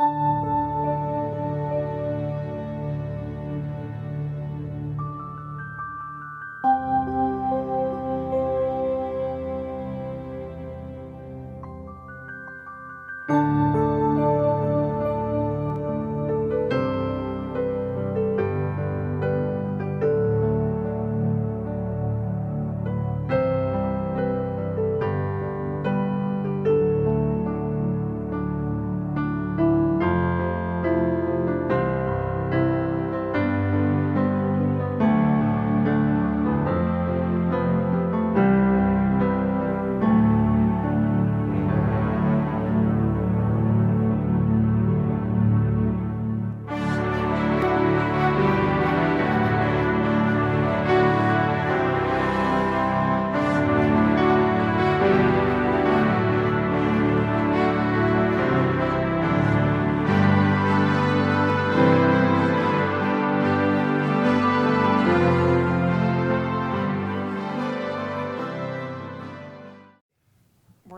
We're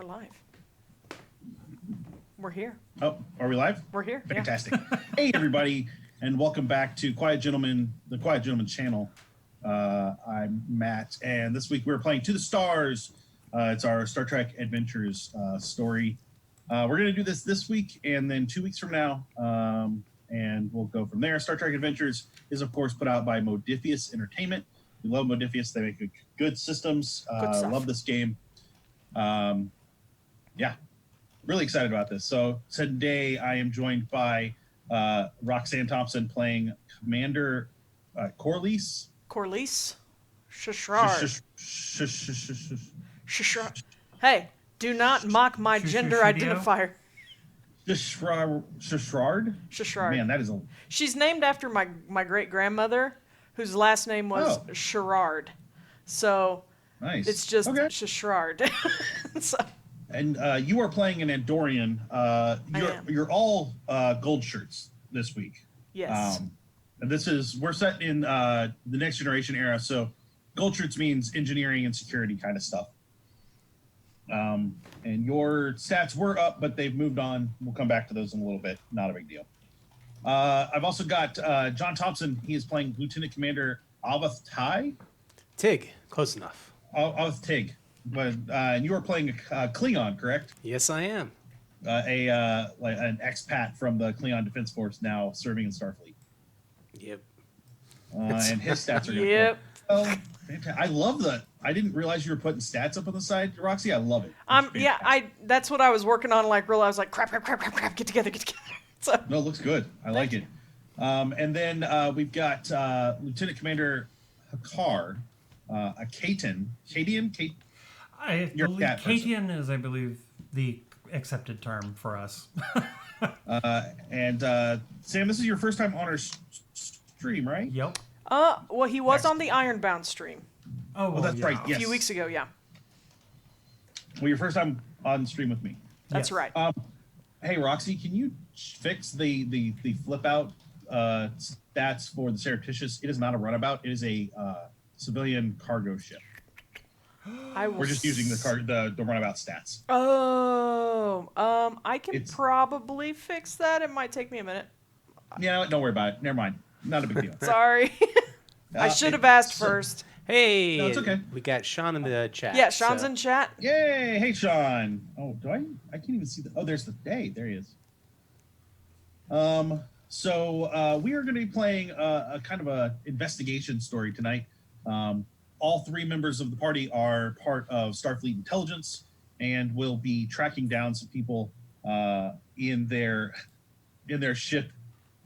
live. We're here. Oh, are we live? We're here. Fantastic. Yeah. Hey, everybody, and welcome back to Quiett Gentleman, the Quiett Gentleman channel. I'm Matt, and this week we're playing To the Stars. It's our Star Trek Adventures story. We're going to do this week and then 2 weeks from now, and we'll go from there. Star Trek Adventures is, of course, put out by Modiphius Entertainment. We love Modiphius. They make good systems. Love this game. Yeah, really excited about this. So today I am joined by Roxanne Thompson playing Commander Corlise. Corlise? Shishrard. Hey, do not mock my gender identifier. Shishrard? Man, that is a... She's named after my great-grandmother, whose last name was Sherrard. So nice. It's just Shishrard. So. And you are playing an Andorian. You're all gold shirts this week. Yes. And we're set in the next generation era, so gold shirts means engineering and security kind of stuff. And your stats were up, but they've moved on. We'll come back to those in a little bit. Not a big deal. I've also got John Thompson. He is playing Lieutenant Commander Avoth Tigh. Tig, close enough. Avoth Tig. But and you are playing a Klingon, correct? Yes, I am. Like an expat from the Klingon Defense Force, now serving in Starfleet. Yep. And his stats are good. Yep. Well, I love that. I didn't realize you were putting stats up on the side, Roxy. I love it. Yeah, that's what I was working on. Like, I was like, crap, get together. So. No, it looks good. I like it. And then we've got Lieutenant Commander Hakar, a Caitian. I believe Caitian is, I believe, the accepted term for us. And Sam, this is your first time on our stream, right? Yep. Well, he was on the Ironbound stream. Oh, well, that's right. Yes. A few weeks ago, yeah. Well, your first time on stream with me. That's right. Hey, Roxy, can you fix the flip out stats for the Surreptitious? It is not a runabout. It is a civilian cargo ship. We're just using the runabout stats. Oh, I can probably fix that. It might take me a minute. Yeah, don't worry about it. Never mind. Not a big deal. Sorry. I should have asked first. Hey, no, it's okay. We got Sean in the chat. Yeah, Sean's in chat. Yay! Hey, Sean. Oh, do I can't even see the. Oh, there's the. Hey, there he is. So we are going to be playing a kind of a investigation story tonight. All three members of the party are part of Starfleet Intelligence and will be tracking down some people in their ship,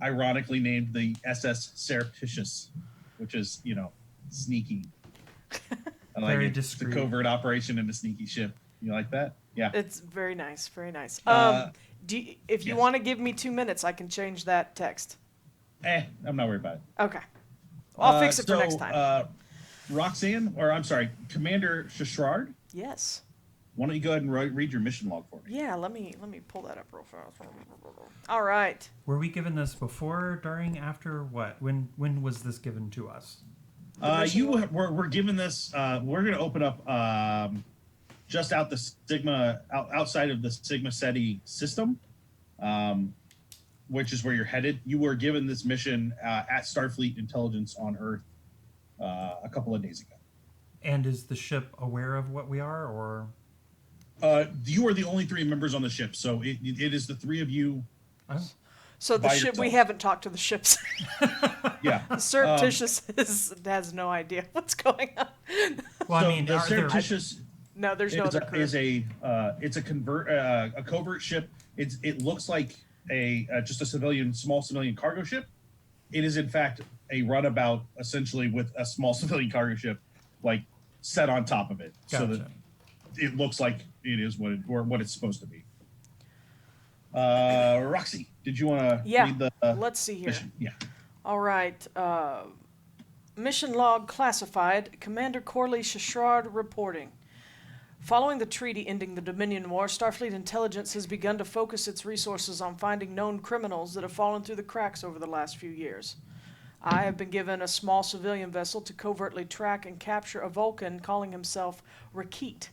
ironically named the SS Surreptitious, which is, sneaky. I like very it. discreet. It's a covert operation in a sneaky ship. You like that? Yeah. It's very nice, very nice. If you yes. want to give me 2 minutes, I can change that text. I'm not worried about it. Okay. I'll fix it for next time. Roxanne, or I'm sorry, Commander Shishrard. Yes. Why don't you go ahead and read your mission log for me? Yeah, let me pull that up real fast. All right. Were we given this before, during, after, what? When was this given to us? We're given this. We're going to open up just outside of the Sigma Ceti system. which is where you're headed. You were given this mission at Starfleet Intelligence on Earth a couple of days ago. And is the ship aware of what we are, or? You are the only 3 members on the ship, so it is the 3 of you. So the by ship, we yourself. haven't talked to the ships. Yeah. Surreptitious has no idea what's going on. Well, So I mean, the are there? surreptitious No, there's no other crew. is a covert ship. It looks like just a small civilian cargo ship. It is in fact a runabout, essentially, with a small civilian cargo ship like set on top of it, so that Gotcha. it looks like it is what it's supposed to be. Roxy, did you want to read the Let's see here. mission? Yeah. All right. Mission log classified. Commander Corlise reporting. Following the treaty ending the Dominion War, Starfleet Intelligence has begun to focus its resources on finding known criminals that have fallen through the cracks over the last few years. I have been given a small civilian vessel to covertly track and capture a Vulcan calling himself Quiett.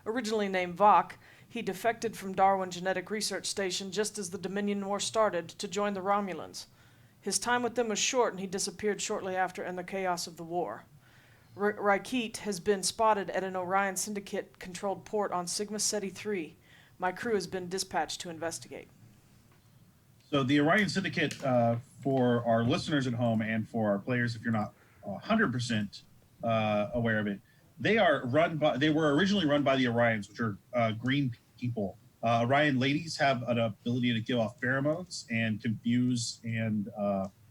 Originally named Avoth, he defected from Darwin Genetic Research Station just as the Dominion War started to join the Romulans. His time with them was short and he disappeared shortly after in the chaos of the war. Quiett has been spotted at an Orion Syndicate-controlled port on Sigma Ceti 3. My crew has been dispatched to investigate. So the Orion Syndicate, for our listeners at home and for our players, if you're not 100% aware of it, they were originally run by the Orions, which are green people. Orion ladies have an ability to give off pheromones and confuse and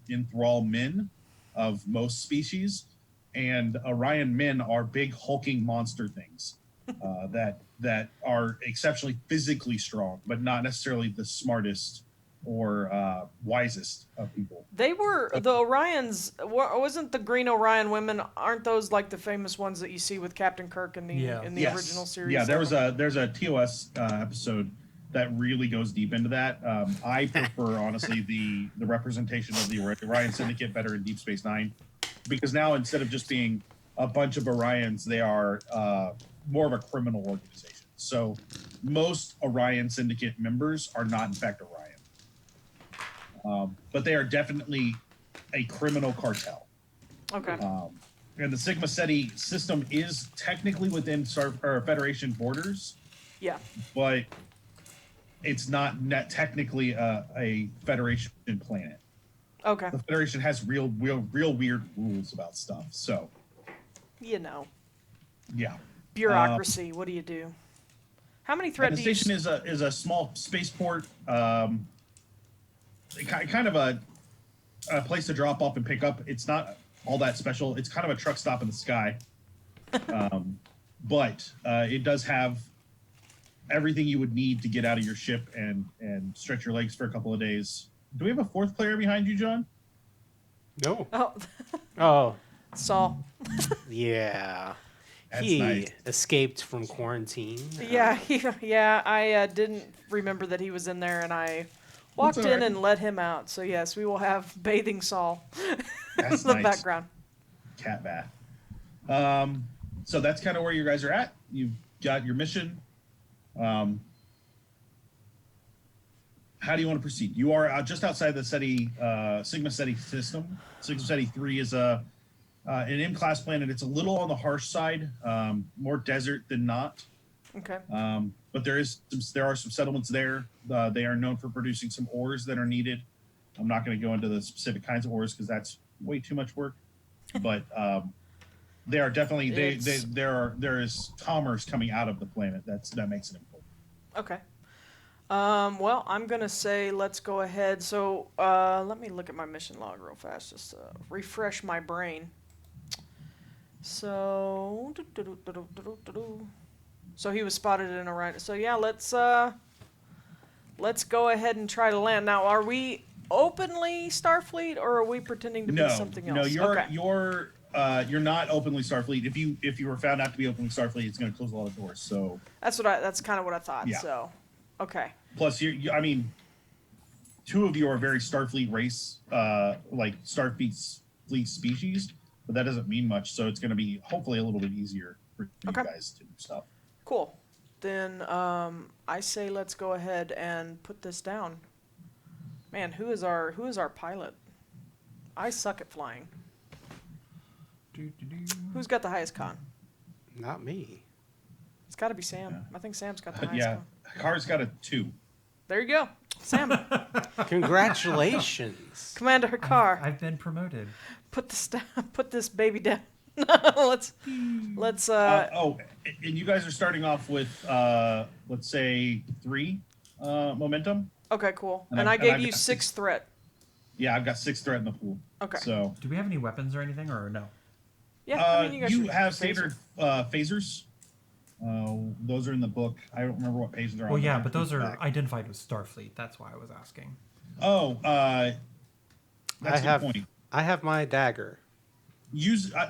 enthrall men of most species. And Orion men are big hulking monster things that are exceptionally physically strong, but not necessarily the smartest or wisest of people. They were the Orions. Wasn't the Green Orion women? Aren't those like the famous ones that you see with Captain Kirk in the Yes. original series? Yeah, there's a TOS episode that really goes deep into that. I prefer honestly the representation of the Orion Syndicate better in Deep Space Nine, because now instead of just being a bunch of Orions, they are more of a criminal organization. So most Orion Syndicate members are not in fact Orion. But they are definitely a criminal cartel. Okay. And the Sigma Ceti system is technically within Federation borders. Yeah. But it's not technically a Federation planet. Okay. The Federation has real weird rules about stuff. So, Yeah. Bureaucracy. What do you do? How many threat the do you? station is a small spaceport. Kind of a place to drop off and pick up. It's not all that special. It's kind of a truck stop in the sky. But it does have everything you would need to get out of your ship and stretch your legs for a couple of days. Do we have a 4th player behind you, John? No. Oh, Oh, Saul. yeah. That's He nice. escaped from quarantine. Yeah. I didn't remember that he was in there, and I walked That's in all right. and let him out. So yes, we will have bathing Saul That's in the nice. background. Cat bath. So that's kind of where you guys are at. You've got your mission. How do you want to proceed? You are just outside the Sigma Ceti system. Sigma Ceti 3 is an M-class planet. It's a little on the harsh side, more desert than not. Okay. But there are some settlements there. They are known for producing some ores that are needed. I'm not going to go into the specific kinds of ores because that's way too much work. But they are definitely there is commerce coming out of the planet that makes it important. Okay. Well, I'm gonna say let's go ahead. So let me look at my mission log real fast, just to refresh my brain. So, so he was spotted in Orion. So yeah, let's go ahead and try to land. Now, are we openly Starfleet, or are we pretending to be something else? No, Okay. you're not openly Starfleet. If you were found out to be openly Starfleet, it's going to close a lot of doors. So That's kind of what I thought. Yeah. So, okay. plus, I mean, 2 of you are very Starfleet race, like Starfleet species, but that doesn't mean much. So it's going to be hopefully a little bit easier for you guys to do stuff. Cool. Then I say let's go ahead and put this down. Man, who is our pilot? I suck at flying. Who's got the highest con? Not me. It's got to be Sam. Yeah. I think Sam's got the highest Yeah, con. Hakar's got a 2. There you go, Sam. Congratulations. Commander Hakar, I've been promoted. put this baby down. let's. And you guys are starting off with, let's say, 3 momentum. Okay, cool. And And I- I and gave I've you got 6 threat. Yeah, I've got 6 threat in the pool. Okay. So Do we have any weapons or anything, or no? Yeah, I mean, you guys you should have phaser. standard phasers. Those are in the book. I don't remember what pages they're on. Well, yeah, I'll but those flip are back. identified with Starfleet. That's why I was asking. Oh, that's a good point. I have my dagger.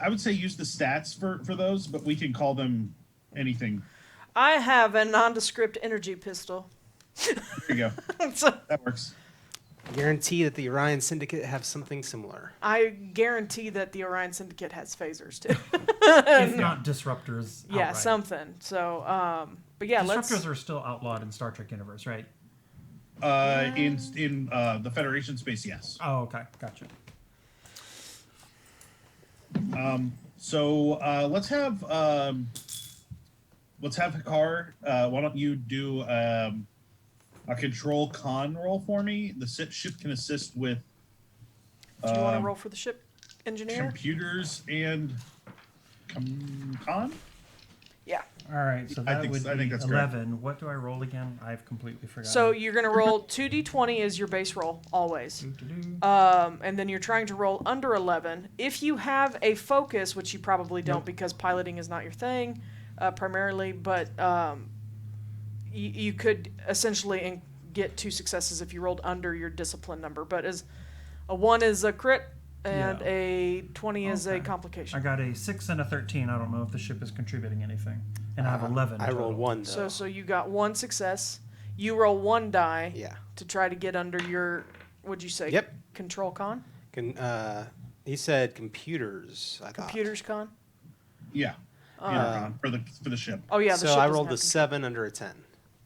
I would say use the stats for those, but we can call them anything. I have a nondescript energy pistol. There you go. So That works. Guarantee that the Orion Syndicate have something similar. I guarantee that the Orion Syndicate has phasers too. If not disruptors. Yeah, outright. something. So, but yeah, Disruptors are still outlawed in Star Trek universe, right? In the Federation space, yes. Oh, okay, gotcha. So let's have Hakar. Why don't you do a control con roll for me? The ship can assist with Do you want to roll for the ship engineer? computers and con. Yeah. All right, so I that think- would I be think that's correct. 11. What do I roll again? I've completely forgotten. So you're gonna roll 2d20 as your base roll always. Doo-doo-doo. And then you're trying to roll under 11. If you have a focus, which you probably don't Nope. because piloting is not your thing, primarily, but you could essentially get 2 successes if you rolled under your discipline number. But as a 1 is a crit and Yeah. a 20 is a Okay. complication. I got a 6 and a 13. I don't know if the ship is contributing anything. And I have 11. I rolled total. 1 though. So you got 1 success. You roll 1 die Yeah. to try to get under your, what'd you say? Yep. Control con? He said computers. I thought. Computers con? Yeah. Con for the ship. Oh yeah, the So ship I doesn't rolled have a 7 under a 10.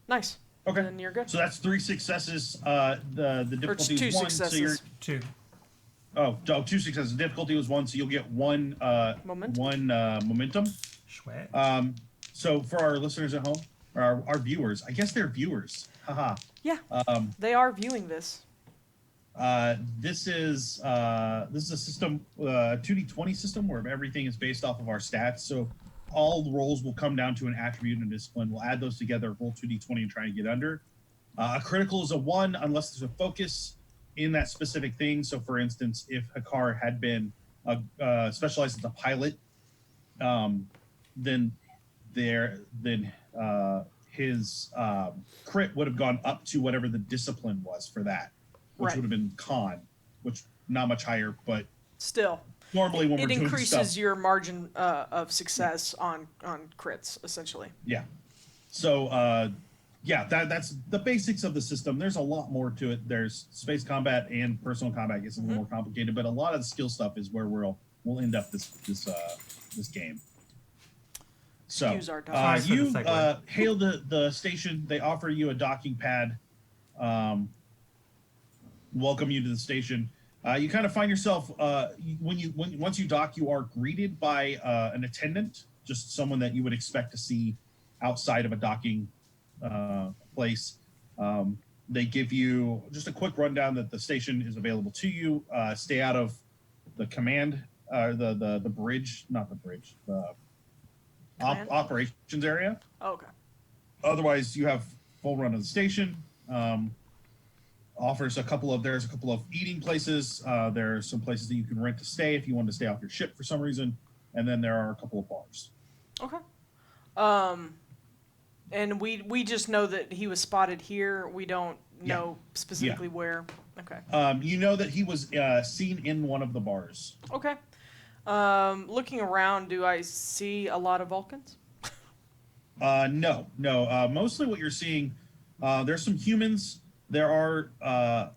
Nice. Okay. Then you're good. So that's 3 successes. The difficulty two is 1, successes. so you're 2. 2 successes. The difficulty was 1, so you'll get 1 momentum. Sweat. So for our listeners at home, or our viewers, I guess they're viewers. Haha. Yeah. They are viewing this. This is a system, 2d20 system where everything is based off of our stats. So all the rolls will come down to an attribute and a discipline. We'll add those together, roll 2d20 and try and get under. A critical is a 1 unless there's a focus in that specific thing. So for instance, if Hakar had been specialized as a pilot, then his crit would have gone up to whatever the discipline was for that, which Right. would have been con, which not much higher, but Still, normally when it we're doing increases stuff, your margin of success on crits, essentially. yeah. So yeah, that's the basics of the system. There's a lot more to it. There's space combat and personal combat gets a little more complicated, but a lot of the skill stuff is where we'll end up this game. So Excuse our dog. Sorry for the you segue. hail the station. They offer you a docking pad. Welcome you to the station. You kind of find yourself once you dock, you are greeted by an attendant, just someone that you would expect to see outside of a docking place. They give you just a quick rundown that the station is available to you. Stay out of the command, the bridge, not the bridge, the Command? operations area. Oh, okay. Otherwise, you have full run of the station. Offers there's a couple of eating places. There are some places that you can rent to stay if you want to stay off your ship for some reason, and then there are a couple of bars. Okay. And we just know that he was spotted here. We don't know specifically where. Okay. You know that he was seen in one of the bars. Okay. Looking around, do I see a lot of Vulcans? No. Mostly what you're seeing, there's some humans. There are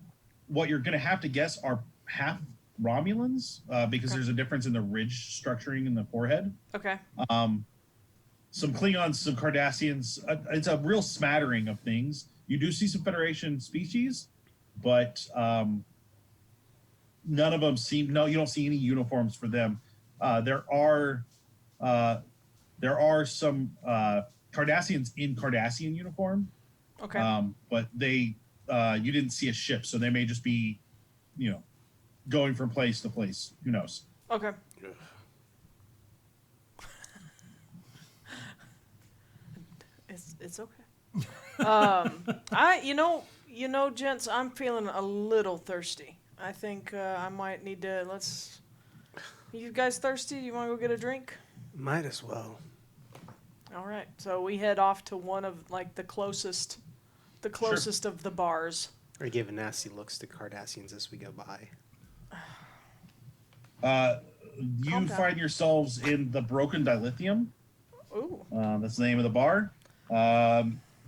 what you're going to have to guess are half Romulans because there's a difference in the ridge structuring in the forehead. Okay. Some Klingons, some Cardassians. It's a real smattering of things. You do see some Federation species, but none of them seem. No, you don't see any uniforms for them. There are some Cardassians in Cardassian uniform. Okay. But they you didn't see a ship, so they may just be, going from place to place. Who knows? Okay. It's okay. Gents, I'm feeling a little thirsty. I think I might need to. You guys thirsty? You want to go get a drink? Might as well. All right. So we head off to one of the closest of the bars. Or give nasty looks to Cardassians as we go by. You find yourselves in the Broken Dilithium. Ooh. That's the name of the bar.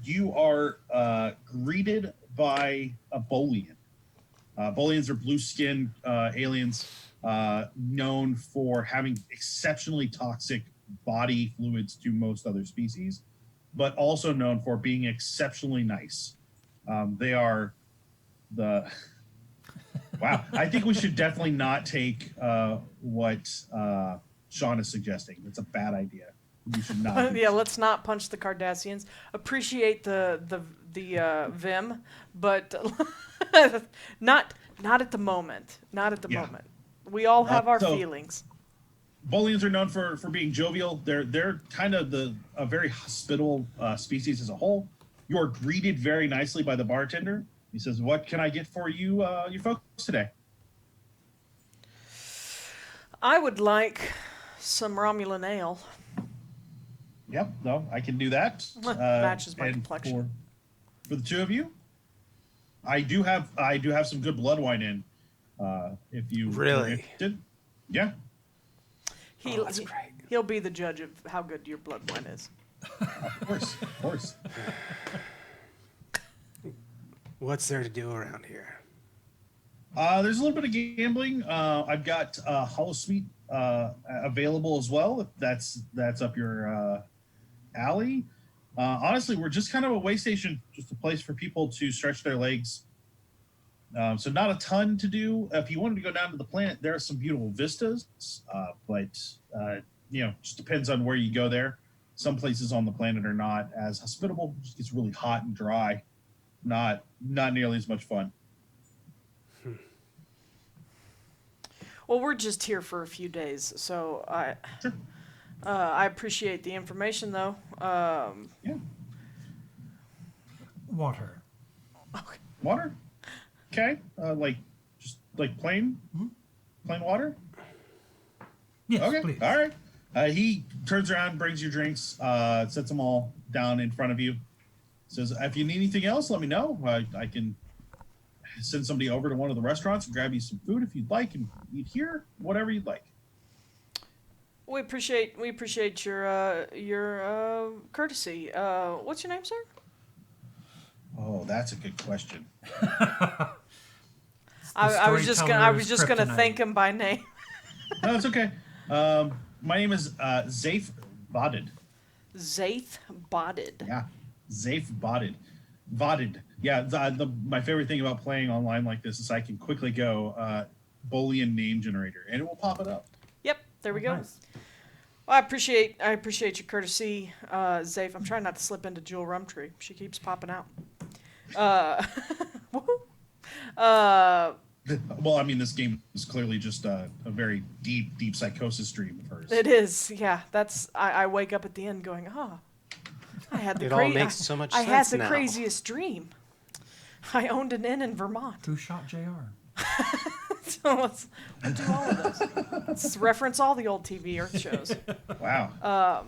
You are greeted by a Bolian. Bolians are blue-skinned aliens known for having exceptionally toxic body fluids to most other species, but also known for being exceptionally nice. They are the... Wow. I think we should definitely not take what Sean is suggesting. It's a bad idea. We should not. Yeah, let's not punch the Cardassians. Appreciate the Vim, but not at the moment. Not at the moment. We all have our feelings. Bolians are known for being jovial. They're kind of a very hospitable species as a whole. You are greeted very nicely by the bartender. He says, "What can I get for you folks today?" I would like some Romulan ale. Yep, no, I can do that. Matches my complexion. For the two of you, I do have some good blood wine in. If you really did, yeah. That's great. He'll be the judge of how good your blood wine is. Of course. What's there to do around here? There's a little bit of gambling. I've got Hollow Sweet available as well, if that's up your alley. Honestly, we're just kind of a way station, just a place for people to stretch their legs. So not a ton to do. If you wanted to go down to the planet, there are some beautiful vistas, but just depends on where you go there. Some places on the planet are not as hospitable. It just gets really hot and dry. Not nearly as much fun. Well, we're just here for a few days, so I appreciate the information, though. Yeah. Water. Okay. Water? Okay. Just plain water? Yes, Okay. please. All right. He turns around, brings you drinks, sets them all down in front of you. Says, if you need anything else, let me know. I can send somebody over to one of the restaurants and grab you some food if you'd like, and eat here, whatever you'd like. We appreciate your courtesy. What's your name, sir? Oh, that's a good question. I was just gonna thank him by name. No, it's okay. My name is Zaif Vodid. Zaith Botted. Yeah, Zaif Vodid. Vodid. Yeah, my favorite thing about playing online like this is I can quickly go Boolean name generator, and it will pop it up. Yep, there we go. Nice. Well, I appreciate your courtesy, Zaif. I'm trying not to slip into Jewel Rumtree. She keeps popping out. Well, I mean, this game is clearly just a very deep psychosis dream of hers. It is, yeah. That's I wake up at the end going, I had the It all makes so much I had sense the now. craziest dream. I owned an inn in Vermont. Who shot JR? So let's do all of those. Let's reference all the old TV Earth shows. Wow.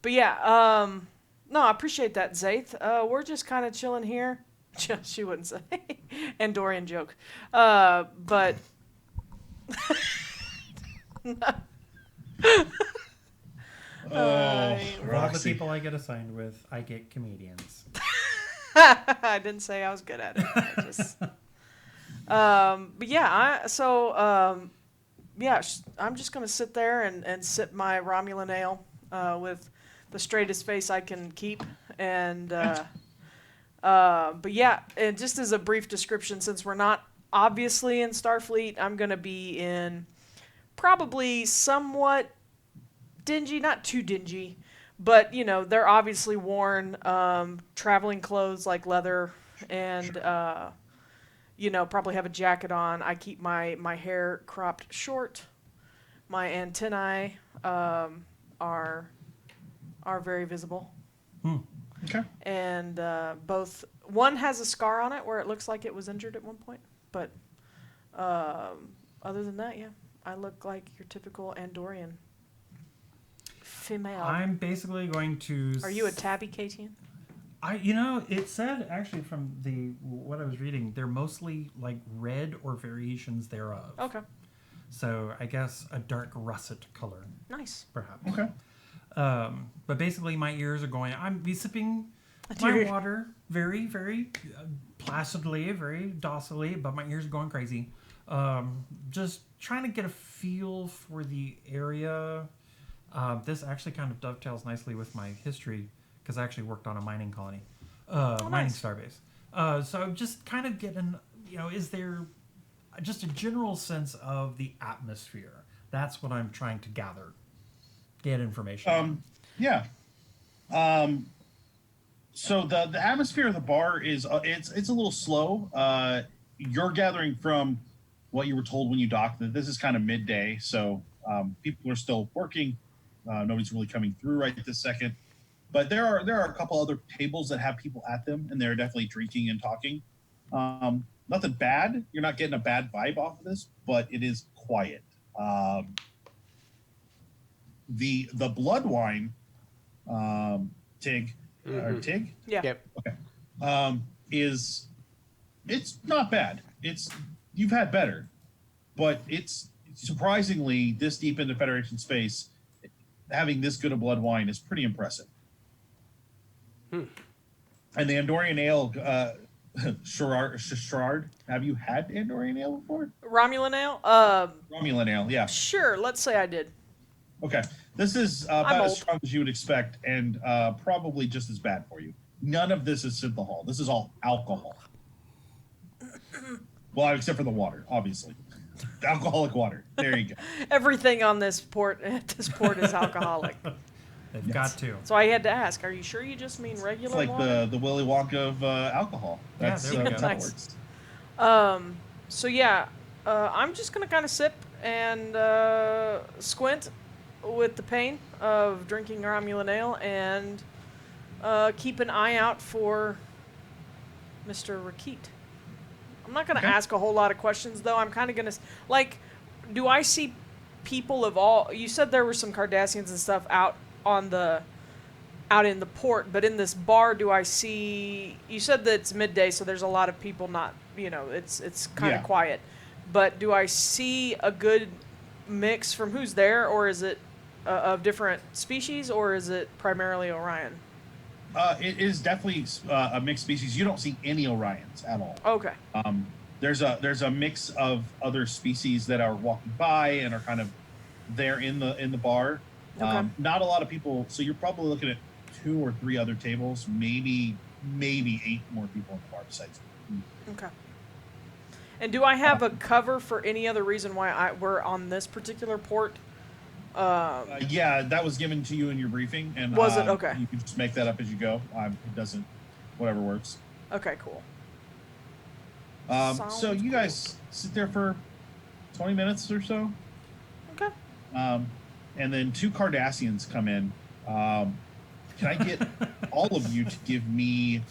But yeah, no, I appreciate that, Zaith. We're just kind of chilling here. She wouldn't say. Andorian joke. But... Oh, Of all the Roxy. people I get assigned with, I get comedians. I didn't say I was good at it. I just... but yeah, I'm just going to sit there and sip my Romulan ale with the straightest face I can keep. And But yeah, and just as a brief description, since we're not obviously in Starfleet, I'm going to be in probably somewhat dingy, not too dingy, but, you know, they're obviously worn traveling clothes like leather and, you know, probably have a jacket on. I keep my hair cropped short. My antennae are very visible. Okay. And one has a scar on it where it looks like it was injured at one point. But other than that, yeah, I look like your typical Andorian female. I'm basically going to. Are you a tabby Caitian? It said actually from what I was reading, they're mostly like red or variations thereof. Okay. So I guess a dark russet color, Nice. perhaps. Okay. But basically, my ears are going. I'm be sipping my water very, very placidly, very docilely, but my ears are going crazy. Just trying to get a feel for the area. This actually kind of dovetails nicely with my history because I actually worked on a mining colony, mining nice. starbase. So I'm just kind of getting, is there just a general sense of the atmosphere? That's what I'm trying to get information on. Yeah. So the atmosphere of the bar is it's a little slow. You're gathering from what you were told when you docked that this is kind of midday, so people are still working. Nobody's really coming through right this second. But there are a couple other tables that have people at them, and they're definitely drinking and talking. Nothing bad. You're not getting a bad vibe off of this, but it is quiet. The blood wine, Tig, or Tig? Yeah. Yep. Okay. It's not bad. You've had better, but it's surprisingly this deep into Federation space, having this good a blood wine is pretty impressive. And the Andorian ale, Sherard, have you had Andorian ale before? Romulan ale? Romulan ale, yeah. Sure, let's say I did. Okay. This is about as old. strong as you would expect and probably just as bad for you. None of this is synthahol. This is all alcohol. Well, except for the water, obviously. Alcoholic water. There you go. Everything on this port is alcoholic. They've got to. So I had to ask, are you sure you just mean It's regular like water? the Willy Wonka of alcohol. Yeah, That's there we go. that's how it Nice. works. So yeah, I'm just gonna kind of sip and squint with the pain of drinking Romulan ale and keep an eye out for Mr. Rakit. I'm not gonna Okay. ask a whole lot of questions though. I'm kind of gonna like, do I see people of all? You said there were some Cardassians and stuff out in the port, but in this bar, do I see? You said that it's midday, so there's a lot of people. Not, it's kind of Yeah. quiet. But do I see a good mix from who's there, or is it of different species, or is it primarily Orion? It is definitely a mixed species. You don't see any Orions at all. Okay. There's a mix of other species that are walking by and are kind of there in the bar. Okay. Not a lot of people, so you're probably looking at 2 or 3 other tables, maybe 8 more people in the bar besides me. Okay. And do I have a cover for any other reason why we're on this particular port? Yeah, that was given to you in your briefing, and Was it? Okay. You can just make that up as you go. It doesn't, whatever works. Okay, cool. So Sounds you guys sit there for 20 minutes or so. Okay. And then 2 Cardassians come in. Can I get all of you to give me?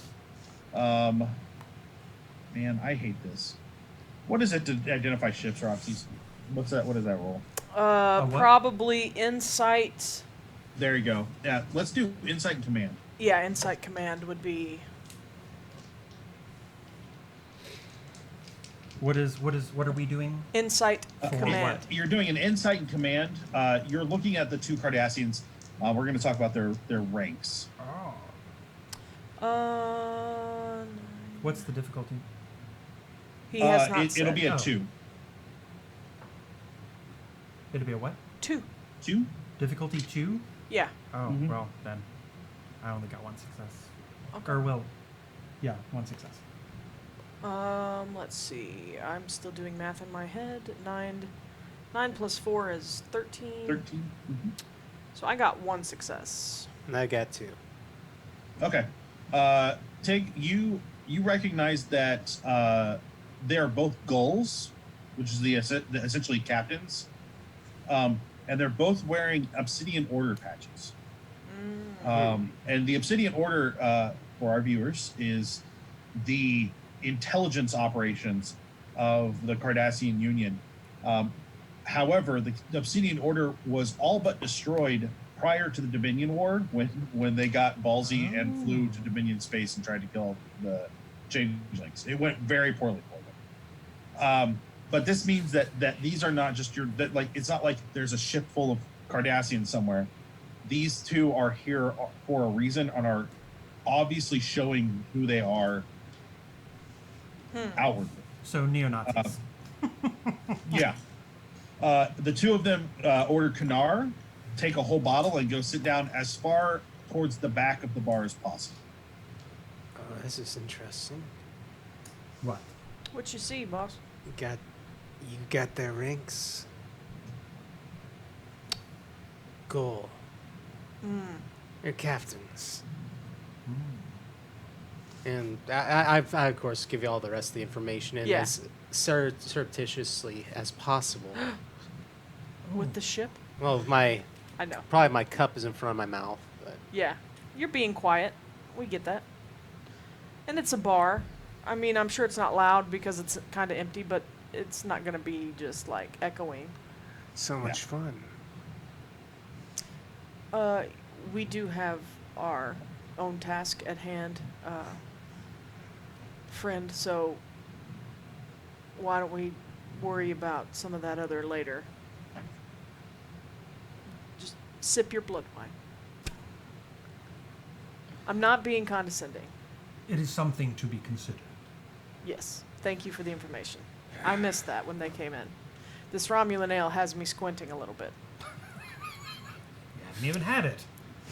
Man, I hate this. What is it to identify ships, Roxy? What's that? What is that roll? what? Probably insight. There you go. Yeah, let's do insight and command. Yeah, insight command would be. What are we doing? Insight command. what? You're doing an insight and command. You're looking at the 2 Cardassians. We're going to talk about their ranks. Oh. What's the difficulty? He has not It'll said. be a Oh. 2. It'll be a what? 2. 2? Difficulty 2? Yeah. Oh, Mhm. well, then I only got 1 success. Okay. Or, well, Yeah, 1 success. Let's see. I'm still doing math in my head. 9 plus 4 is 13. 13. Mm-hmm. So I got 1 success. And I got 2. Okay. Tig, you recognize that they are both gulls, which is the essentially captains, and they're both wearing Obsidian Order patches. And the Obsidian Order, for our viewers, is the intelligence operations of the Cardassian Union. However, the Obsidian Order was all but destroyed prior to the Dominion War when they got ballsy and flew to Dominion space and tried to kill the changelings. It went very poorly for them. But this means that these are not just it's not like there's a ship full of Cardassians somewhere. These two are here for a reason and are obviously showing who they are outwardly. So neo-Nazis. Yeah. The two of them ordered Kanar, take a whole bottle, and go sit down as far towards the back of the bar as possible. Oh, this is interesting. What? What you see, boss? You got their ranks. Goal. They're captains. And I of course give you all the rest of the information in Yeah. as surreptitiously as possible. With the ship? Well, I know. probably my cup is in front of my mouth, but Yeah. You're being quiet. We get that. And it's a bar. I mean, I'm sure it's not loud because it's kind of empty, but it's not going to be just like echoing. so much fun. We do have our own task at hand, friend, so why don't we worry about some of that other later? Just sip your blood wine. I'm not being condescending. It is something to be considered. Yes, thank you for the information. I missed that when they came in. This Romulan ale has me squinting a little bit. You haven't even had it.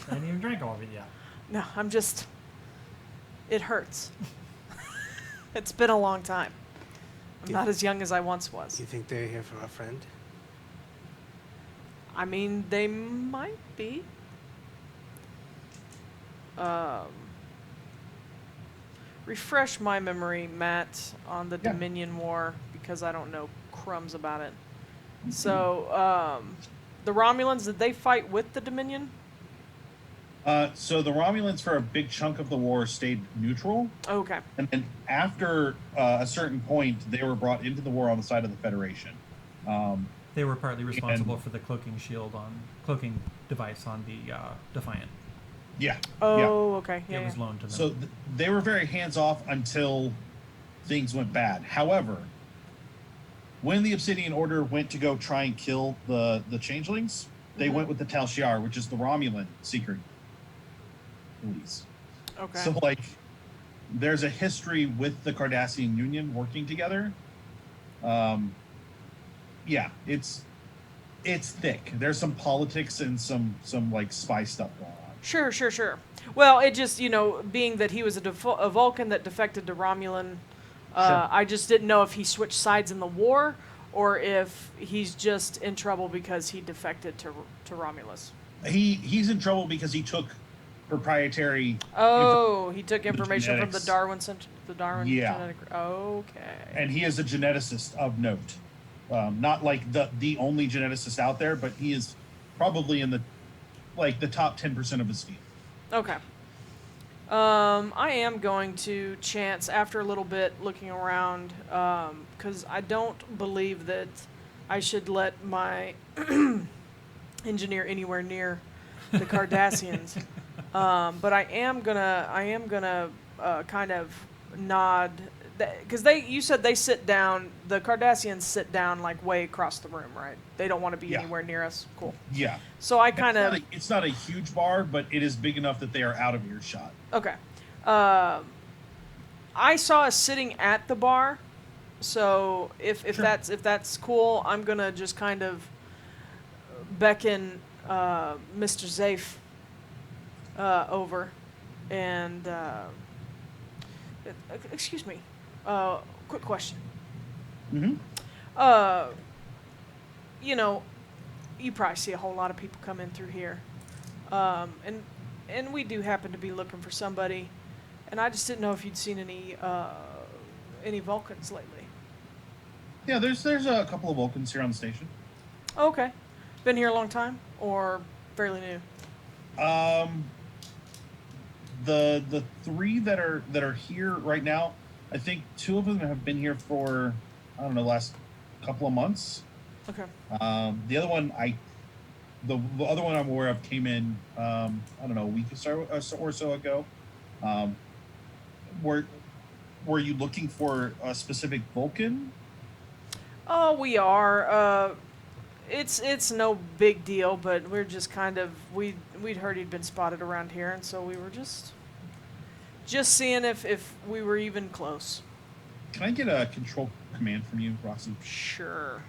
I haven't even drank all of it yet. No, I'm just... It hurts. It's been a long time. I'm not as young as I once was. You think they're here for a friend? I mean, they might be. Refresh my memory, Matt, on the Yeah. Dominion War, because I don't know crumbs about it. So, the Romulans, did they fight with the Dominion? So the Romulans, for a big chunk of the war, stayed neutral. Okay. And then after a certain point, they were brought into the war on the side of the Federation. They were partly responsible for the cloaking device on the Defiant. Yeah. Oh, okay. Yeah, It was yeah. loaned to them. So they were very hands-off until things went bad. However, when the Obsidian Order went to go try and kill the changelings, they went with the Tal Shiar, which is the Romulan secret police. Okay. So, like, there's a history with the Cardassian Union working together. Yeah, it's thick. There's some politics and some like spy stuff going on. Sure. Well, it just, being that he was a Vulcan that defected to Romulan, Sure. I just didn't know if he switched sides in the war or if he's just in trouble because he defected to Romulus. He's in trouble because he took proprietary. Oh, he took information from the genetics. Darwin Yeah. genetic. Okay. And he is a geneticist of note. Not like the only geneticist out there, but he is probably in the top 10% of his field. Okay. I am going to chance, after a little bit looking around, because I don't believe that I should let my engineer anywhere near the Cardassians. But I am gonna kind of nod, because you said they sit down. The Cardassians sit down like way across the room, right? They don't want to be Yeah. anywhere near us. Cool. Yeah. So I kind of It's not a huge bar, but it is big enough that they are out of earshot. okay. I saw us sitting at the bar, so if Sure. that's cool, I'm gonna just kind of beckon Mr. Zafe over, and excuse me. Quick question. Mm-hmm. You know, you probably see a whole lot of people come in through here, and we do happen to be looking for somebody, and I just didn't know if you'd seen any Vulcans lately. Yeah, there's a couple of Vulcans here on the station. Okay, been here a long time or fairly new? The three that are here right now, I think two of them have been here for, I don't know, last couple of months. Okay. The other one the other one I'm aware of came in I don't know, a week or so ago. Were you looking for a specific Vulcan? Oh, we are. It's no big deal, but we're just kind of we'd heard he'd been spotted around here, and so we were just seeing if we were even close. Can I get a control command from you, Roxy? Sure.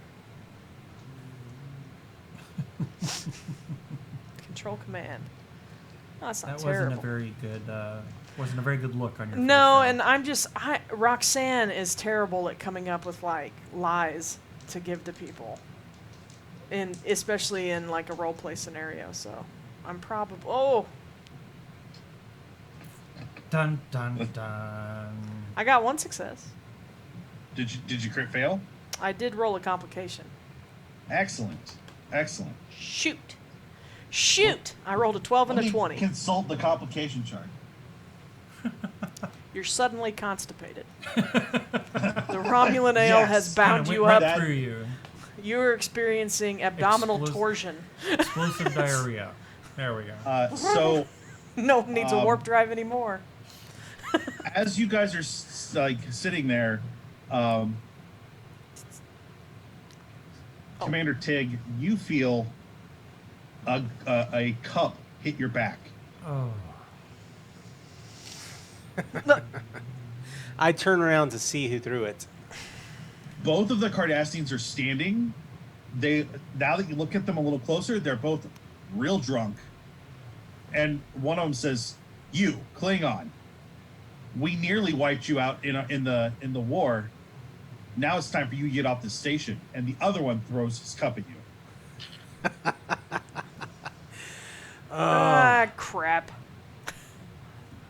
Control command. Oh, that's not That terrible. wasn't a very good look on your face. No, there. and Roxanne is terrible at coming up with like lies to give to people. And especially in like a role play scenario, so I'm probably Dun dun dun. I got one success. Did you crit fail? I did roll a complication. Excellent. Shoot! I rolled a 12 and Let a me 20. Consult the complication chart. You're suddenly constipated. The Romulan ale Yes. has bound Kinda you went up. right through you. You're experiencing abdominal torsion. Explosive diarrhea. There we go. So No one needs a warp drive anymore. as you guys are like sitting there, Commander Tig, you feel a cup hit your back. Oh. I turn around to see who threw it. Both of the Cardassians are standing. Now that you look at them a little closer, they're both real drunk. And one of them says, "You, Klingon, we nearly wiped you out in the war. Now it's time for you to get off the station." And the other one throws his cup at you. Ah, crap.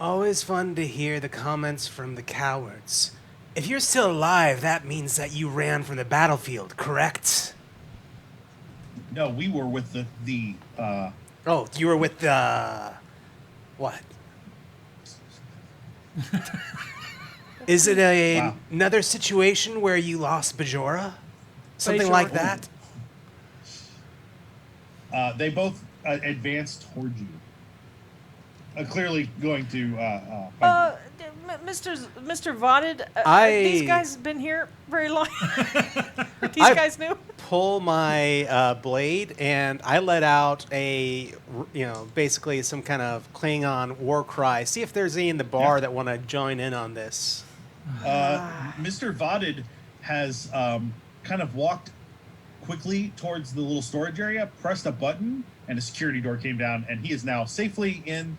Always fun to hear the comments from the cowards. If you're still alive, that means that you ran from the battlefield, correct? No, we were with the Oh, you were with the... What? Is it Wow. another situation where you lost Bajora? Something Bajora. like that? they both advanced toward you. Clearly going to fight Mr. Vodded, these guys been here very long. These guys new? Pull my blade and I let out basically some kind of Klingon war cry. See if there's any in the bar that want to join in on this. Mr. Vodded has kind of walked quickly towards the little storage area, pressed a button, and a security door came down, and he is now safely in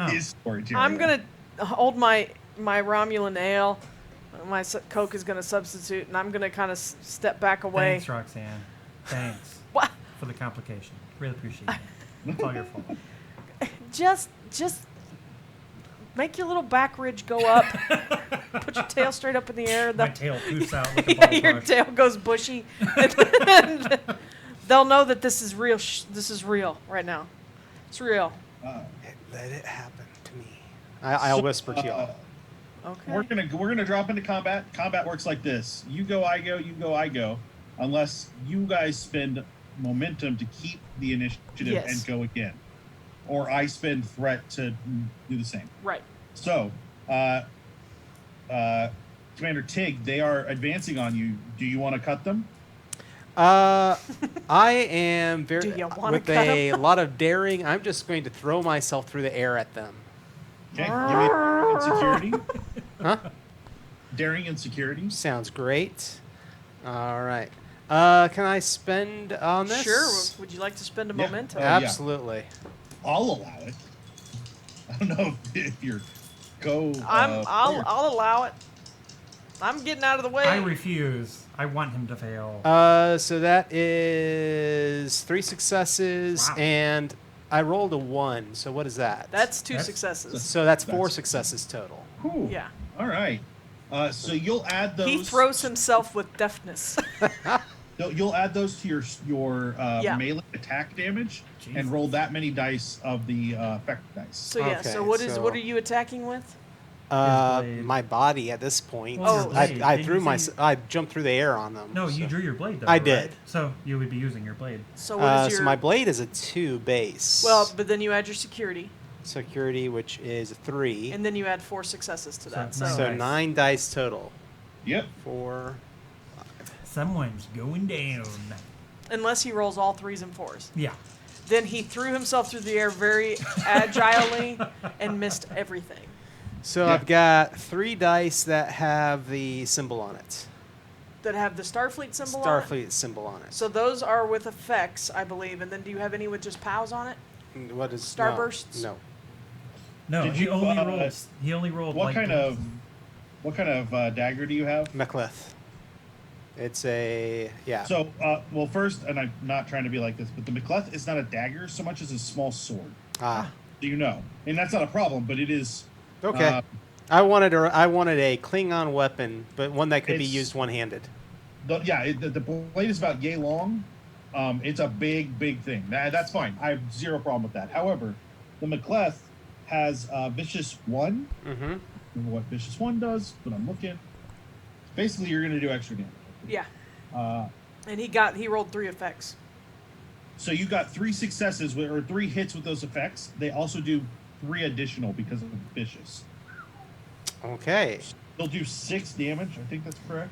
his storage area. I'm going to hold my Romulan ale. My Coke is going to substitute, and I'm going to kind of step back away. Thanks, Roxanne. Thanks What? for the complication. Really appreciate it. It's all your fault. Just make your little back ridge go up. Put your tail straight up in the air. My tail poofs out like a Yeah, ball your brush. tail goes bushy. And they'll know that this is real. This is real right now. It's real. Let it happen to me. I'll whisper to y'all. Okay. We're gonna drop into combat. Combat works like this: you go, I go, you go, I go. Unless you guys spend momentum to keep the initiative Yes. and go again, or I spend threat to do the same. Right. So, Commander Tig, they are advancing on you. Do you want to cut them? I am Do very you wanna with cut a lot of daring. I'm just going to throw myself through the air at them. Okay, give me daring and security. Huh? Daring and security. Sounds great. All right. Can I spend on this? Sure. Would you like to spend a Yeah. momentum? Yeah. Absolutely. I'll allow it. I don't know if you're go. I'll allow it. I'm getting out of the way. I refuse. I want him to fail. So that is 3 successes, Wow. and I rolled a 1. So what is that? That's 2 That's- successes. so that's 4 That's- successes total. Whew. Yeah. All right. So you'll add those. He throws himself with deftness. You'll add those to your Yeah. melee attack damage, Jesus. and roll that many dice of the effect dice. So yeah. Okay, So what so- are you attacking with? blade. My body at this point. Well, your I, blade. I Did threw you my. say- I jumped through the air on them. No, so. you drew your blade, though. I right? did. So you would be using your blade. So what is your? So my blade is a 2 base. Well, but then you add your security, security, which is 3. and then you add 4 successes to that. So So, so Nice. 9 dice total. Yep. 4. Someone's going down. unless he rolls all 3s and 4s, Yeah. then he threw himself through the air very agilely and missed everything. So Yeah. I've got 3 dice that have the symbol on it. That have the Starfleet symbol on it. Starfleet symbol on it. So those are with effects, I believe. And then do you have any with just POWs on it? What is Starbursts? No. No, Did he you, only uh, rolled. He only rolled. What like kind of dagger do you have? Mechlith. It's a So, well, first, and I'm not trying to be like this, but the McCleth is not a dagger so much as a small sword. Ah. Do you know? And that's not a problem, but it is. Okay. Uh, I wanted a Klingon weapon, but one that could be It's- used one-handed. the blade is about yay long. It's a big thing. That's fine. I have zero problem with that. However, the McCleth has Vicious 1. Mm-hmm. Remember what Vicious 1 does, but I'm looking. Basically, you're going to do extra damage. Yeah. Uh, And he rolled 3 effects. so you got 3 successes or 3 hits with those effects. They also do 3 additional because of Vicious. Okay. They'll do 6 damage. I think that's correct.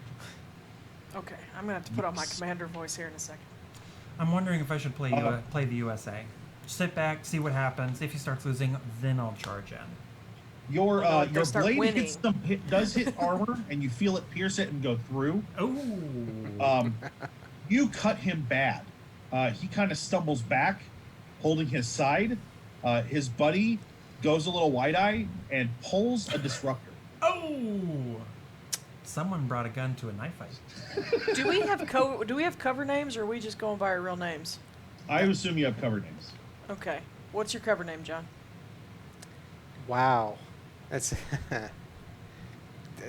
Okay, I'm gonna have to put on my commander voice here in a second. I'm wondering if I should play Uh-huh. play the USA. Sit back, see what happens. If he starts losing, then I'll charge in. Your Well, if they your start blade winning. does hit armor, and you feel it pierce it and go through. Oh. You cut him bad. He kind of stumbles back, holding his side. His buddy goes a little wide-eye and pulls a disruptor. Oh. Someone brought a gun to a knife fight. Do we have cover names, or are we just going by our real names? I assume you have cover names. Okay. What's your cover name, John? Wow. That's.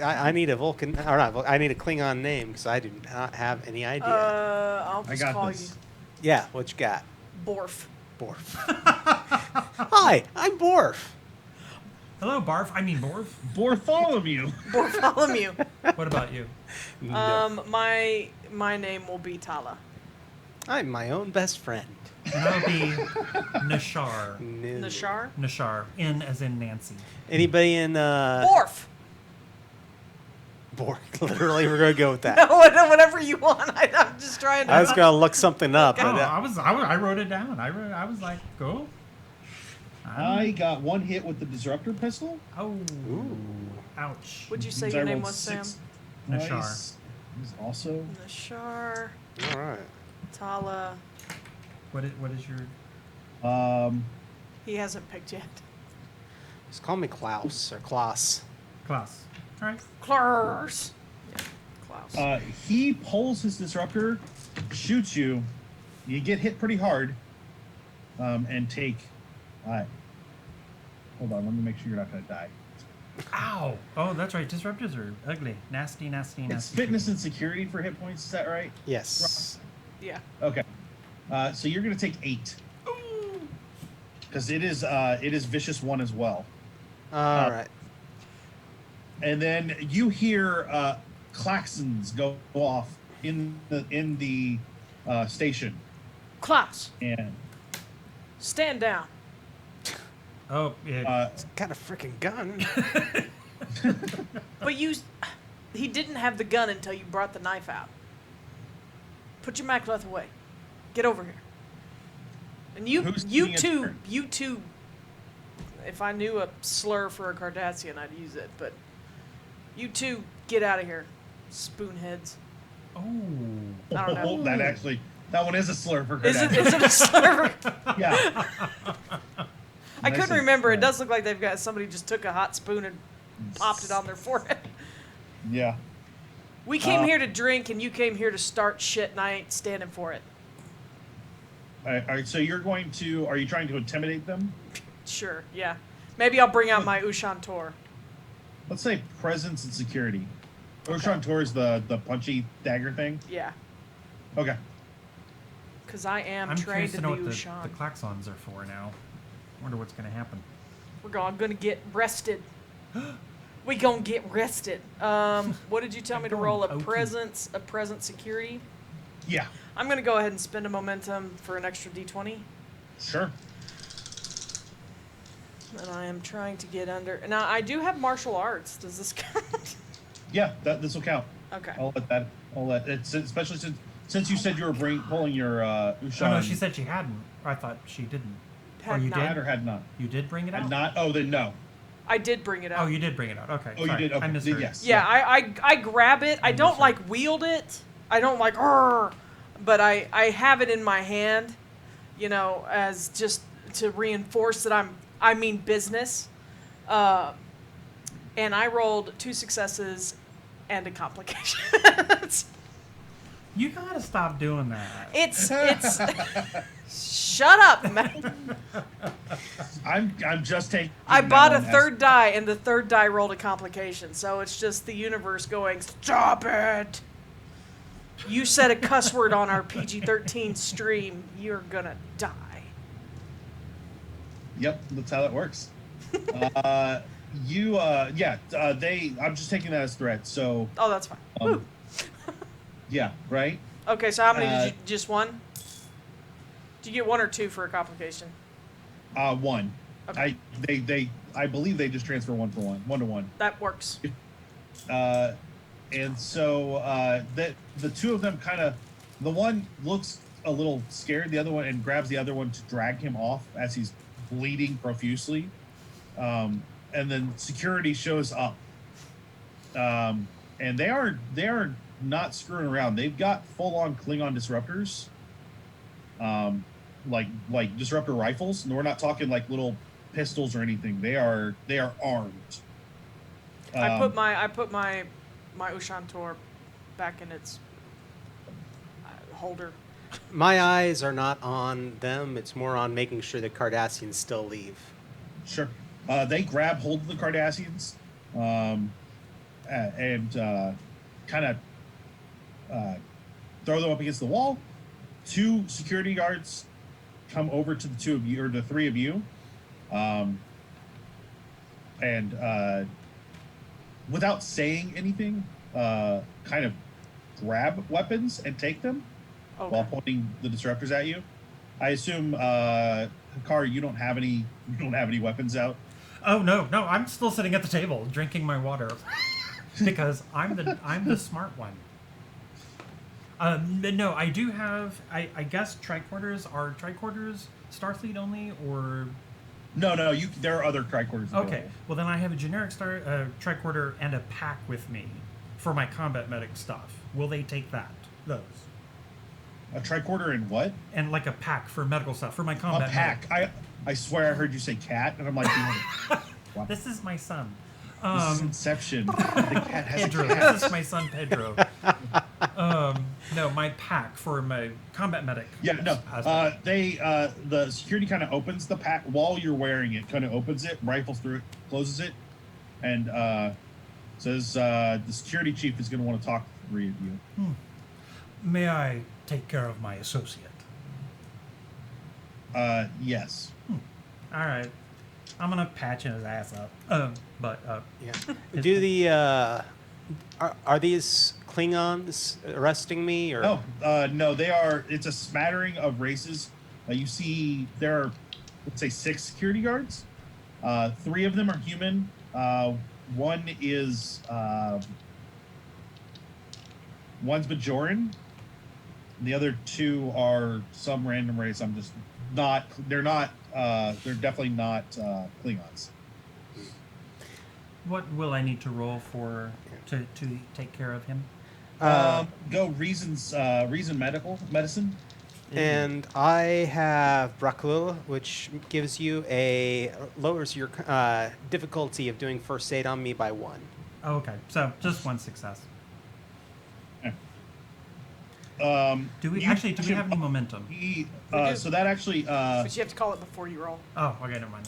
I need a Vulcan, or not. I need a Klingon name because I do not have any idea. I'll I just got call this. Yeah, what you got? you Borf. Borf. Hi, I'm Borf. Hello, Barf. I mean, Borf. Bartholomew. Bartholomew. What about you? No. My name will be Tala. I'm my own best friend. And I'll be Nashar. No. Nashar? Nashar. N as in Nancy. Anybody in Borf! Borf? Literally, we're gonna go with that. No, whatever you want. I'm just trying to. I was gonna look something up, Oh, but I wrote it down. I was like, cool. I got 1 hit with the disruptor pistol. Oh. Ooh. Ouch. Would you say Means your I name rolled was, Sam? 6 Nashar. dice. He's also Nashar, all right. Tala. What is your... He hasn't picked yet. Just call me Klaus or Klaus. Class. All right. Klaus. Yeah, Klaus. he pulls his disruptor, shoots you. You get hit pretty hard, and take. Hold on, let me make sure you're not going to die. Ow. Oh, that's right. Disruptors are ugly. Nasty. It's fitness and security for hit points. Is that right? Yes. Yeah. Okay. So you're going to take 8 because it is vicious 1 as well. All right. And then you hear klaxons go off in the station, Klaus, and stand down. Oh, yeah. Got a freaking gun. But he didn't have the gun until you brought the knife out. Put your Macbeth away. Get over here. And Who's taking a turn? you two. If I knew a slur for a Cardassian, I'd use it. But you two, get out of here, spoonheads. oh. I don't know. that one is a slur for Is it Kardashian. a slur? Yeah. I Nice couldn't and remember. It slow. does look like they've got somebody just took a hot spoon and popped it on their forehead. Yeah. We came here to drink, and you came here to start shit, and I ain't standing for it. All right, so are you trying to intimidate them? Sure, yeah. Maybe I'll bring out my Ushantor. Let's say presence and security. Ushantor is the punchy dagger thing? Yeah, Okay. because I am I'm trained curious to in know the what Ushan. the klaxons are for now. Wonder what's going to happen. We're gonna get rested. We gonna get rested. What did you tell me to roll? A OT. presence, a present security? Yeah. I'm gonna go ahead and spend a momentum for an extra d20. Sure. And I am trying to get under. Now I do have martial arts. Does this count? Yeah, this will count. Okay. I'll let it, especially since you said you were pulling your Ushan. Oh, no, she said she hadn't. I thought she didn't. Had or you not. had did? or had not. You did bring it out? Had not. Oh, then no. I did bring it out. Oh, you did bring it out. Okay. Oh, sorry. you did. Okay. I misheard. Yes. Yeah, I grab it. I don't like wield it. I don't like, but I have it in my hand, as just to reinforce that I mean business. And I rolled 2 successes and a complication. You gotta stop doing that. it's shut up, man. I'm just taking. I that bought a one as- third die, and the third die rolled a complication. So it's just the universe going, stop it. You said a cuss word on our PG-13 stream, you're gonna die. Yep, that's how that works. I'm just taking that as threat. So, Oh, that's fine. Woo. yeah, right. Okay, so how many did you? Just one? Did you get 1 or 2 for a complication? One. Okay. I believe they just transfer 1 for 1 to 1. That works. And so the two of them kind of, the one looks a little scared, the other one, and grabs the other one to drag him off as he's bleeding profusely. And then security shows up, and they are not screwing around. They've got full-on Klingon disruptors, like disruptor rifles, and we're not talking like little pistols or anything. They are armed. I put my Ushantor back in its holder. My eyes are not on them. It's more on making sure the Cardassians still leave. Sure. They grab hold of the Cardassians, and kind of throw them up against the wall. 2 security guards come over to the 2 of you, or the 3 of you, and without saying anything, kind of grab weapons and take them while Okay. pointing the disruptors at you. I assume, Hikari, you don't have any weapons out. Oh no, I'm still sitting at the table drinking my water because I'm the smart one. But no, I do have. I guess tricorders are Starfleet only, or No, there are other tricorders available. okay. Well, then I have a generic tricorder and a pack with me for my combat medic stuff. Will they take those? A tricorder and what? And like a pack for medical stuff for my A combat pack. I swear I heard you say cat, and I'm like, wow. medic. This is my son. This is Inception. The cat has Pedro. a cat. This is my son Pedro. No, my pack for my combat medic. Yeah, no. Husband. The security kind of opens the pack while you're wearing it. Kind of opens it, rifles through it, closes it, and says the security chief is going to want to talk to the 3 of you. May I take care of my associate? Yes. All right. I'm gonna patch his ass up. Yeah. Do the are these Klingons arresting me or? No, no, they are. It's a smattering of races. You see, there are, let's say, 6 security guards. 3 of them are human. One is one's Bajoran. The other 2 are some random race. I'm just not. They're not. They're definitely not Klingons. What will I need to roll for to take care of him? Go reason medicine. And I have Braklul, which gives you lowers your difficulty of doing first aid on me by 1. Oh, okay, so just 1 success. Do we have any momentum? do. So that actually But you have to call it before you roll. Oh, okay, never mind.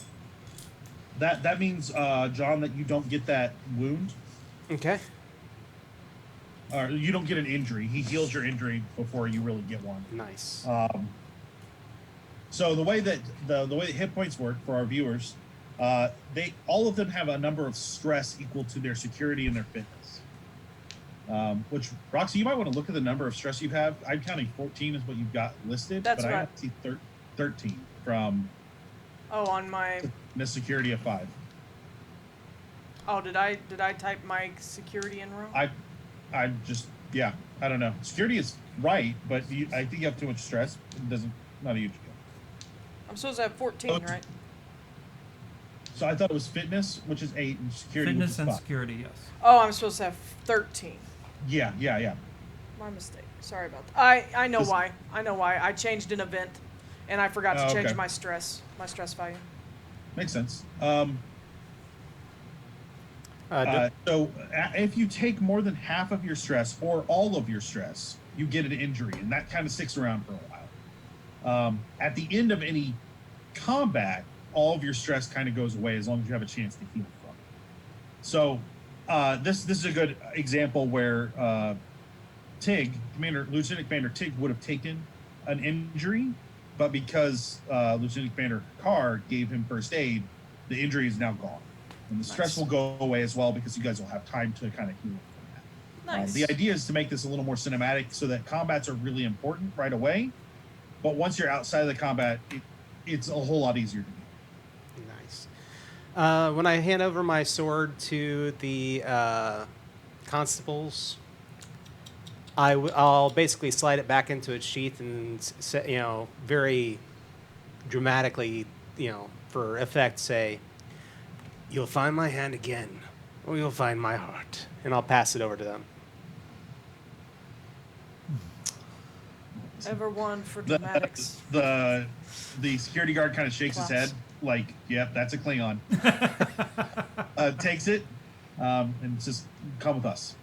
that means John, that you don't get that wound, Okay. or you don't get an injury. He heals your injury before you really get one. Nice. So the way that the way that hit points work for our viewers, they all of them have a number of stress equal to their security and their fitness. Which, Roxy, you might want to look at the number of stress you have. I'm counting 14 is what you've got listed, That's but I right. see 13 from Oh, on my. the security of 5. Oh, did I type my security in wrong? I just, yeah, I don't know. Security is right, but I think you have too much stress. It doesn't, not a huge deal. I'm supposed to have 14, right? So I thought it was fitness, which is 8, and security, which Fitness is and 5. security, yes. Oh, I'm supposed to have 13. Yeah. My mistake. Sorry about that. I know This- why. I know why. I changed an event, and I forgot to Oh, change okay. my stress value. Makes sense. D- So if you take more than half of your stress or all of your stress, you get an injury, and that kind of sticks around for a while. At the end of any combat, all of your stress kind of goes away as long as you have a chance to heal from it. So this is a good example where Tigh, Lieutenant Commander Tigh, would have taken an injury, but because Lieutenant Commander Carr gave him first aid, the injury is now gone. And the stress will go away as well because you guys will have time to kind of heal from that. Nice. The idea is to make this a little more cinematic so that combats are really important right away. But once you're outside of the combat, it's a whole lot easier to do. Nice. When I hand over my sword to the constables, I'll basically slide it back into its sheath and, very dramatically, for effect, say, "You'll find my hand again, or you'll find my heart," and I'll pass it over to them. Ever one for dramatics. The security guard kind of shakes his Class. head like, "Yep, that's a Klingon." Takes it and says, "Come with us."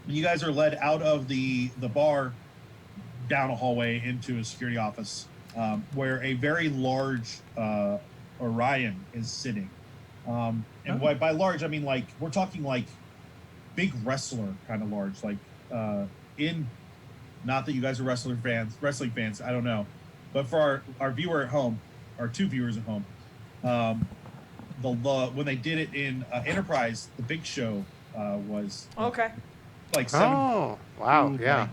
You guys are led out of the bar, down a hallway into a security office, where a very large Orion is sitting. And by large, I mean like we're talking like big wrestler kind of large, like not that you guys are wrestling fans, I don't know, but for our viewer at home, our 2 viewers at home, when they did it in Enterprise, the Big Show was Okay. like 7. Oh, wow, like, yeah.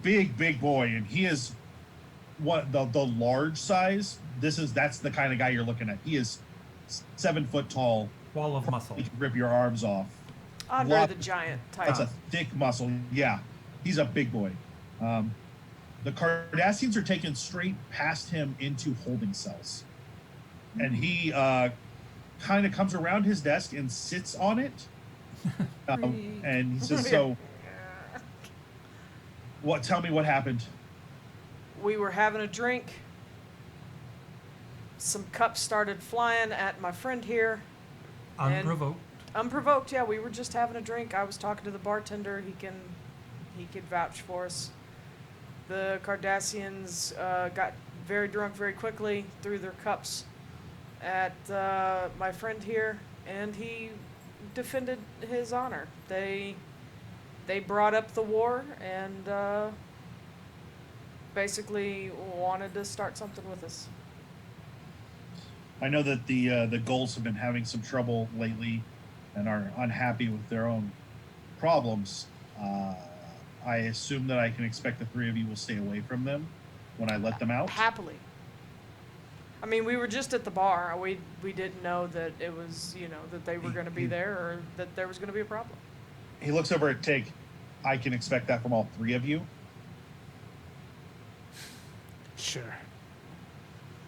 big boy, and he is what the large size. That's the kind of guy you're looking at. He is 7 foot tall. Wall of muscle. He can rip your arms off. Andre Lot- the Giant type. That's a thick muscle. Yeah, he's a big boy. The Cardassians are taken straight past him into holding cells, and he kind of comes around his desk and sits on it. And he says, "So, what? Tell me what happened." We were having a drink. Some cups started flying at my friend here. Unprovoked. Unprovoked, yeah. We were just having a drink. I was talking to the bartender. He could vouch for us. The Cardassians got very drunk very quickly, threw their cups at my friend here, and he defended his honor. They brought up the war and basically wanted to start something with us. I know that the Gulls have been having some trouble lately, and are unhappy with their own problems. I assume that I can expect the 3 of you will stay away from them when I let them out. Happily. I mean, we were just at the bar. We didn't know that it was, that they were going to be there or that there was going to be a problem. He looks over at Tigh. I can expect that from all 3 of you. Sure.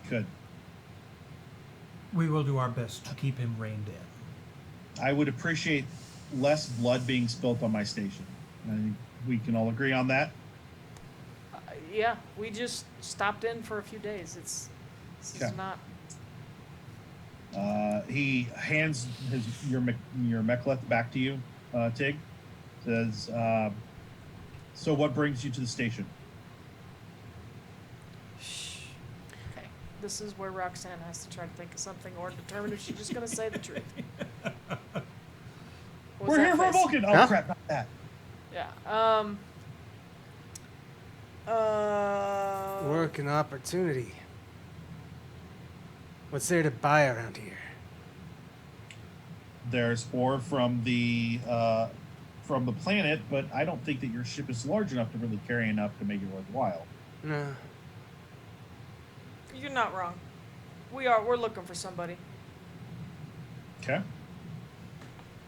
Good. We will do our best to keep him reined in. I would appreciate less blood being spilt on my station. I think we can all agree on that. Yeah, we just stopped in for a few days. This is Okay. not. He hands your mek'leth back to you, Tig. Says, "So what brings you to the station?" Shh. Okay. This is where Roxanne has to try to think of something or determine if she's just going to say the truth. What was We're that here for a face? Vulcan. Oh Huh? crap! Not that. Yeah. Work and opportunity. What's there to buy around here? There's ore from the planet, but I don't think that your ship is large enough to really carry enough to make it worthwhile. No. You're not wrong. We're looking for somebody. Okay.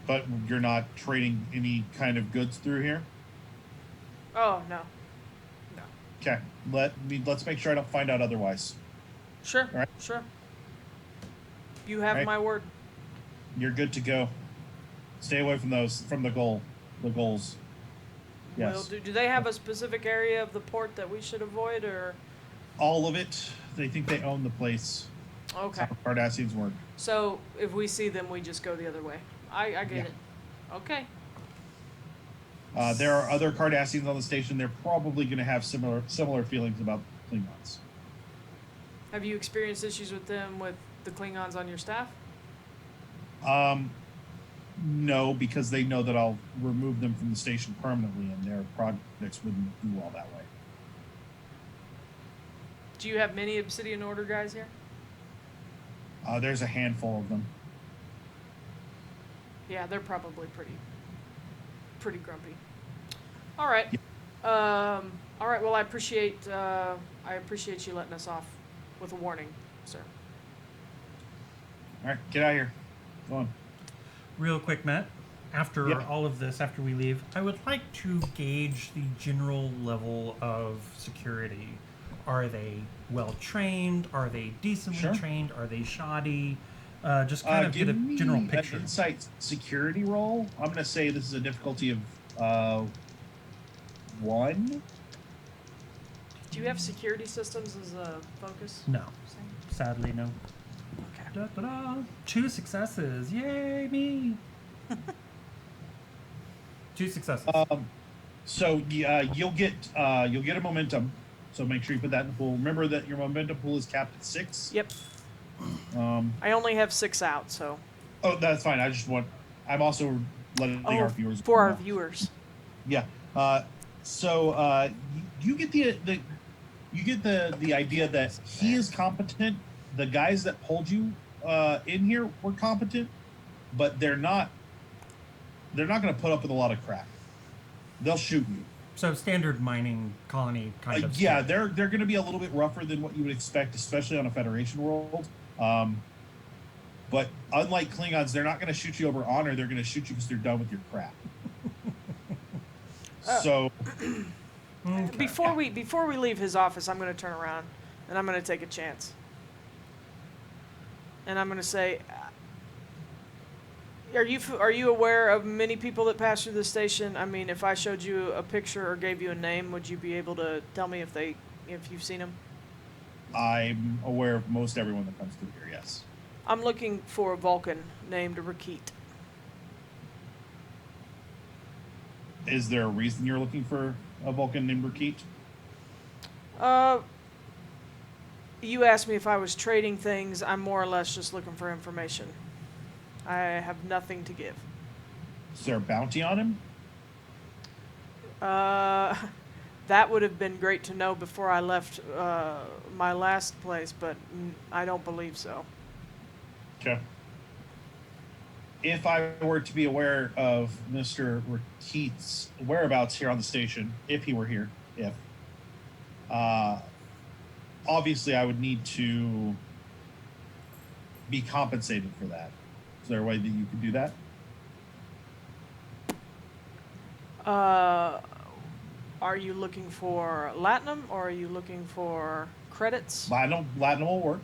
But you're not trading any kind of goods through here. Oh, no. No. Okay. Let's make sure I don't find out otherwise. Sure. All right. Sure. You have Right. my word. You're good to go. Stay away from the goals. Yes. Will do. Do they have a specific area of the port that we should avoid, or? All of it. They think they own the place. Okay. That's how Cardassians work. So if we see them, we just go the other way. I get Yeah. it. Okay. There are other Cardassians on the station. They're probably going to have similar feelings about Klingons. Have you experienced issues with them with the Klingons on your staff? No, because they know that I'll remove them from the station permanently, and their projects wouldn't do well that way. Do you have many Obsidian Order guys here? There's a handful of them. Yeah, they're probably pretty grumpy. All right. All right. Well, I appreciate you letting us off with a warning, sir. All right, get out of here. Go on. Real quick, Matt. After Yeah. all of this, after we leave, I would like to gauge the general level of security. Are they well trained? Are they decently Sure. trained? Are they shoddy? Just kind of get a Give me general picture. an insight security roll. I'm going to say this is a difficulty of 1. Do you have security systems as a focus? No, sadly, no. Okay. Da-da-da. 2 successes. Yay, me. 2 successes. So you'll get a momentum. So make sure you put that in the pool. Remember that your momentum pool is capped at 6. Yep. I only have 6 out, so. Oh, that's fine. I'm also letting our viewers for our know. viewers. Yeah. You get the idea that he is competent. The guys that pulled you in here were competent, but they're not going to put up with a lot of crap. They'll shoot you. So standard mining colony kind of Yeah, stuff. they're going to be a little bit rougher than what you would expect, especially on a Federation world. But unlike Klingons, they're not going to shoot you over honor. They're going to shoot you because they're done with your crap. So Okay. Before we leave his office, I'm going to turn around and I'm going to take a chance. And I'm going to say, are you aware of many people that pass through the station? I mean, if I showed you a picture or gave you a name, would you be able to tell me if you've seen them? I'm aware of most everyone that comes through here, yes. I'm looking for a Vulcan named Rakit. Is there a reason you're looking for a Vulcan named Rakit? You asked me if I was trading things. I'm more or less just looking for information. I have nothing to give. Is there a bounty on him? That would have been great to know before I left my last place, but I don't believe so. Okay. If I were to be aware of Mr. Rakit's whereabouts here on the station, if he were here, obviously I would need to be compensated for that. Is there a way that you could do that? Are you looking for Latinum or are you looking for credits? Latinum will work.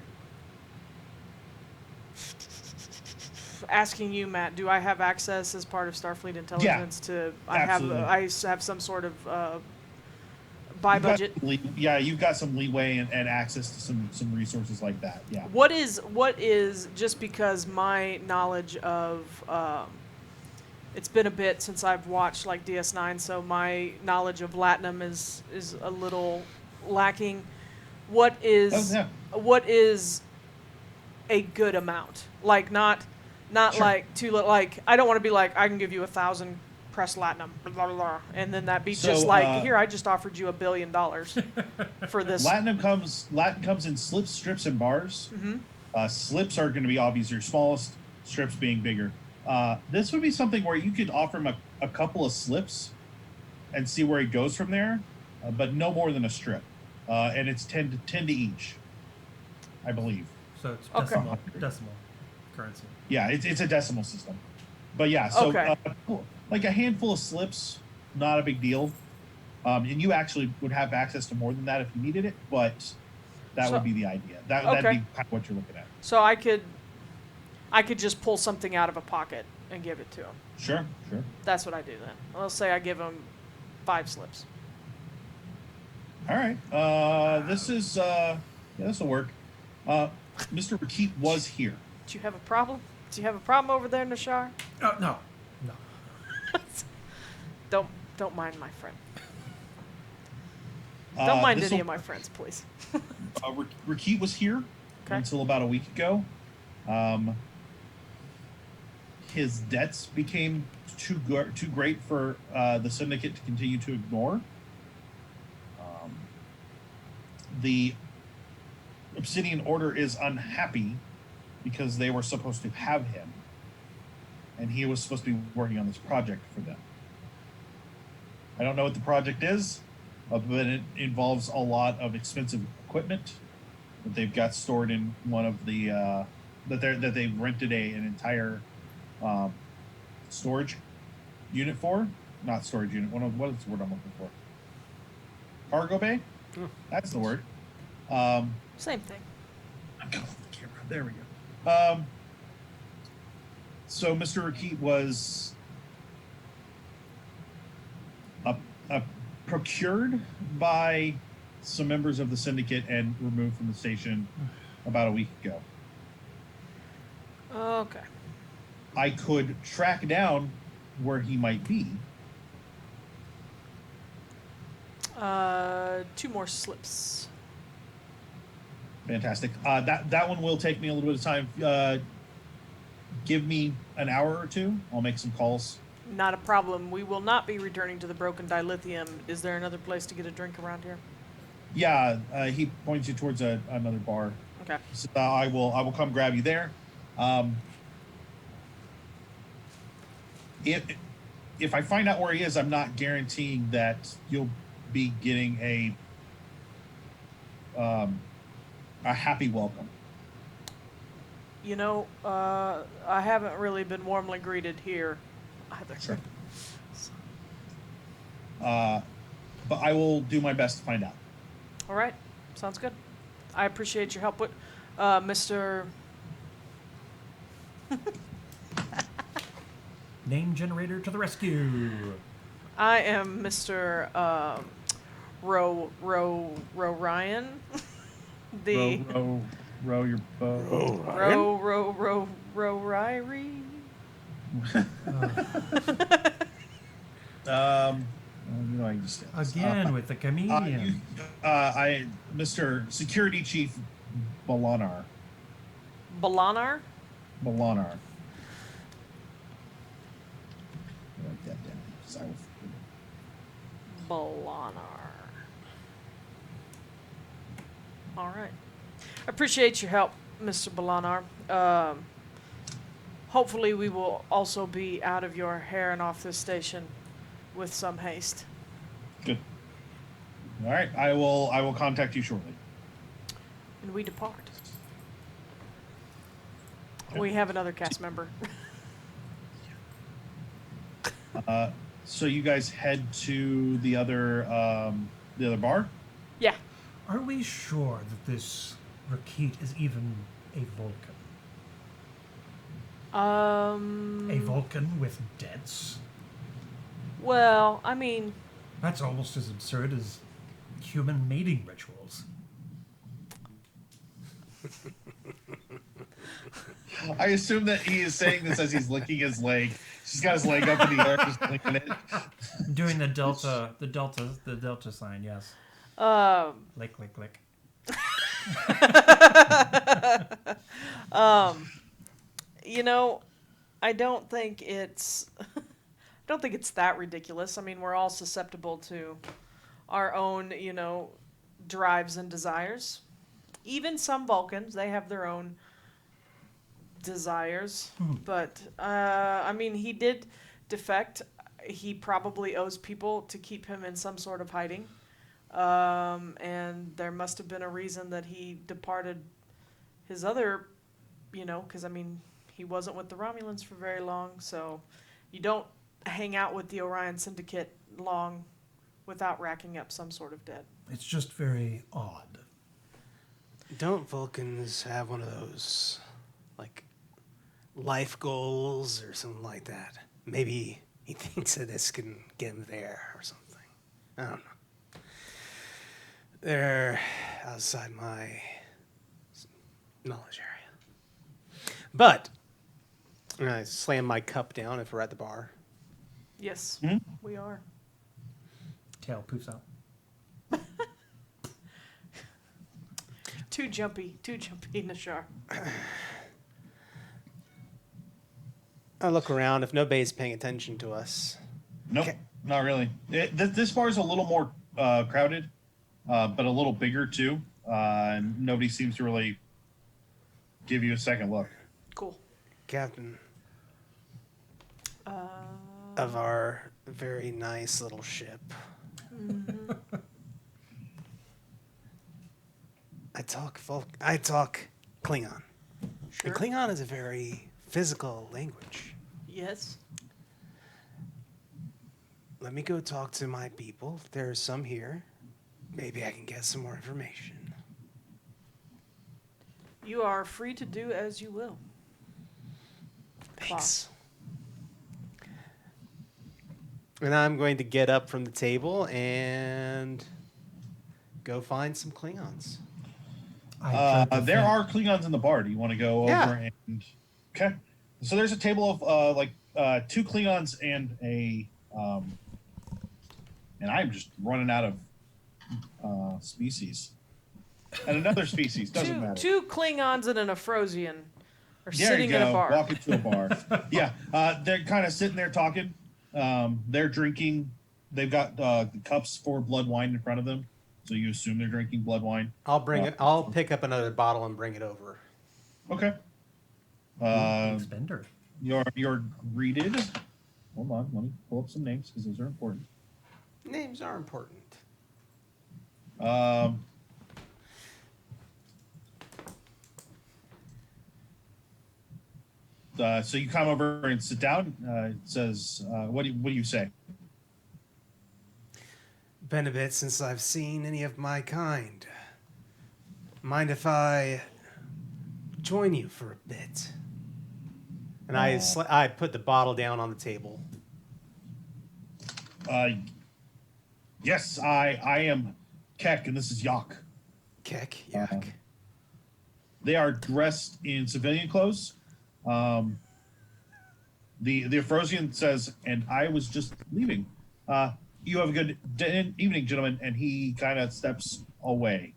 Asking you, Matt, do I have access as part of Starfleet Intelligence to? I absolutely. have some sort of By You've got budget. yeah, you've got some leeway and access to some resources like that. Yeah. What is just because my knowledge of it's been a bit since I've watched like DS9, so my knowledge of Latinum is a little lacking. What is Oh, yeah. what is a good amount? Like not Sure. like too little. Like I don't want to be like I can give you 1,000 press Latinum, blah, blah, blah, and then that be So, just like here I just offered you $1 billion for this. Latin comes in slips, strips, and bars. Mm-hmm. Slips are going to be obvious, your smallest, strips being bigger. This would be something where you could offer him a couple of slips and see where he goes from there, but no more than a strip. And it's 10 to each, I believe. So it's Okay. decimal currency. Yeah, it's a decimal system. But yeah, so Okay. like a handful of slips, not a big deal. And you actually would have access to more than that if you needed it, but that So- would be the idea. That'd Okay. be kind of what you're looking at. So I could just pull something out of a pocket and give it to him. Sure. That's what I do then. Let's say I give him 5 slips. All right. This is this will work. Mr. Rakit was here. Do you have a problem? Do you have a problem over there, Nashar? Oh no. Don't mind my friend. Don't mind any this'll- of my friends, please. Rakit was here Okay. until about a week ago. His debts became too great for the syndicate to continue to ignore. The Obsidian Order is unhappy because they were supposed to have him, and he was supposed to be working on this project for them. I don't know what the project is, but it involves a lot of expensive equipment that they've got stored in one of the that they've rented an entire storage unit for. Not storage unit. What is the word I'm looking for? Cargo bay. That's the word. Same thing. I'm going off the camera. There we go. So Mr. Rakit was procured by some members of the syndicate and removed from the station about a week ago. Okay. I could track down where he might be. 2 more slips. Fantastic. That one will take me a little bit of time. Give me an hour or two. I'll make some calls. Not a problem. We will not be returning to the broken dilithium. Is there another place to get a drink around here? Yeah, he points you towards another bar. Okay. So I will come grab you there. If I find out where he is, I'm not guaranteeing that you'll be getting a happy welcome. You know, I haven't really been warmly greeted here either. Sure. But I will do my best to find out. All right. Sounds good. I appreciate your help with Mr. Name generator to the rescue. I am Mr. Ryan. The Row your boat. Row Ryrie. You know, I can just Again with the comedian. Mr. Security Chief Balanar. Balanar? Balanar. Write that down, 'cause I will forget it. Balanar. All right. I appreciate your help, Mr. Balanar. Hopefully we will also be out of your hair and off this station with some haste. Good. All right, I will contact you shortly. And we depart. We have another cast member. So you guys head to the other bar? Yeah. Are we sure that this Rakit is even a Vulcan? A Vulcan with debts? Well, I mean, That's almost as absurd as human mating rituals. I assume that he is saying this as he's licking his leg. He's got his leg up in the air, just licking it. Doing the delta sign, yes. Lick, lick, lick. You know, I don't think it's that ridiculous. I mean, we're all susceptible to our own, drives and desires. Even some Vulcans, they have their own desires. But I mean, he did defect. He probably owes people to keep him in some sort of hiding. And there must have been a reason that he departed his other, because I mean, he wasn't with the Romulans for very long, so you don't hang out with the Orion Syndicate long without racking up some sort of debt. It's just very odd. Don't Vulcans have one of those, like, life goals or something like that? Maybe he thinks that this can get him there or something. I don't know. They're outside my knowledge area. But I slam my cup down if we're at the bar. Yes, we are. Tail poofs out. Too jumpy, Nashar. I look around if nobody's paying attention to us. Nope, not really. This bar is a little more crowded, but a little bigger too. And nobody seems to really give you a second look. Cool. Captain of our very nice little ship. I talk Klingon. Sure. And Klingon is a very physical language. Yes. Let me go talk to my people. There's some here. Maybe I can get some more information. You are free to do as you will. Thanks. And I'm going to get up from the table and go find some Klingons. There are Klingons in the bar. Do you want to go over and... Okay. So there's a table of two Klingons and a... and I'm just running out of species. And another species. Doesn't matter. Two Klingons and an Afrosian are There sitting you in go. a bar. Walk into a bar. Yeah. They're kind of sitting there talking. They're drinking. They've got the cups for blood wine in front of them. So you assume they're drinking blood wine. I'll bring it. I'll pick up another bottle and bring it over. Okay. Spender. You're greeted. Hold on. Let me pull up some names because those are important. Names are important. So you come over and sit down. It says, what do you say? Been a bit since I've seen any of my kind. Mind if I join you for a bit? And I put the bottle down on the table. Yes, I am Keck, and this is Yak. Keck, Yak. They are dressed in civilian clothes. The Afrosian says, and I was just leaving. You have a good evening, gentlemen. And he kind of steps away.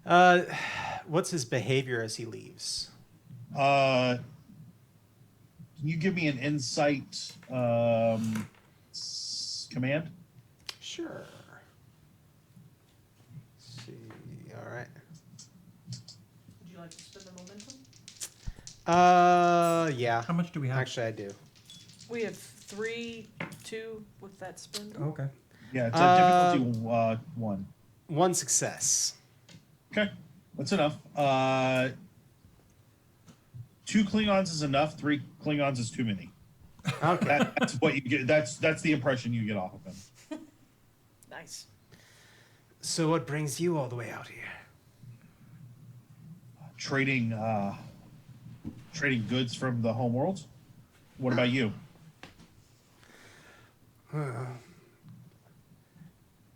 What's his behavior as he leaves? Can you give me an insight command? Sure. Let's see. All right. Would you like to spend the momentum? Yeah. How much do we have? Actually, I do. We have 3, 2 with that spin. Okay. Yeah, it's a difficulty 1. One success. Okay, that's enough. 2 Klingons is enough. 3 Klingons is too many. Okay. That's what you get. That's the impression you get off of him. Nice. So what brings you all the way out here? Trading goods from the home world. What about you?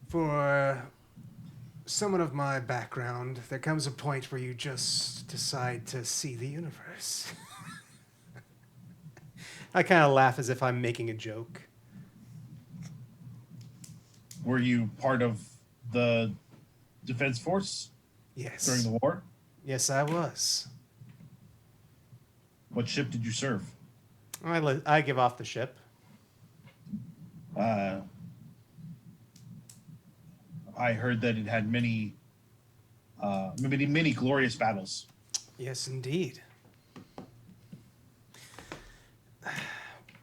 For someone of my background, there comes a point where you just decide to see the universe. I kind of laugh as if I'm making a joke. Were you part of the Defense Force Yes. during the war? Yes, I was. What ship did you serve? I give off the ship. I heard that it had many glorious battles. Yes, indeed.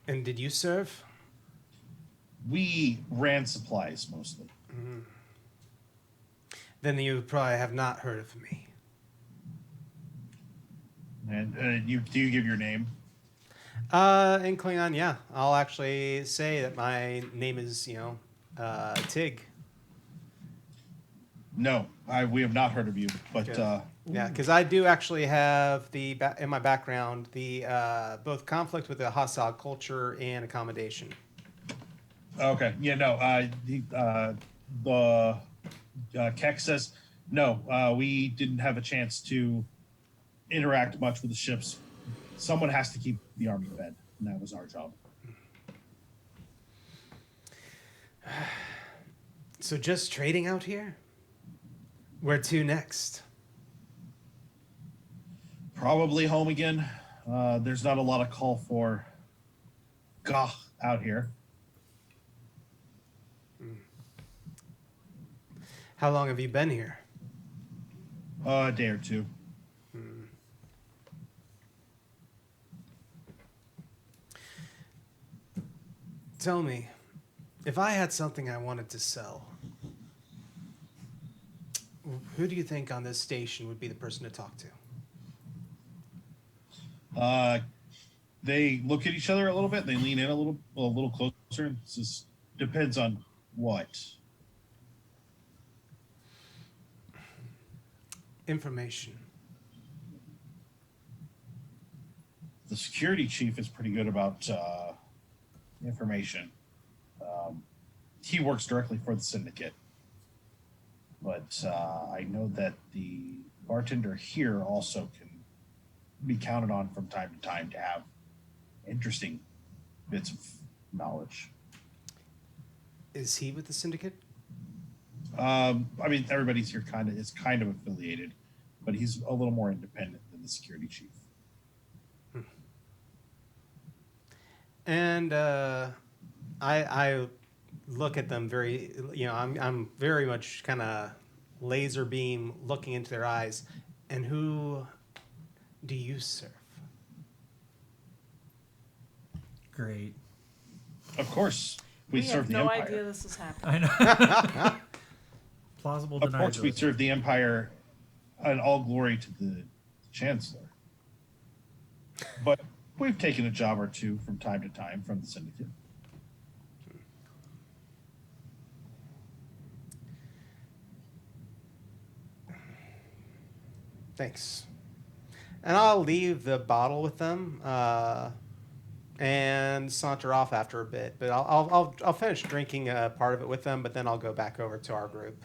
And did you serve? We ran supplies mostly. Then you probably have not heard of me. And do you give your name? In Klingon, yeah. I'll actually say that my name is, Tigh. No, we have not heard of you. But Good. Yeah, because I do actually have in my background both conflict with a hostile culture and accommodation. okay, yeah, no. The Keck says no. We didn't have a chance to interact much with the ships. Someone has to keep the army fed, and that was our job. So just trading out here? Where to next? Probably home again. There's not a lot of call for gah out here. How long have you been here? A day or two. Tell me, if I had something I wanted to sell, who do you think on this station would be the person to talk to? They look at each other a little bit. They lean in a little closer. It just depends on what. Information. The security chief is pretty good about information. He works directly for the syndicate. But I know that the bartender here also can be counted on from time to time to have interesting bits of knowledge. Is he with the syndicate? I mean, everybody's here is kind of affiliated, but he's a little more independent than the security chief. And I look at them very, I'm very much kind of laser beam looking into their eyes. And who do you serve? Great. Of course, we serve have the no Empire. idea this is happening. I know. Plausible Of course, we deniability. serve the Empire, and all glory to the Chancellor. But we've taken a job or two from time to time from the Syndicate. Thanks. And I'll leave the bottle with them and saunter off after a bit. But I'll finish drinking part of it with them, but then I'll go back over to our group.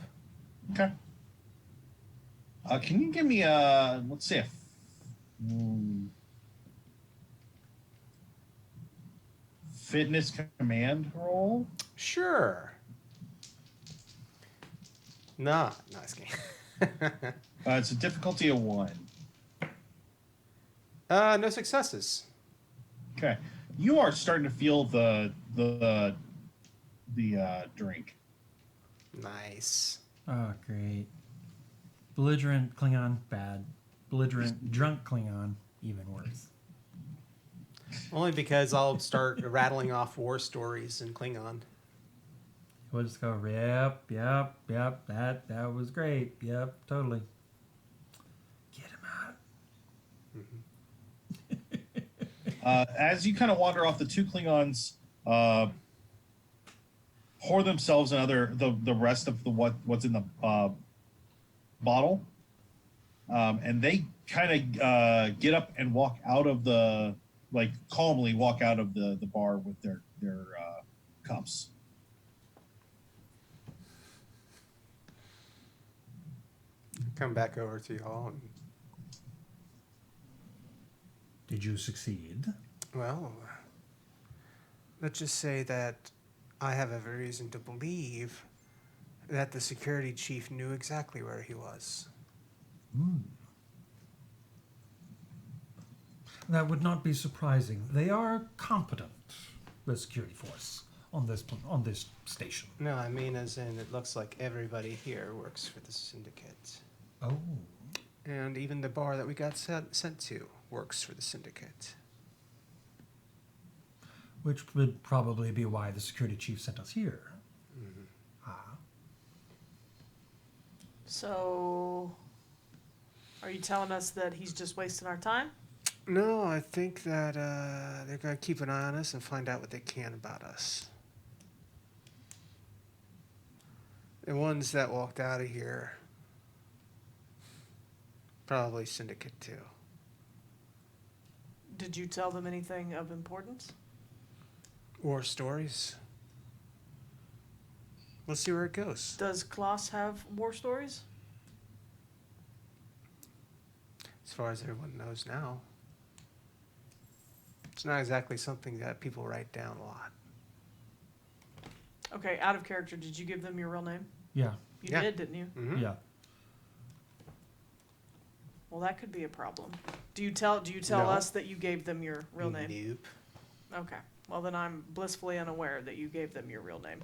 Okay. Can you give me let's say fitness command roll? Sure. Nah, not just kidding. It's a difficulty of 1. No successes. Okay. You are starting to feel the drink. Nice. Oh, great. Belligerent Klingon, bad. Belligerent drunk Klingon, even worse. Only because I'll start rattling off war stories in Klingon. We'll just go, yep, that was great. Yep, totally. Get him out. As you kind of wander off, the two Klingons pour themselves another the rest of what's in the bottle, and they kind of get up and walk out of calmly walk out of the bar with their cups. come back over to y'all. And, Did you succeed? well, let's just say that I have every reason to believe that the security chief knew exactly where he was. That would not be surprising. They are competent, the security force on this station. No, I mean as in it looks like everybody here works for the syndicate. Oh. And even the bar that we got sent to works for the syndicate. Which would probably be why the security chief sent us here. So, are you telling us that he's just wasting our time? No, I think that they're going to keep an eye on us and find out what they can about us. The ones that walked out of here, probably syndicate too. Did you tell them anything of importance? War stories. We'll see where it goes. Does Klaus have war stories? As far as everyone knows now. It's not exactly something that people write down a lot. Okay, out of character, did you give them your real name? Yeah. You Yeah. did, didn't you? Mm-hmm. Yeah. Well, that could be a problem. Do you tell No. us that you gave them your real name? Nope. Okay. Well, then I'm blissfully unaware that you gave them your real name.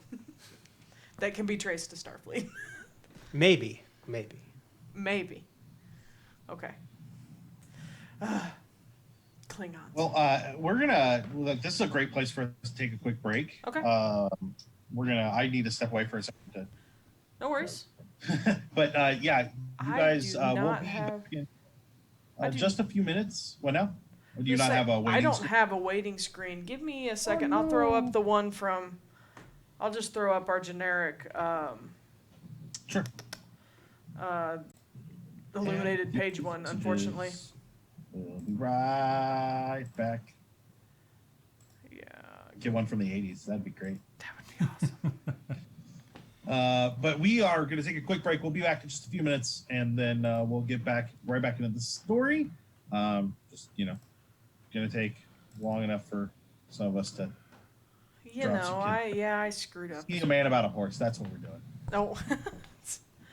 That can be traced to Starfleet. Maybe. Maybe. Okay. Klingons. Well, this is a great place for us to take a quick break. Okay. I need to step away for a second. No worries. But yeah, you I guys do will not be have- back in I do- just a few minutes. What now? Or do you Just not say, have a waiting I don't screen? have a waiting screen. Give me a second. I'll throw up the one from. I'll just throw up our generic Sure. illuminated page one, unfortunately. We'll be right back. Yeah, Get one from the 80s. That'd be great. that would be awesome. But we are going to take a quick break. We'll be back in just a few minutes, and then we'll get right back into the story. Going to take long enough for some of us to You Drop know, some I screwed up. see a man about a horse. That's what we're doing. Oh.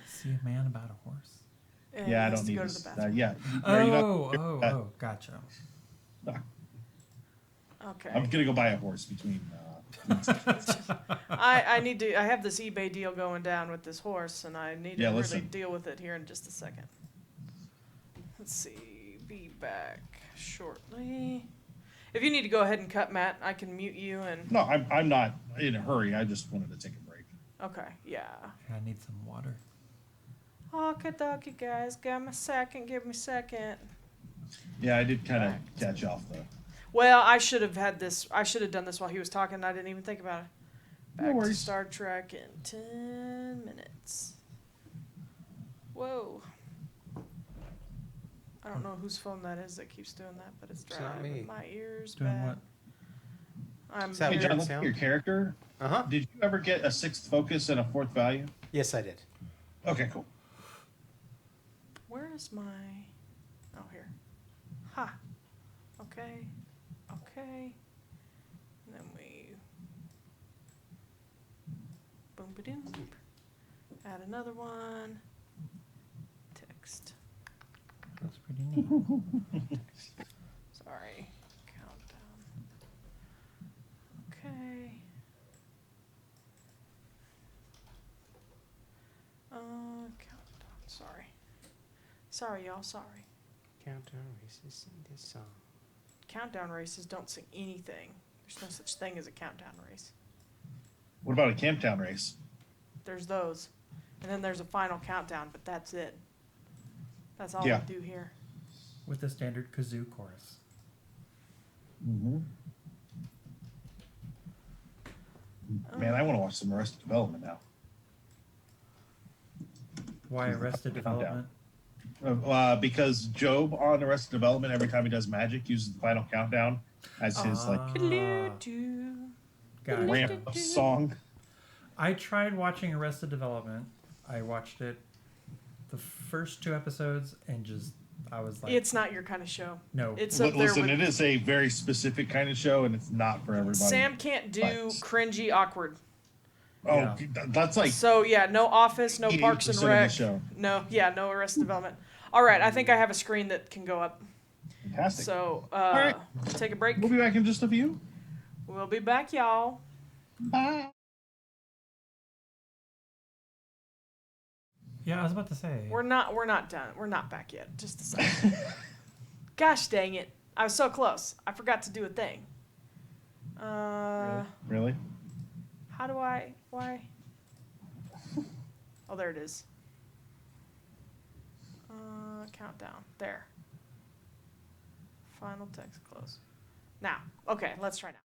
See a man about a horse. And Yeah, I he has don't to need go this. to the bathroom. Yeah. Are you not- Oh, Gotcha. Okay. I'm gonna go buy a horse between. I need to. I have this eBay deal going down with this horse, and I need to really listen. deal with it here in just a second. Let's see. Be back shortly. If you need to go ahead and cut, Matt, I can mute you and. No, I'm not in a hurry. I just wanted to take a break. Okay. Yeah. I need some water. Okie dokie, guys. Give me a second. Give me a second. Yeah, I did kind of catch off though. Well, I should have had this. I should have done this while he was talking. And I didn't even think about it. No Back to worries. Star Trek in 10 minutes. Whoa. I don't know whose phone that is that keeps doing that, but it's It's not driving me. my ears Doing bad. what? I'm Is that Hey, weird John, look at sound? your character. Uh-huh. Did you ever get a 6th focus and a 4th value? Yes, I did. Okay, cool. Where is my... Oh, here. Ha. Okay. Okay. And then we... Boom, ba-doom. Add another one. Text. That's pretty neat. Sorry. Countdown. Okay. Countdown. Sorry. Sorry, y'all. Sorry. Countdown races in this song. Countdown races don't sing anything. There's no such thing as a countdown race. What about a Camptown race? There's those. And then there's a final countdown, but that's it. That's all Yeah. we do here. With the standard kazoo chorus. Mm-hmm. Man, I want to watch some Arrested Development now. Why Arrested Countdown. Development? Because Job on Arrested Development, every time he does magic, uses the final countdown as his Do-do. Gotcha. ramp song. I tried watching Arrested Development. I watched it the first 2 episodes and just I was like, It's not your kind of show. no. It's up there Listen, with... it is a very specific kind of show, and it's not for everybody. Sam can't do cringy, awkward. Oh, Yeah. that's like So yeah, no Office, no Parks 80% and of the Rec. show. No, yeah, no Arrested Development. All right, I think I have a screen that can go up. fantastic. So right. take a break. We'll be back in just a few. We'll be back, y'all. Bye. Yeah, I was about to say. We're not done. We're not back yet. Just a second. Gosh dang it! I was so close. I forgot to do a thing. Really? How do I? Why? Oh, there it is. Countdown. There. Final text close. Now. Okay, let's try now.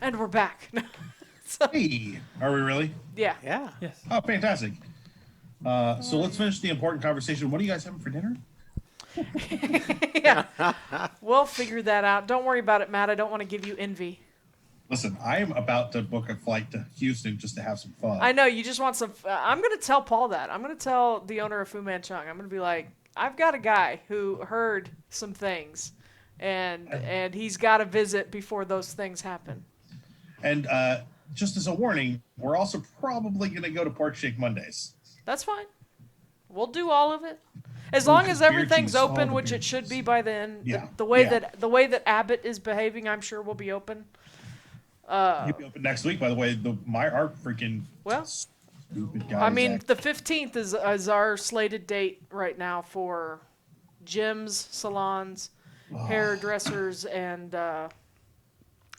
And we're back. So, Hey, are we really? yeah. Yeah. Yes. Oh, fantastic. So let's finish the important conversation. What are you guys having for dinner? Yeah. We'll figure that out. Don't worry about it, Matt. I don't want to give you envy. Listen, I am about to book a flight to Houston just to have some fun. I know you just want some. I'm going to tell Paul that. I'm going to tell the owner of Fu Manchung. I'm going to be like, I've got a guy who heard some things, and he's got to visit before those things happen. And just as a warning, we're also probably going to go to Pork Shake Mondays. That's fine. We'll do all of it. As Ooh, long as beer everything's juice, all open, the which beer it should juice. be by then. Yeah, The way yeah. that Abbott is behaving, I'm sure will be open. You'll be open next week, by the way. Our freaking Well, stupid guy. I mean, the 15th is our slated date right now for gyms, salons, hairdressers, and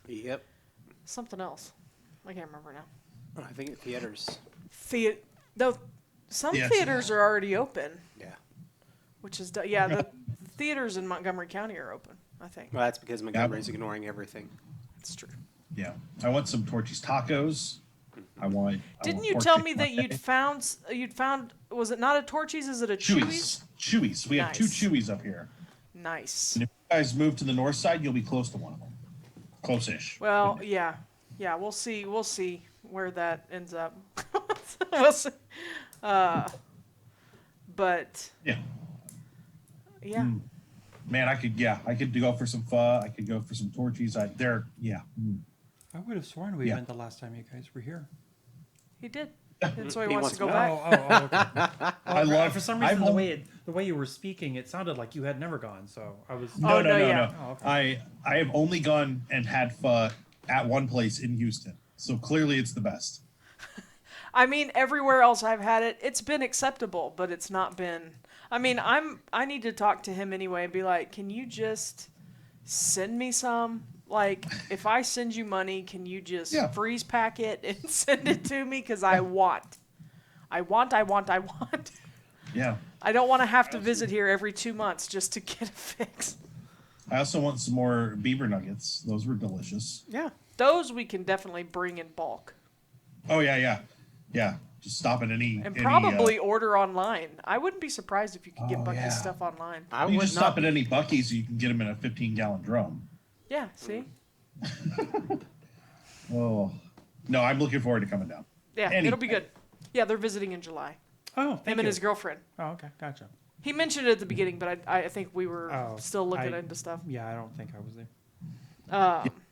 Yep. something else. I can't remember now. I think theaters. Though some Yes. theaters are already open, Yeah. which is the theaters in Montgomery County are open. I think Well, that's because Montgomery's ignoring everything. it's true. Yeah, I want some Torchy's tacos. Didn't you Pork tell Shake me that Monday. you'd found was it not a Torchy's? Is it a Chewy's? Chewy's. We have two Nice. Chewy's up here. Nice. And if you guys move to the north side, you'll be close to one of them. Close-ish. Well, yeah. We'll see where that ends up. We'll see. But Yeah. yeah, Man, I could go for some pho. I could go for some Torchy's. Yeah. I would have sworn we Yeah. went the last time you guys were here. he did. And so he He wants wants to go to back. Okay. I love. For some I've reason, only- the way you were speaking, it sounded like you had never gone. So I was. No, Oh, no, yeah. Oh, okay. I have only gone and had pho at one place in Houston, so clearly it's the best. I mean, everywhere else I've had it, it's been acceptable, but it's not been. I mean, I need to talk to him anyway and be like, can you just send me some? Like, if I send you money, can you just Yeah. freeze pack it and send it to me? Because I want. I want. Yeah. I don't want to have to visit here every 2 months just to get a fix. I also want some more beaver nuggets. Those were delicious. Yeah. Those we can definitely bring in bulk. Oh yeah. Just stop at any. And any, probably order online. I wouldn't be surprised if you could get Oh, Bucky's yeah. stuff online. I you would just not. stop at any Buc-ee's, you can get them in a 15-gallon drum. Yeah, see? Oh, no, I'm looking forward to coming down. Yeah, Anyway. it'll be good. Yeah, they're visiting in July. Oh, Him thank and you. his girlfriend. Oh, okay, gotcha. He mentioned it at the beginning, but I think we were Oh, still looking I- into stuff. Yeah, I don't think I was there.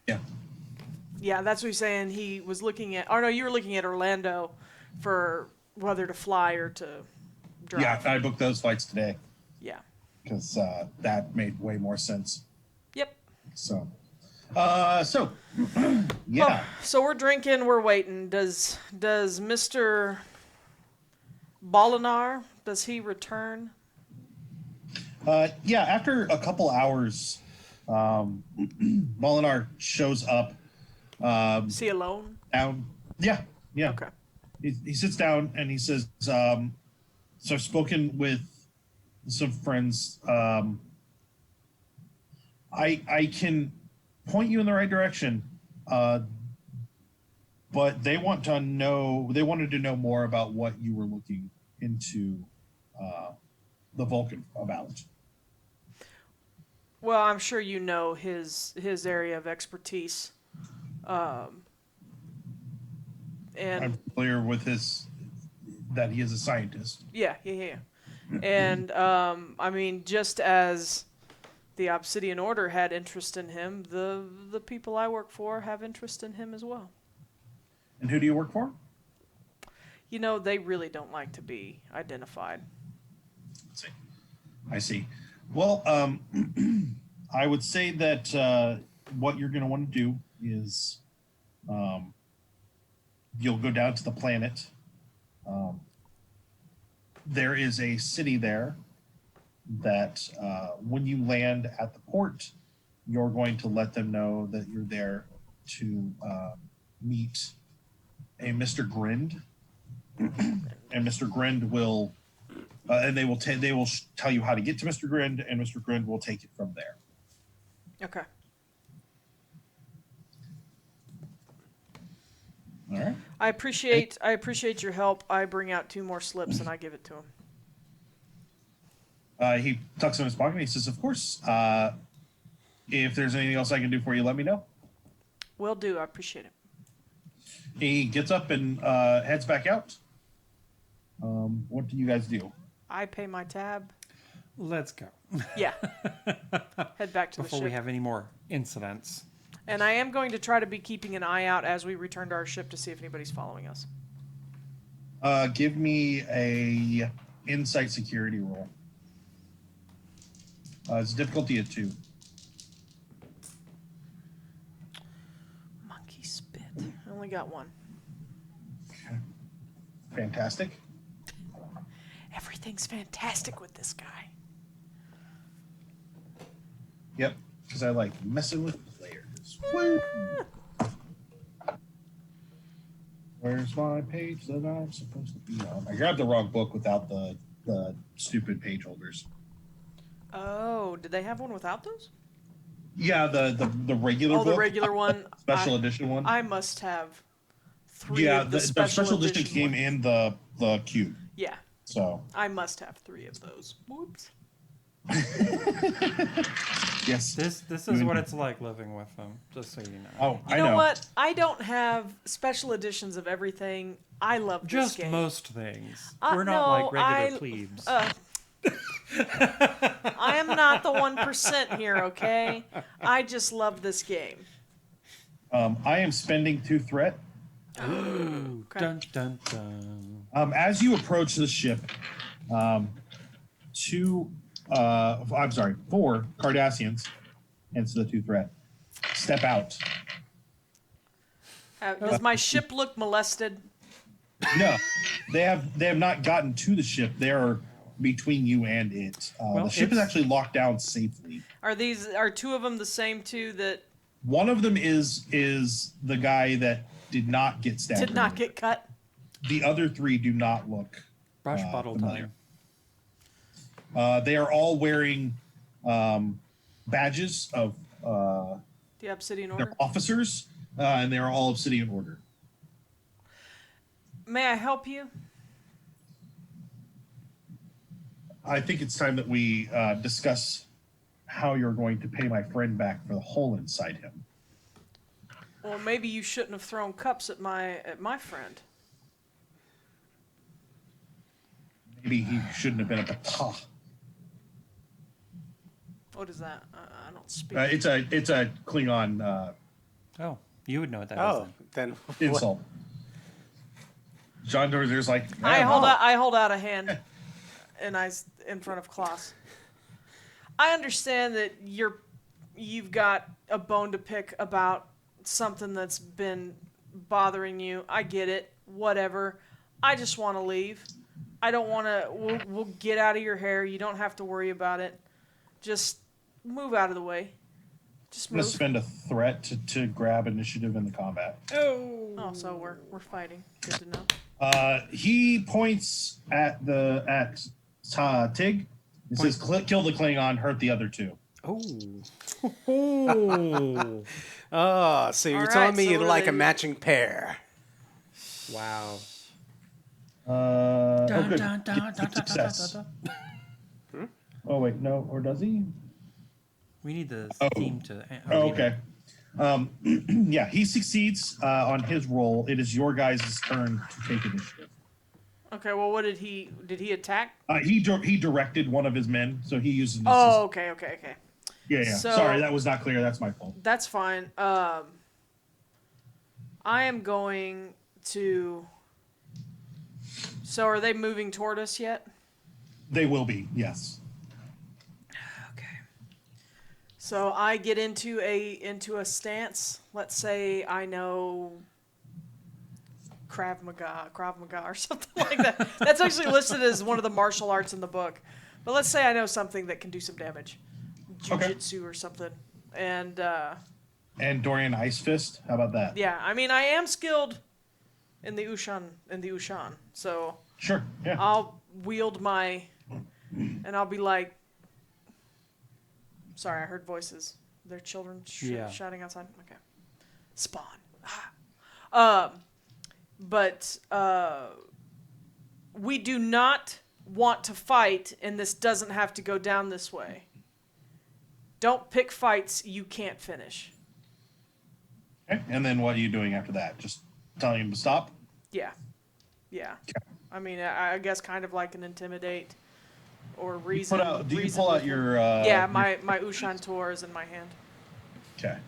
Yeah. Yeah, that's what he's saying. He was looking at, or no, you were looking at Orlando for whether to fly or to drive. Yeah, I booked those flights today Yeah. because that made way more sense. Yep. So, yeah. So we're drinking, we're waiting. Does Mr. Bolinar, does he return? Yeah, after a couple hours, Molinar shows up. Is he alone? Down. Yeah. Okay. He sits down and he says, so I've spoken with some friends. I can point you in the right direction, but they wanted to know more about what you were looking into the Vulcan about. Well, I'm sure you know his area of expertise. And I'm familiar with that he is a scientist. yeah. And I mean, just as the Obsidian Order had interest in him, the people I work for have interest in him as well. And who do you work for? You know, they really don't like to be identified. I see. Well, I would say that what you're going to want to do is you'll go down to the planet. There is a city there that when you land at the port, you're going to let them know that you're there to meet a Mr. Grind. And Mr. Grind will, and they will tell you how to get to Mr. Grind, and Mr. Grind will take it from there. Okay. I appreciate your help. I bring out 2 more slips and I give it to him. He tucks in his pocket and he says, "Of course. If there's anything else I can do for you, let me know." Will do. I appreciate it. He gets up and heads back out. What do you guys do? I pay my tab. Let's go. Yeah. Head back to the Before ship. we have any more incidents. And I am going to try to be keeping an eye out as we return to our ship to see if anybody's following us. Give me a insight security roll. It's difficulty at 2. Monkey spit. I only got 1. Fantastic. Everything's fantastic with this guy. Yep, because I like messing with players. Woo! Where's my page that I'm supposed to be on? I grabbed the wrong book without the stupid page holders. Oh, did they have one without those? Yeah, the regular book. The regular one. Special edition one. I must have 3 Yeah, of the the special edition came ones. in the cube. Yeah, So I must have 3 of those. Whoops. yes. This is what it's like living with them, just so you know. Oh, You know what? I don't have special editions of everything. I love this Just game. most things. Uh, We're not no, like regular I- plebes. I am not the 1% here, okay? I just love this game. I am spending 2 threat. Okay. Dun dun dun. As you approach the ship, 4 Cardassians, hence the 2 threat, step out. Does my ship look molested? No, they have not gotten to the ship. They are between you and it. Well, the ship is it's- actually locked down safely. Are 2 of them the same 2 that One of them is the guy that did not get stabbed. did not get cut? The other 3 do not look. Brush bottle familiar. time. They are all wearing badges of The Obsidian their Order? officers, and they are all Obsidian Order. May I help you? I think it's time that we discuss how you're going to pay my friend back for the hole inside him. Well, maybe you shouldn't have thrown cups at my friend. Maybe he shouldn't have been a Bata. What is that? I don't speak. It's a Klingon Oh, you would know what that is. Oh, then insult. John Dorzer's like, I "Man, hold out a hand, and in front of Klaus. I understand that you've got a bone to pick about something that's been bothering you. I get it. Whatever. I just want to leave. I don't want to. We'll get out of your hair. You don't have to worry about it. Just move out of the way. Just I'm gonna move. spend a threat to grab initiative in the combat. Oh, so we're fighting. Good to know. He points at Tig. He says, "Kill the Klingon, hurt the other 2." Oh. Oh, so you're All telling right, me so you'd what are like they- a matching pair? Wow. Oh, Dun, good. dun, dun, dun, dun, Success. dun, dun, dun. Oh wait, no, or does he? We need the theme to. Oh, okay. Yeah, he succeeds on his roll. It is your guys' turn to take initiative. Okay. Well, what did he attack? He directed one of his men, so he uses. Oh, okay. Yeah. so- Sorry, that was not clear. That's my fault. That's fine. I am going to. So, are they moving toward us yet? They will be, yes. Okay. So I get into a stance. Let's say I know Krav Maga, or something like that. That's actually listed as one of the martial arts in the book. But let's say I know something that can do some damage, Okay. jiu-jitsu or something. And Andorian Ice Fist. How about that? yeah, I mean I am skilled in the Ushan. So Sure. Yeah. I'll wield my, and I'll be like, sorry, I heard voices. They're children Yeah. shouting outside. Okay. Spawn. but we do not want to fight, and this doesn't have to go down this way. Don't pick fights you can't finish. Okay. And then what are you doing after that? Just telling him to stop? Yeah. I mean, I guess kind of like an intimidate or reason. Do you reason pull out with him. your... Yeah, my Ushan Tor is in my hand. Okay.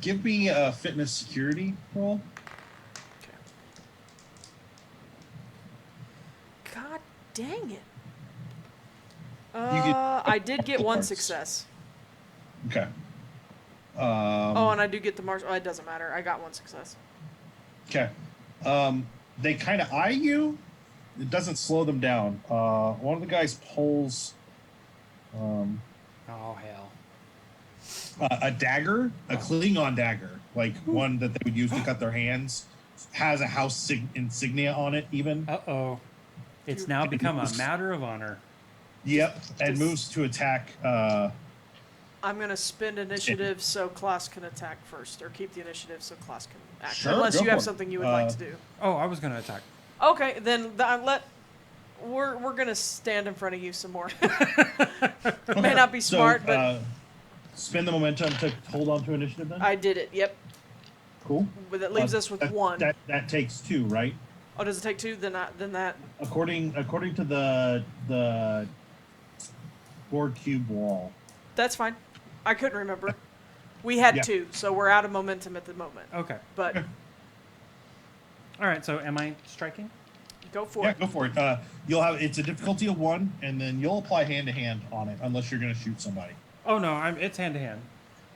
Give me a fitness security roll. Okay. God dang it. I did get one success. Okay. And I do get the martial. Oh, it doesn't matter. I got one success. Okay. They kind of eye you. It doesn't slow them down. One of the guys pulls Oh hell. a dagger, a Klingon dagger, like one that they would use to cut their hands. Has a house insignia on it, even. Uh-oh. It's now become a matter of honor. Yep, and moves to attack. I'm going to spend initiative so Klaus can attack first, or keep the initiative so Klaus can act. Sure, Unless go you have for it. something you would like to do. Oh, I was going to attack. Okay, then we're going to stand in front of you some more. May not be smart, but spend the momentum to hold on to initiative then. I did it. Yep. Cool. But that leaves us with one. That takes 2, right? Oh, does it take 2? Then that. According to the board cube wall. That's fine. I couldn't remember. We had Yeah. 2, so we're out of momentum at the moment. Okay. But All right, so am I striking? go for Yeah, it. go for it. It's a difficulty of 1, and then you'll apply hand to hand on it unless you're going to shoot somebody. Oh, no, it's hand-to-hand.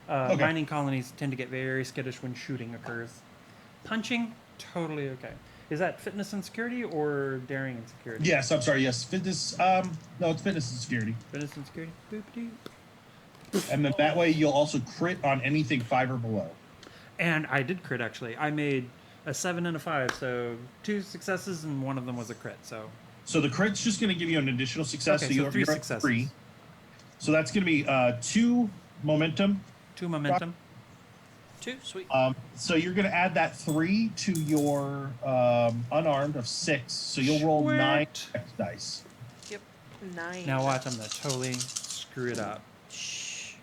Okay. Mining colonies tend to get very skittish when shooting occurs. Punching, totally okay. Is that fitness and security or daring and security? Yes, I'm sorry. Yes, fitness. No, it's fitness and security. Fitness and security. Boop-a-doo. And then that way you'll also crit on anything 5 or below. And I did crit, actually. I made a 7 and a 5, so 2 successes, and one of them was a crit, so... So the crit's just going to give you an additional success. Okay, so so 3 you're at successes. 3. So that's going to be 2 momentum. 2 momentum. 2, sweet. So you're going to add that 3 to your unarmed of 6. So you'll roll Sweet. 9 X dice. Yep. 9. Now watch, I'm going to totally screw it up. Shh.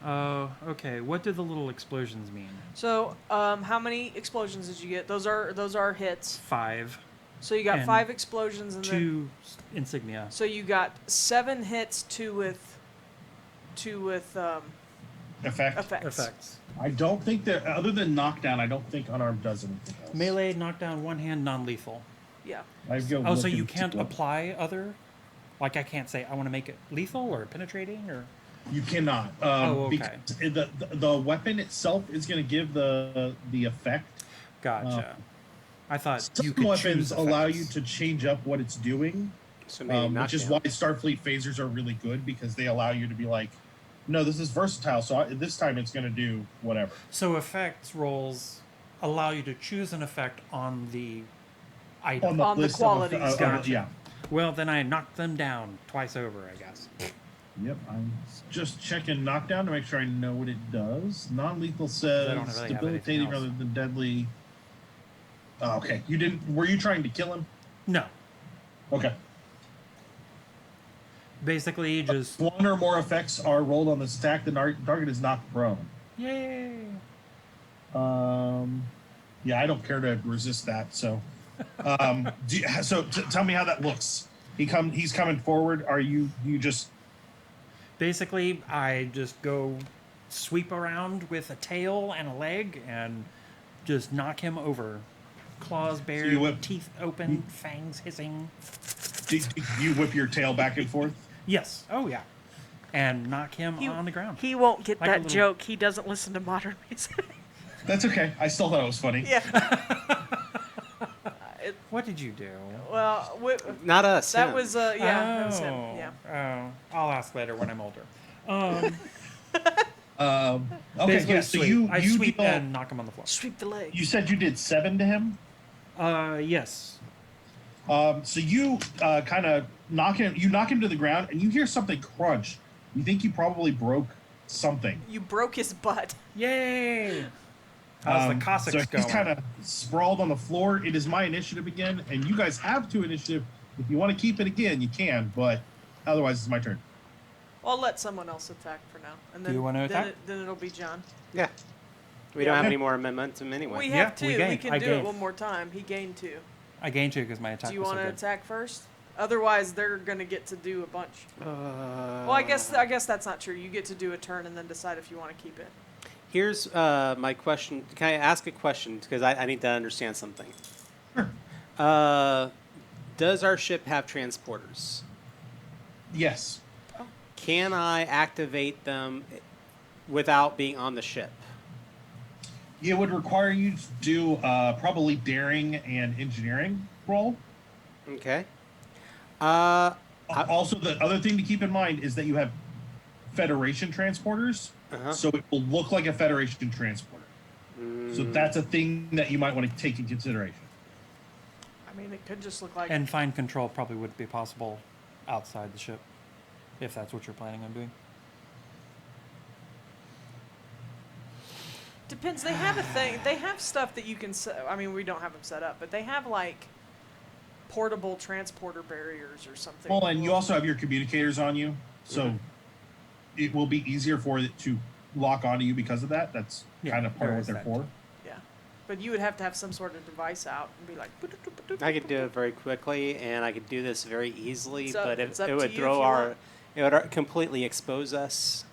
Oh, okay. What do the little explosions mean? So, how many explosions did you get? Those are hits. 5. So you got And 5 explosions and then 2 insignia. so you got 7 hits, 2 with Effect. Effects. I don't think that, other than knockdown, I don't think unarmed does anything else. Melee, knockdown, one hand, non-lethal. Yeah. I've got Oh, so looking you can't to- apply other? Like I can't say I want to make it lethal or penetrating or... You cannot. Oh, okay. Because the weapon itself is going to give the effect. Gotcha. I thought Some you could weapons choose allow effects. you to change up what it's doing, So maybe which is why Starfleet phasers are really good, because they allow you to be like, no, this is versatile, so this time it's going to do whatever. So effects rolls allow you to choose an effect on the item. On the list of qualities. Gotcha. yeah. Well, then I knocked them down twice over, I guess. Yep, I'm just checking knockdown to make sure I know what it does. Non-lethal I says don't really have anything debilitating else. rather than deadly. Oh, okay, you didn't. Were you trying to kill him? No. Okay. Basically, just... One or more effects are rolled on this attack. The target is knocked prone. Yay! Yeah, I don't care to resist that. So, tell me how that looks. He's coming forward. Are you just? Basically, I just go sweep around with a tail and a leg and just knock him over. Claws bared, you whip- teeth open, fangs hissing. Do you whip your tail back and forth? Yes. Oh, yeah. And knock him on the ground. He won't get Like a that little- joke. He doesn't listen to modern music. That's okay. I still thought it was funny. Yeah. What did you do? Well, Not us. that him. was that was him. Yeah. Oh, I'll ask later when I'm older. Okay. Basically, Yeah. So sweep. I you sweep deal, and knock him on the floor. Sweep the leg. You said you did 7 to him. Yes. So you kind of knock him to the ground, and you hear something crunch. You think you probably broke something. You broke his butt. Yay! How's the Cossacks so he's going? kind of sprawled on the floor. It is my initiative again, and you guys have 2 initiative. If you want to keep it again, you can, but otherwise it's my turn. I'll let someone else attack for now, and then you wanna then, attack? then it'll be John. Yeah. We Yeah. don't have any more momentum anyway. We Yeah, have 2. we We, gained. can I do gained. it one more time. He gained 2. I gained 2 because my attack Do you was so want to good. attack first? Otherwise, they're gonna get to do a bunch. Well, I guess that's not true. You get to do a turn and then decide if you want to keep it. Here's my question. Can I ask a question? Because I need to understand something. Sure. Does our ship have transporters? Yes. Can I activate them without being on the ship? It would require you to do probably daring and engineering roll. Okay. Also, the other thing to keep in mind is that you have Federation transporters, so it will look like a Federation transporter. So that's a thing that you might want to take in consideration. I mean, it could just look like. And fine control probably would be possible outside the ship, if that's what you're planning on doing. Depends. They have a thing. They have stuff that you can. I mean, we don't have them set up, but they have like portable transporter barriers or something. Well, and you also have your communicators on you, so it will be easier for it to lock onto you because of that. That's Yeah, kind of part of there what is they're that. for. Yeah, but you would have to have some sort of device out and be like. I could do it very quickly, and I could do this very easily, It's up- but it's it up to would you throw if you our, want. it would completely expose us,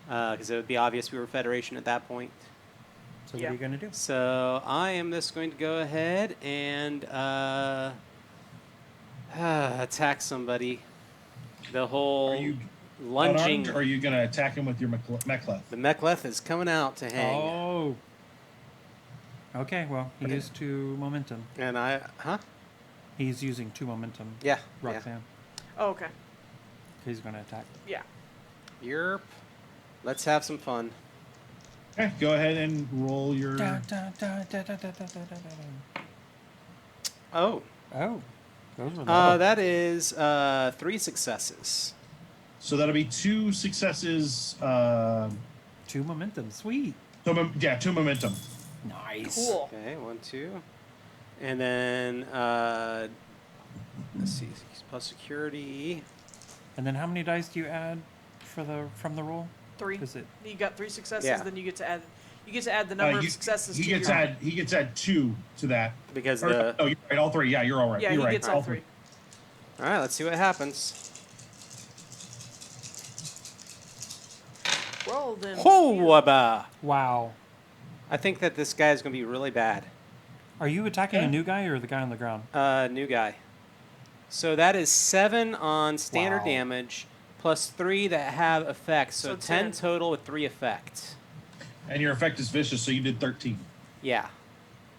because it would be obvious we were Federation at that point. So what Yeah. are you going to do? So I am just going to go ahead and attack somebody. The whole Are you lunging. unarmed, or are you going to attack him with your mek'leth? The mek'leth is coming out to hang. Oh. Okay, well, he used 2 momentum. And He's using 2 momentum. Yeah. Roxanne. Oh, okay. He's going to attack. Yeah. Yerp. Let's have some fun. Okay, go ahead and roll your. Oh. Oh. Those were low. That is 3 successes. So that'll be 2 successes. 2 momentum. Sweet. 2 momentum. Nice. Cool. Okay, 1, 2. And then, let's see, plus security. And then how many dice do you add from the roll? 3. Is it? You got 3 successes, Yeah. then you get to add. You get to add the number of successes. He to gets your, add. He gets add 2 to that. Because Or, the. no, you're right. All 3. Yeah, you're all right. Yeah, you're he right. gets all 3. All right, let's see what happens. Roll them. Ho-wabba! Wow. I think that this guy is going to be really bad. Are you attacking Okay. a new guy or the guy on the ground? New guy. So that is 7 on standard Wow. damage, plus 3 that have effects. So, So 10 10. total with 3 effects. And your effect is vicious, so you did 13. Yeah.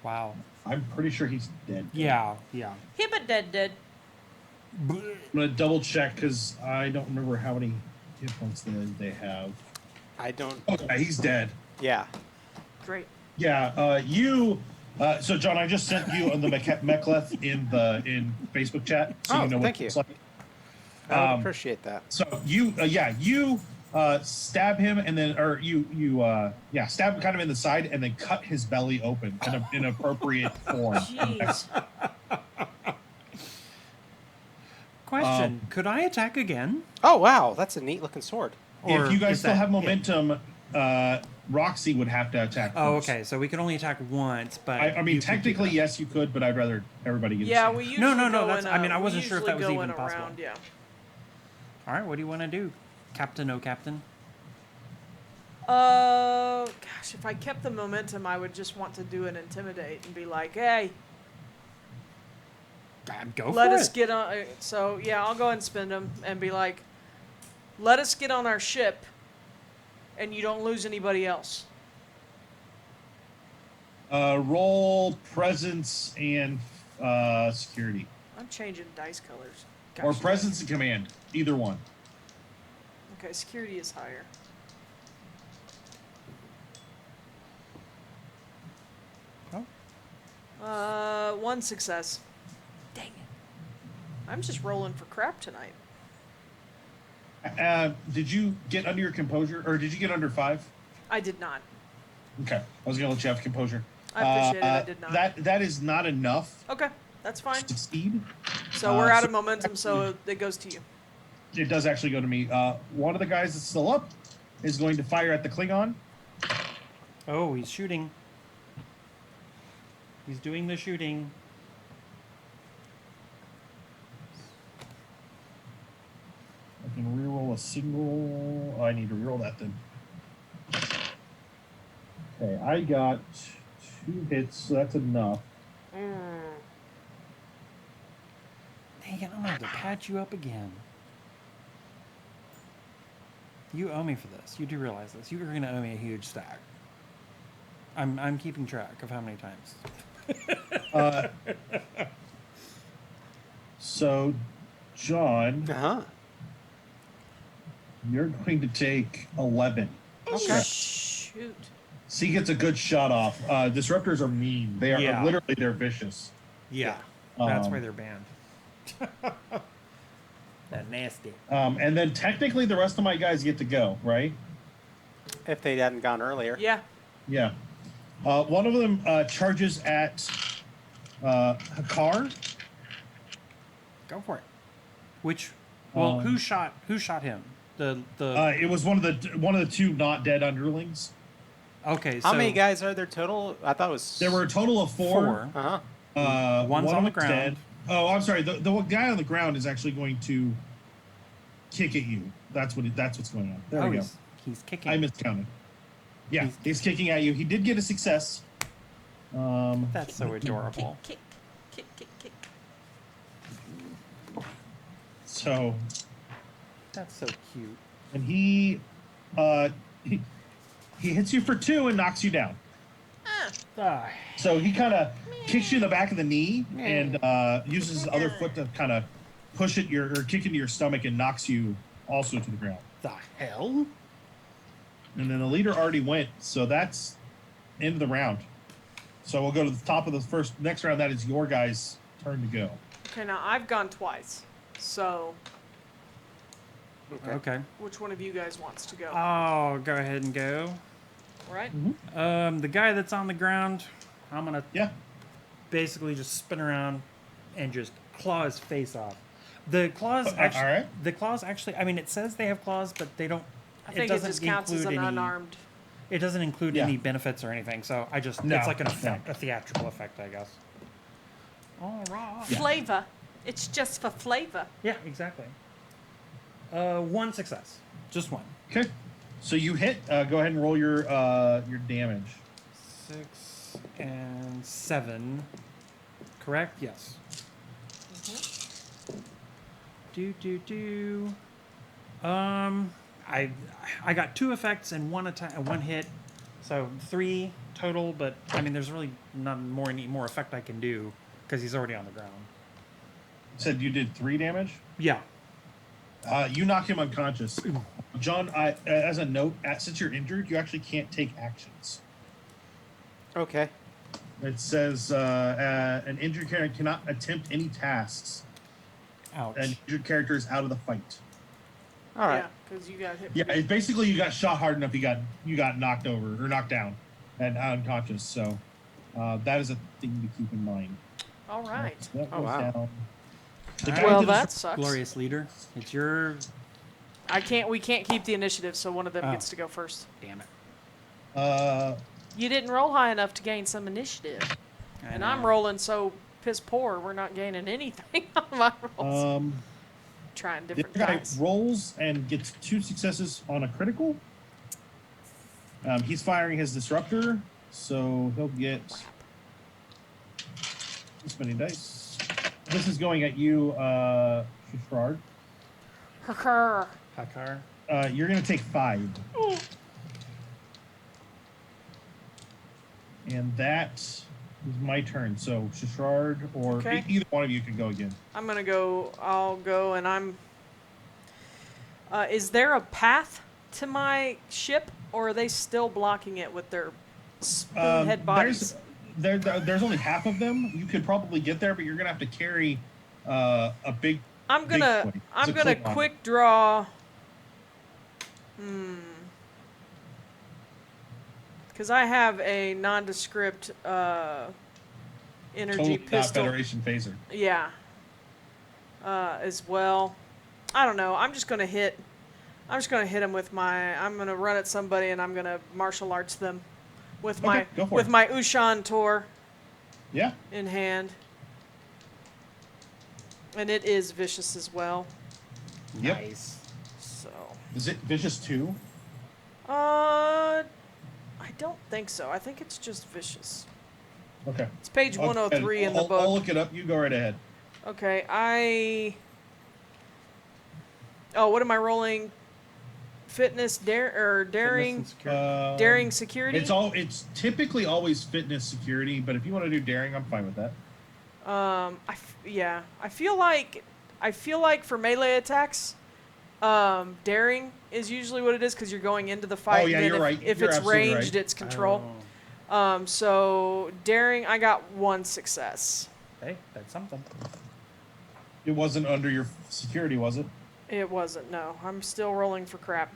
Wow. I'm pretty sure he's dead. Yeah. Him a dead. I'm gonna double check because I don't remember how many hit points they have. I don't. Oh, yeah, he's dead. Yeah. Great. Yeah, so John, I just sent you on the mek'leth in Facebook chat, so Oh, you know what thank it looks you. like. I would appreciate that. So you stab him and then, or you stab him kind of in the side and then cut his belly open in an inappropriate form. Jeez. Question: could I attack again? Oh, wow. That's a neat looking sword. Or If you guys is still that have it? momentum, Roxy would have to attack. Oh, first. okay. So we can only attack once, but I mean, you could do technically, that. yes, you could, but I'd rather everybody get. Yeah, a we chance. usually No, go that's- in, I mean, I we wasn't sure if that usually was go even in possible. around, yeah. All right. What do you want to do, Captain? Oh, Captain. Gosh, if I kept the momentum, I would just want to do an intimidate and be like, "Hey, Go let for us it. get on." So yeah, I'll go ahead and spend them and be like, "Let us get on our ship, and you don't lose anybody else." Roll presence and security, I'm changing dice colors. or Gosh, presence and command, either one. Okay, security is higher. Oh. 1 success. Dang it. I'm just rolling for crap tonight. Did you get under your composure, or did you get under 5? I did not. Okay, I was gonna let you have composure. I appreciate it. I did not. That is not enough Okay, that's fine. to succeed. So we're out so of momentum, so it goes to you. It does actually go to me. One of the guys that's still up is going to fire at the Klingon. Oh, he's shooting. He's doing the shooting. I can reroll a single. Oh, I need to reroll that then. Okay, I got 2 hits, so that's enough. Dang it, I'm gonna have to patch you up again. You owe me for this. You do realize this. You are gonna owe me a huge stack. I'm keeping track of how many times. So, John, Uh-huh. you're going to take 11. Okay. Shoot. So he gets a good shot off. Disruptors are mean. They are Yeah. literally they're vicious. Yeah. That's Um, why they're banned. That nasty. And then technically the rest of my guys get to go, right? If they hadn't gone earlier. Yeah. Yeah. One of them charges at Hakar. Go for it. Which? Well, who shot him? The It was one of the 2 not dead underlings. okay. So How many guys are there total? I thought it was There were a total of 4. 4. Uh-huh. One's one on of the them's ground. dead. Oh, I'm sorry. The guy on the ground is actually going to kick at you. That's what's going on. There we go. He's kicking. I miscounted. Yeah, He's- he's kicking at you. He did get a success. That's so adorable. Kick, kick, kick, kick. So, That's so cute. and he hits you for 2 and knocks you down. Ah, So he kind of kicks you in the back of the knee and uses his other foot to kind of push it or kick into your stomach and knocks you also to the ground. the hell? And then the leader already went, so that's end of the round. So we'll go to the top of the next round. That is your guys' turn to go. Okay, now I've gone twice. So Okay. which one of you guys wants to go? Oh, go ahead and go. Right? The guy that's on the ground, I'm gonna Yeah. basically just spin around and just claw his face off. The claws actually. all right. The claws actually. I mean, it says they have claws, but they don't. I think it doesn't just counts as include an any- unarmed. It doesn't include Yeah. any benefits or anything, so I just No, it's like an no. effect, a theatrical effect, I guess. All right. Flavor. It's just for flavor. Yeah, exactly. 1 success, just 1. Okay. So you hit. Go ahead and roll your damage. 6 and 7. Correct? Yes. Do. I got 2 effects and 1 attack, 1 hit, so 3 total. But I mean, there's really not any more effect I can do because he's already on the ground. Said you did 3 damage. Yeah. You knock him unconscious. John, as a note, since you're injured, you actually can't take actions. Okay. It says an injured character cannot attempt any tasks. Ouch. An injured character is out of the fight. All right. Yeah, because you got hit. Yeah, it's basically you got shot hard enough, you got knocked over or knocked down and unconscious. So that is a thing to keep in mind. All right. So that Oh, goes wow. down. Well, that sucks. Glorious leader. It's your. We can't keep the initiative, so one of them Oh. gets to go first. Damn it. You didn't roll high enough to gain some initiative. And I'm rolling so piss poor, we're not gaining anything on my rolls. Trying The different guy dice. rolls and gets 2 successes on a critical. He's firing his disruptor, so he'll get this many dice. This is going at you, Shishrard. Her. Hakar. You're going to take 5. And that is my turn. So Shishrard or Okay. either one of you can go again. I'm gonna go. I'll go, and I'm. Is there a path to my ship, or are they still blocking it with their spoonhead bodies? There's only half of them. You could probably get there, but you're gonna have to carry a big. I'm big gonna. boy. It's I'm a gonna Klingon. quick draw. Because I have a nondescript energy Totally not pistol. Federation phaser. Yeah. As well. I don't know. I'm just gonna hit him with my. I'm gonna run at somebody and I'm gonna martial arts them with my go for it. my Ushan Tor Yeah. in hand. And it is vicious as well. Yep. Nice. So. Is it vicious 2? I don't think so. I think it's just vicious. Okay. It's page 103 in the book. I'll look it up. You go right ahead. Okay, Oh, what am I rolling? Fitness, daring, daring, security. It's typically always fitness security, but if you want to do daring, I'm fine with that. Yeah. I feel like for melee attacks, daring is usually what it is because you're going into the fight. Oh yeah, and you're right. If You're it's absolutely ranged, right. it's control. Oh. So daring, I got 1 success. Hey, that's something. It wasn't under your security, was it? It wasn't. No, I'm still rolling for crap,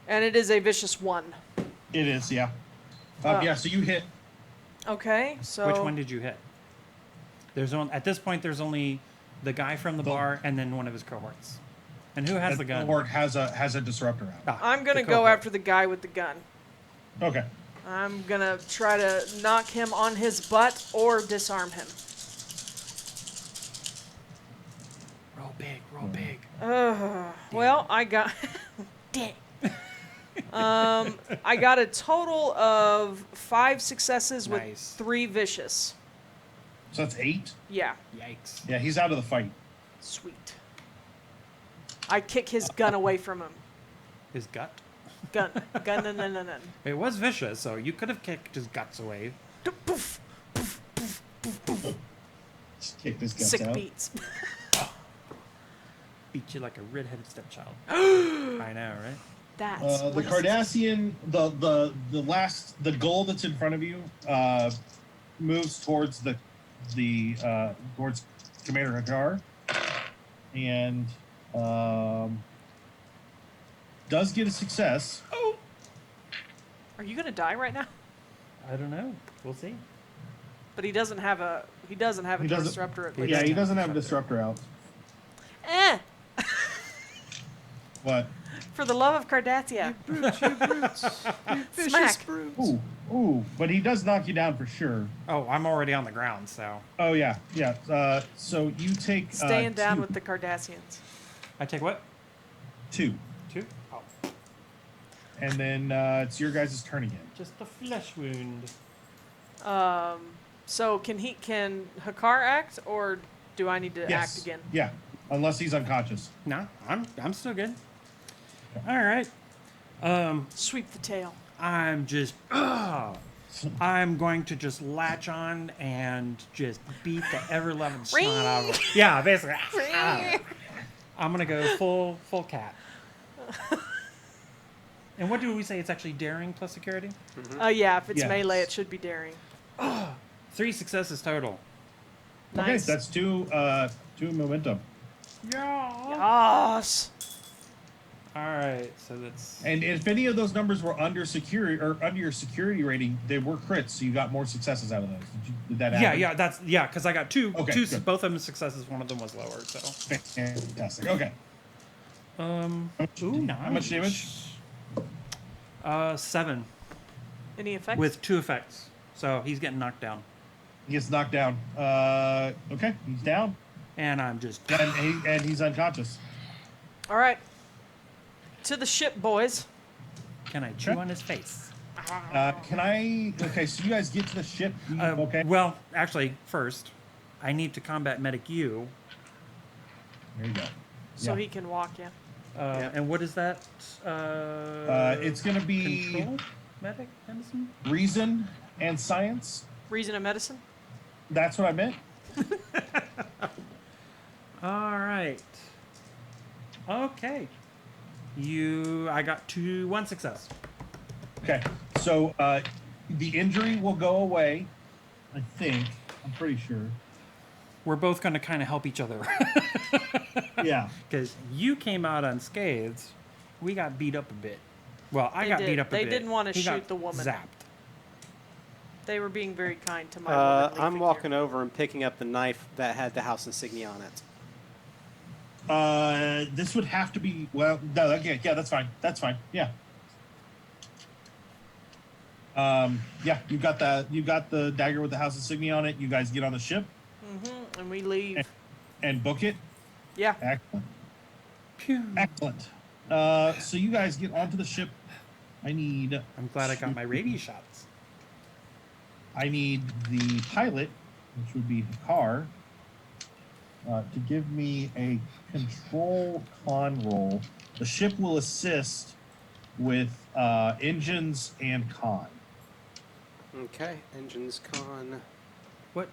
and it is a vicious 1. It is, yeah. Yeah, so you hit. Okay, so Which one did you hit? At this point, there's only the guy from the bar and then one of his cohorts. And who has the gun? Cohort has a disruptor out. Ah, I'm gonna the go cohort. after the guy with the gun. Okay. I'm gonna try to knock him on his butt or disarm him. Roll big, roll big. Well, I got. Dang. I got a total of 5 successes with Nice. 3 vicious. So that's 8. Yeah, Yikes. Yeah, he's out of the fight. sweet. I kick his gun away from him. His gut? Gun, no. It was vicious, so you could have kicked his guts away. Poof. Just kick this guy Sick out. beats. Beat you like a red-headed stepchild. I know, right? That's The what is- Cardassian, the goal that's in front of you, moves towards towards Commander Hagar, and does get a success. Are you gonna die right now? I don't know. We'll see. But he doesn't have a disruptor at least. Yeah, he doesn't have a disruptor out. What? For the love of Cardassia. Smack. Ooh, but he does knock you down for sure. Oh, I'm already on the ground, so... Oh yeah. So you take Staying down 2. with the Cardassians. I take what? 2, 2? Oh. and then it's your guys' turn again. Just a flesh wound. So can Hakar act, or do I need to Yes. act again? Yeah, unless he's unconscious. No, I'm still good. All right. Sweep the tail. I'm just... I'm going to just latch on and just beat the ever-loving snot out of him. Yeah, basically. I'm going to go full cat. And what do we say? It's actually daring plus security? Yeah, if it's Yes. melee, it should be daring. 3 successes total. Okay, Nice. that's 2 momentum. Yes. All right, so that's... And if any of those numbers were under security or under your security rating, they were crits, so you got more successes out of those. Did that happen? Yeah, because I got two, Okay, two good. both of them successes. One of them was lower, so... Fantastic. Okay. Ooh, nice. How much damage? 7 Any effects? with 2 effects. So he's getting knocked down. He gets knocked down. Okay, he's down, And I'm just... and he's unconscious. All right. To the ship, boys. Can I chew on his face? Can I? Okay, so you guys get to the ship. Okay. Well, actually, first, I need to combat medic you. There you go. So Yeah. he can walk, yeah. And what is that? It's gonna be Control? Medic? Medicine? reason and science. Reason of medicine? That's what I meant. All right. Okay. I got 1 success. Okay, so the injury will go away. I think. I'm pretty sure. We're both going to kind of help each other. Yeah. Because you came out unscathed. We got beat up a bit. Well, I They got did. beat up a They bit. didn't wanna He got shoot the woman. Zapped. They were being very kind to my womanly I'm figure. walking over and picking up the knife that had the house insignia on it. This would have to be, well, no, okay, yeah, that's fine. That's fine. Yeah. Yeah, you got the dagger with the house insignia on it. You guys get on the ship And we leave. and book it. Yeah. Excellent. Phew. Excellent. So you guys get onto the ship. I'm glad I got my rabies shots. I need the pilot, which would be the car, to give me a control con roll. The ship will assist with engines and con. Okay, engines con. What?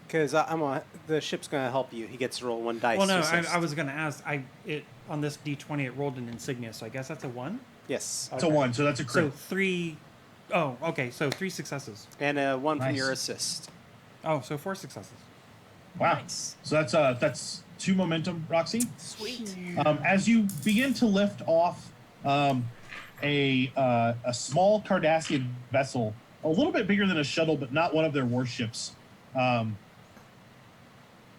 Because the ship's gonna help you. He gets to roll 1 dice. Well, no, to assist. I was going to ask. On this D20, it rolled an insignia, so I guess that's a 1? Yes, It's a 1, so that's a crit. So 3... Oh, okay, so 3 successes. and 1 from Nice. your assist. Oh, so 4 successes. Wow. Nice. So that's 2 momentum, Roxy. Sweet. As you begin to lift off a small Cardassian vessel, a little bit bigger than a shuttle, but not one of their warships,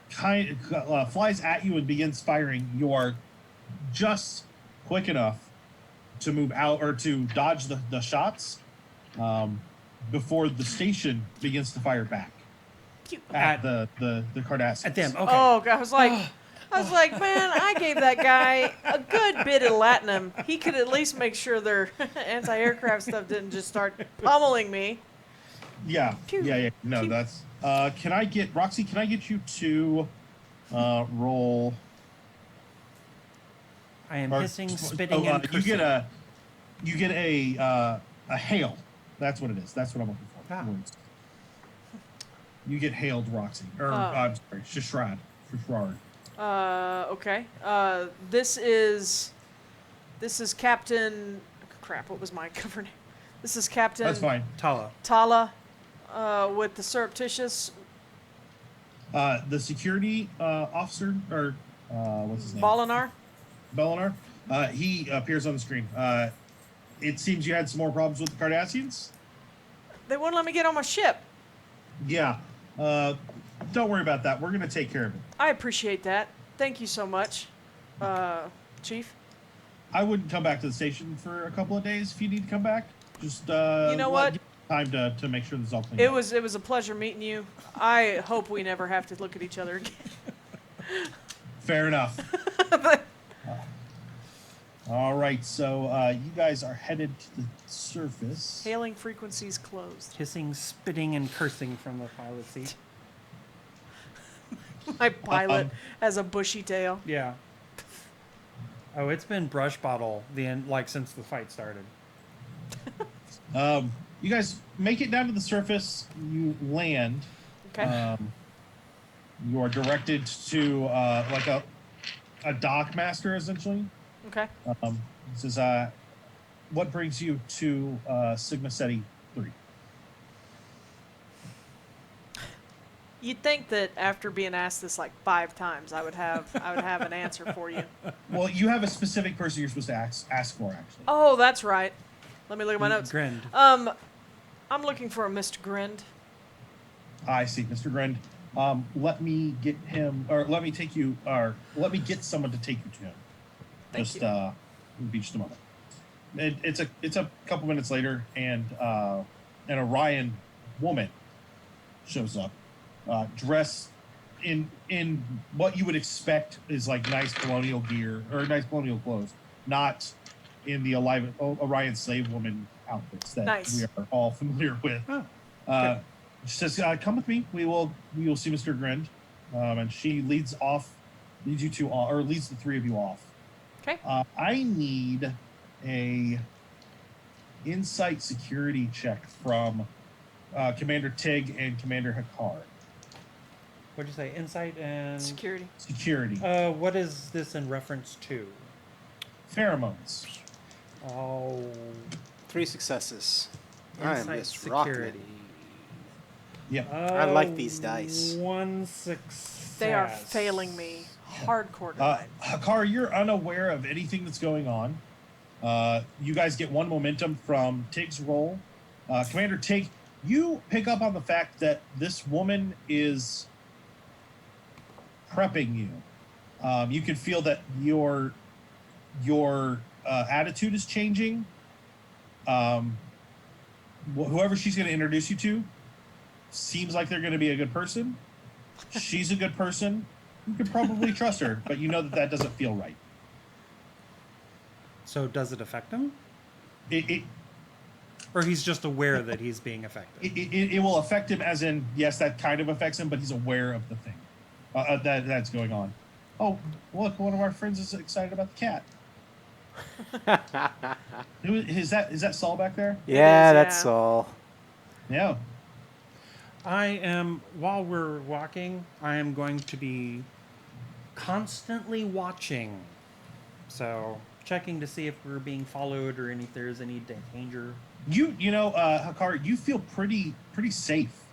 flies at you and begins firing. You are just quick enough to move out or to dodge the shots before the station begins to fire back at the Cardassians. At them, okay. Oh, I was like, man, I gave that guy a good bit of latinum. He could at least make sure their anti-aircraft stuff didn't just start pummeling me. Yeah. Pew. Yeah. No, Pew. that's. Roxy? Can I get you to roll? I am or- hissing, spitting, and you cursing. get a hail. That's what it is. That's what I'm looking for. Ah. Words. You get hailed, Roxy. Or I'm sorry, Shishrad. Okay. This is Captain. Crap. What was my cover name? This is Captain That's fine. Tala. with the surreptitious The security officer, or what's his name? Bolinar. He appears on the screen. It seems you had some more problems with the Cardassians. They wouldn't let me get on my ship. Yeah. Don't worry about that. We're going to take care of it. I appreciate that. Thank you so much, Chief. I wouldn't come back to the station for a couple of days if you need to come back. Just You know what? Time to make sure this is all clean. It was a pleasure meeting you. I hope we never have to look at each other again. Fair enough. All right, so you guys are headed to the surface. Hailing frequencies closed. Hissing, spitting, and cursing from the pilot seat. My pilot has a bushy tail. Yeah. Oh, it's been brush bottle since the fight started. You guys make it down to the surface. You land. Okay. You are directed to like a dock master, essentially. Okay. This is what brings you to Sigma Ceti 3. You'd think that after being asked this like 5 times, I would have an answer for you. Well, you have a specific person you're supposed to ask for, actually. Oh, that's right. Let me look at my notes. Grinned. I'm looking for a Mr. Grind. I see, Mr. Grind. Let me get him, or let me take you, or let me get someone to take you to him. Thank you. It'll be just a moment. It's a couple minutes later, and an Orion woman shows up, dressed in what you would expect is like nice colonial gear or nice colonial clothes, not in the Orion slave woman outfits that Nice. we are all familiar with. She says, "Come with me. We will see Mr. Grind," and she leads you two, or leads the 3 of you off. Okay. I need a insight security check from Commander Tigh and Commander Hakar. What'd you say? Insight and... Security. Security. What is this in reference to? Pheromones. Oh... 3 successes. I am Insight just rocking it. security. Yeah. I like these dice. 1 success. They are failing me hardcore tonight. Hakar, you're unaware of anything that's going on. You guys get 1 momentum from Tigh's roll, Commander Tigh, you pick up on the fact that this woman is prepping you. You can feel that your attitude is changing. Whoever she's going to introduce you to seems like they're going to be a good person. She's a good person. You could probably trust her, but you know that doesn't feel right. So does it affect him? It Or he's just aware that he's being affected? it will affect him, as in, yes, that kind of affects him, but he's aware of the thing that's going on. Oh, look, one of our friends is excited about the cat. Is that Saul back there? Yeah, is, that's yeah. all. Yeah. While we're walking, I am going to be constantly watching. So, checking to see if we're being followed or if there's any danger. You know, Hakar, you feel pretty safe.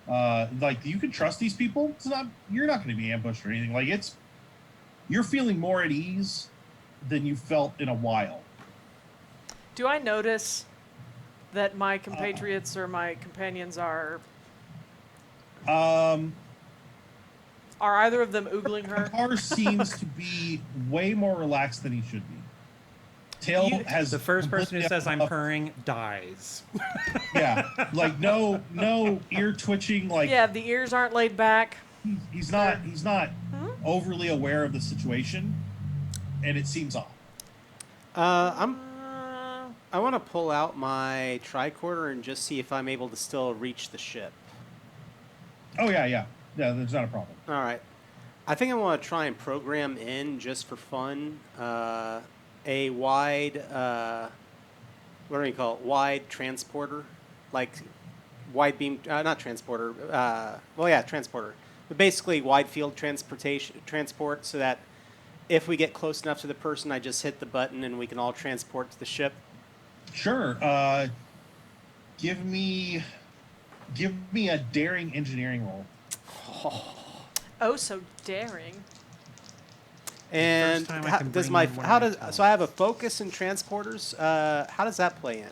Like, you can trust these people. You're not going to be ambushed or anything. Like, you're feeling more at ease than you felt in a while. Do I notice that my compatriots or my companions are either of them oogling her? Hakar seems to be way more relaxed than he should be. Tail has The first person who completely says I'm up- purring dies. Yeah, like no ear twitching. Like Yeah, the ears aren't laid back. he's not overly aware of the situation, and it seems off. I want to pull out my tricorder and just see if I'm able to still reach the ship. Oh yeah. There's not a problem. All right. I think I want to try and program in, just for fun, a wide, what do you call it? Wide transporter, like wide beam, not transporter. Transporter, but basically wide field transport, so that if we get close enough to the person, I just hit the button and we can all transport to the ship. Sure. Give me a daring engineering roll. Oh, so daring. And time I how, can does bring my in one how of my does spells. so I have a focus in transporters? How does that play in?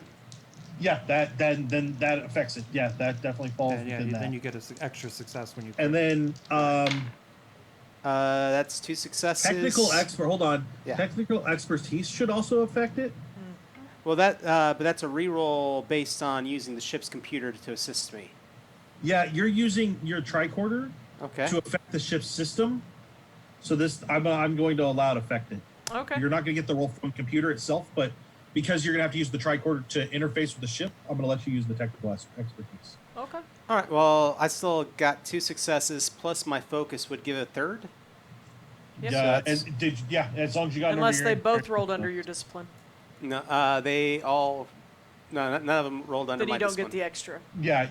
Yeah, then that affects it. Yeah, that definitely falls And within that. then you get an extra success when you. And then That's 2 successes. technical expert. Hold on. Yeah. Technical expertise should also affect it. Well, but that's a reroll based on using the ship's computer to assist me. Yeah, you're using your tricorder Okay. to affect the ship's system. So I'm going to allow it to affect it. Okay. You're not going to get the roll from computer itself, but because you're going to have to use the tricorder to interface with the ship, I'm going to let you use the technical expertise. Okay. All right. Well, I still got 2 successes plus my focus would give a third. Yep. Yeah, So as long as you got Unless under they your both rolled under your discipline. No, they all. No, none of them rolled under Then my you don't discipline. get the extra. Yeah.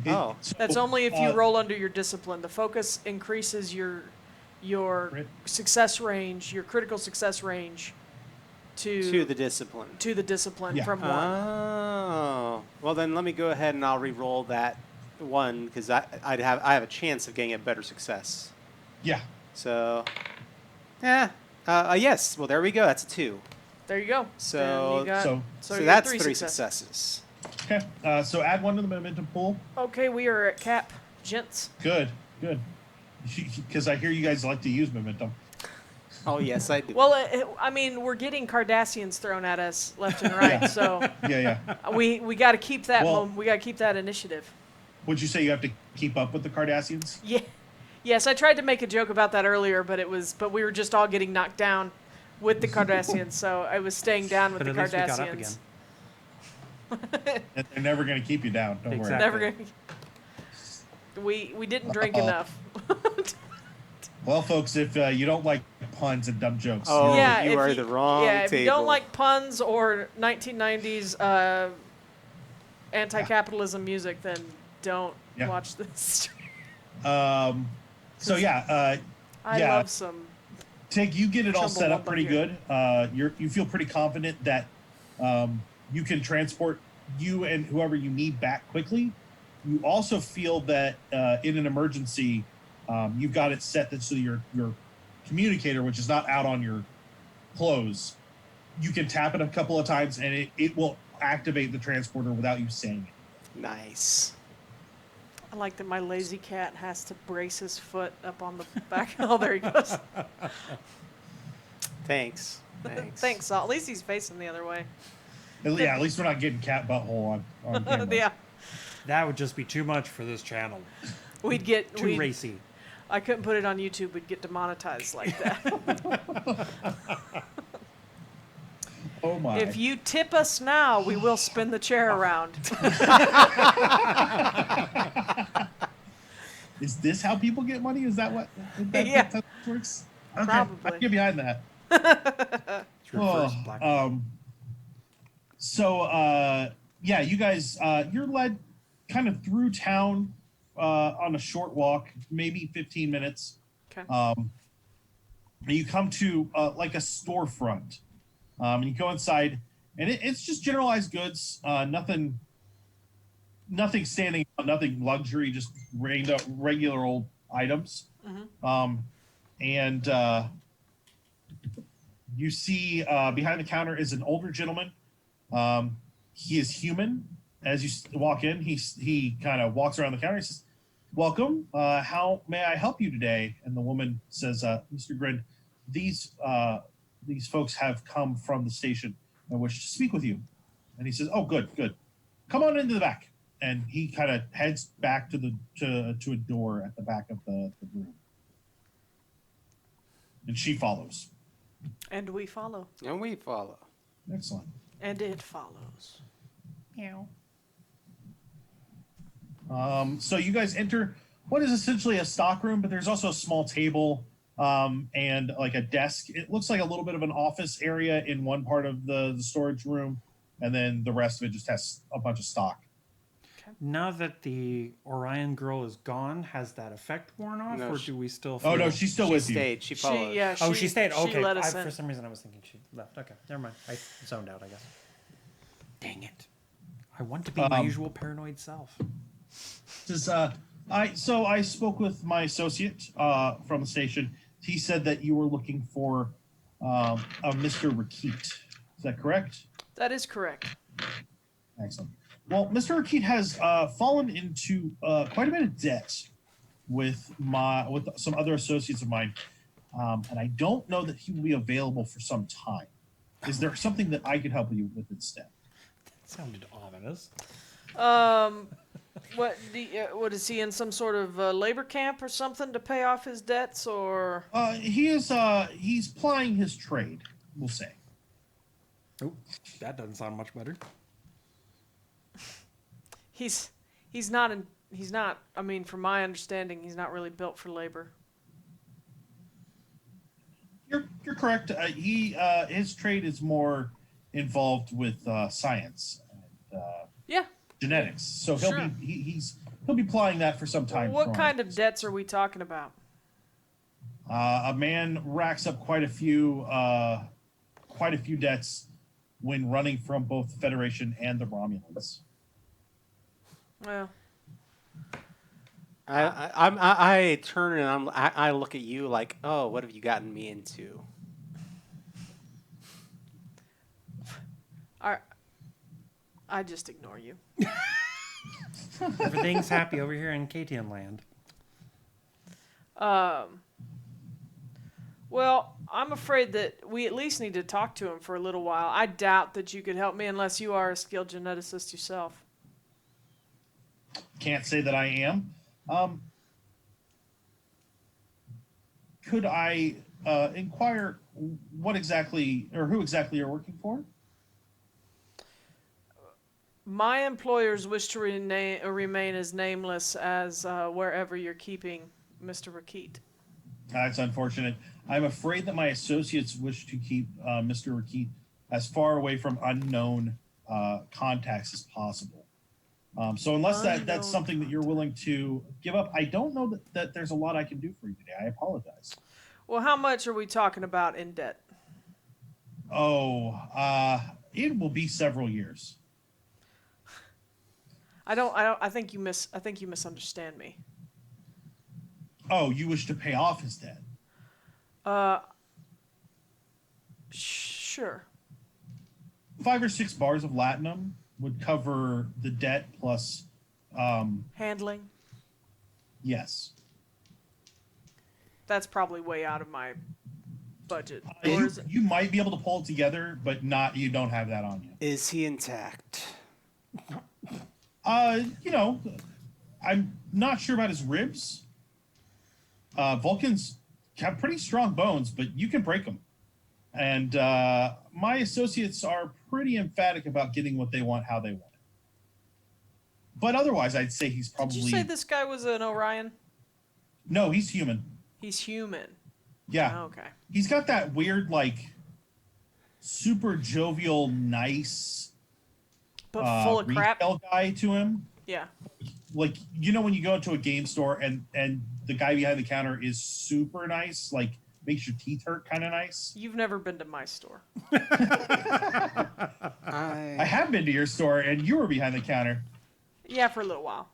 Oh. That's only if you roll under your discipline. The focus increases your Crit. success range, your critical success range to the discipline. to the discipline Yeah. from 1. Oh. Well, then let me go ahead and I'll re-roll that 1 because I have a chance of getting a better success. Yeah. So. Yeah. Yes. Well, there we go. That's a 2. There you go. So- Then you got, so- So you that's got 3 successes. successes. Okay. So add 1 to the momentum pool. Okay, we are at cap, gents. Good. Because I hear you guys like to use momentum. Oh yes, I do. Well, I mean, we're getting Cardassians thrown at us left and right, Yeah. so Yeah. we got to keep that Well- we got to keep that initiative. Would you say you have to keep up with the Cardassians? Yeah. Yes, I tried to make a joke about that earlier, but we were just all getting knocked down with the Cardassians, so I was staying down with But the at least we got up Cardassians. And they're never going to keep you down. Don't Exactly. worry. Never gonna. We didn't drink Uh-oh. enough. Well, folks, if you don't like puns and dumb jokes, Oh, yeah, you if are the wrong Yeah, if you don't table. like puns or 1990s anti-capitalism music, then don't Yeah. watch this. so yeah, I Yeah. love some. Tig, you get it all set up Chumbawamba pretty here. good. You feel pretty confident that you can transport you and whoever you need back quickly. You also feel that in an emergency, you've got it set that so your communicator, which is not out on your clothes, you can tap it a couple of times and it will activate the transporter without you saying it. Nice. I like that my lazy cat has to brace his foot up on the back. Oh, there he goes. Thanks. Thanks. Thanks, Salt. At least he's facing the other way. Yeah, at least we're not getting cat butthole on camera. Yeah. That would just be too much for this channel. We'd get Too racy. I couldn't put it on YouTube. We'd get demonetized like that. Oh my. If you tip us now, we will spin the chair around. Is this how people get money? Is that what Yeah. that's how it works? Okay, Probably. I'll get behind that. It's your first black. Yeah, you guys, you're led kind of through town on a short walk, maybe 15 minutes. Okay. And you come to like a storefront. And you go inside, and it's just generalized goods, nothing standing out, nothing luxury, just regular old items. And you see behind the counter is an older gentleman. He is human. As you walk in, he kind of walks around the counter. He says, "Welcome. How may I help you today?" And the woman says, "Mr. Grin, these folks have come from the station and wish to speak with you." And he says, "Oh, good. Come on into the back." And he kind of heads back to a door at the back of the room. And she follows. And we follow. And we follow. Excellent. And it follows. Meow. So you guys enter what is essentially a stock room, but there's also a small table and like a desk. It looks like a little bit of an office area in one part of the storage room, and then the rest of it just has a bunch of stock. Now that the Orion girl is gone, has that effect worn off, No, or she- do we still feel... Oh no, she's still with you. Stayed. She followed. She stayed. Okay. She let us in. For some reason, I was thinking she left. Okay, never mind. I zoned out, I guess. Dang it! I want to be my usual paranoid self. Says, I spoke with my associate from the station. He said that you were looking for a Mr. Rakit. Is that correct? That is correct. Excellent. Well, Mr. Rakit has fallen into quite a bit of debt with some other associates of mine, and I don't know that he will be available for some time. Is there something that I could help you with instead? That sounded ominous. What is he in some sort of labor camp or something to pay off his debts, or? He's plying his trade, we'll say. Oh, that doesn't sound much better. He's not. I mean, from my understanding, he's not really built for labor. You're correct. His trade is more involved with science and Yeah. genetics. So Sure. he'll be plying that for some time. What kind of debts are we talking about? A man racks up quite a few debts when running from both the Federation and the Romulans. Well, I turn and I look at you like, oh, what have you gotten me into? I just ignore you. Everything's happy over here in Caitian land. Well, I'm afraid that we at least need to talk to him for a little while. I doubt that you could help me unless you are a skilled geneticist yourself. Can't say that I am. Could I inquire what exactly or who exactly you're working for? My employers wish to remain as nameless as wherever you're keeping Mr. Rakit. That's unfortunate. I'm afraid that my associates wish to keep Mr. Rakit as far away from unknown contacts as possible. So unless that's something that you're willing to give up, I don't know that there's a lot I can do for you today. I apologize. Well, how much are we talking about in debt? Oh, it will be several years. I think you misunderstand me. Oh, you wish to pay off his debt? Sure. 5 or 6 bars of latinum would cover the debt plus, Handling. yes. That's probably way out of my budget. You might be able to pull it together, but you don't have that on you. Is he intact? I'm not sure about his ribs. Vulcans have pretty strong bones, but you can break them. And my associates are pretty emphatic about getting what they want, how they want it. But otherwise, I'd say he's probably... Did you say this guy was an Orion? No, he's human. He's human. Yeah. Oh, okay. He's got that weird, super jovial, nice... But full of crap. Retail guy to him. Yeah. When you go into a game store and the guy behind the counter is super nice, makes your teeth hurt kind of nice. You've never been to my store. I have been to your store and you were behind the counter. Yeah, for a little while.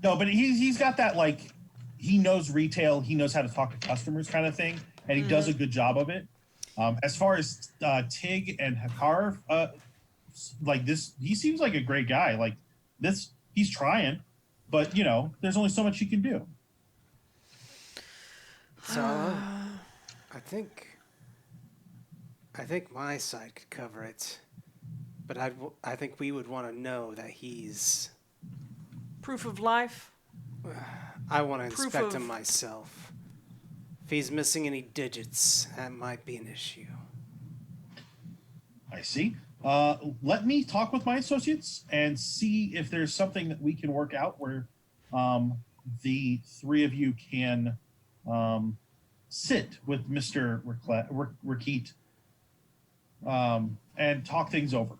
No, but he's got that he knows retail, he knows how to talk to customers kind of thing, and he does a good job of it. As far as Tig and Hakar, he seems like a great guy. He's trying, but there's only so much he can do. So, I think my side could cover it, but I think we would want to know that he's... Proof of life? I want to Proof inspect of- him myself. If he's missing any digits, that might be an issue. I see. Let me talk with my associates and see if there's something that we can work out where the three of you can sit with Mr. Rakit and talk things over.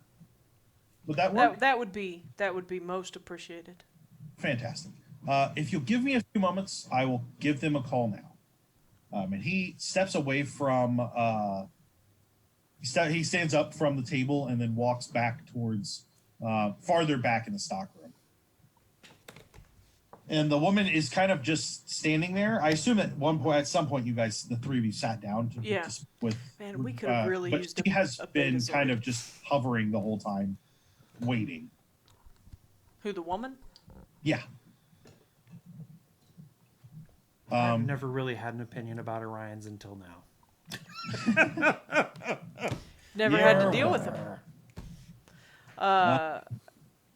Would that work? That would be most appreciated. Fantastic. If you'll give me a few moments, I will give them a call now. And he steps away from... He stands up from the table and then walks back towards farther back in the stockroom. And the woman is kind of just standing there. I assume at some point, you guys, the three of you, sat down to speak with. Man, we could have really but used she has a been Betazoid. kind of just hovering the whole time, waiting. Who, the woman? Yeah. I've never really had an opinion about Orions until now. Never had to deal with him.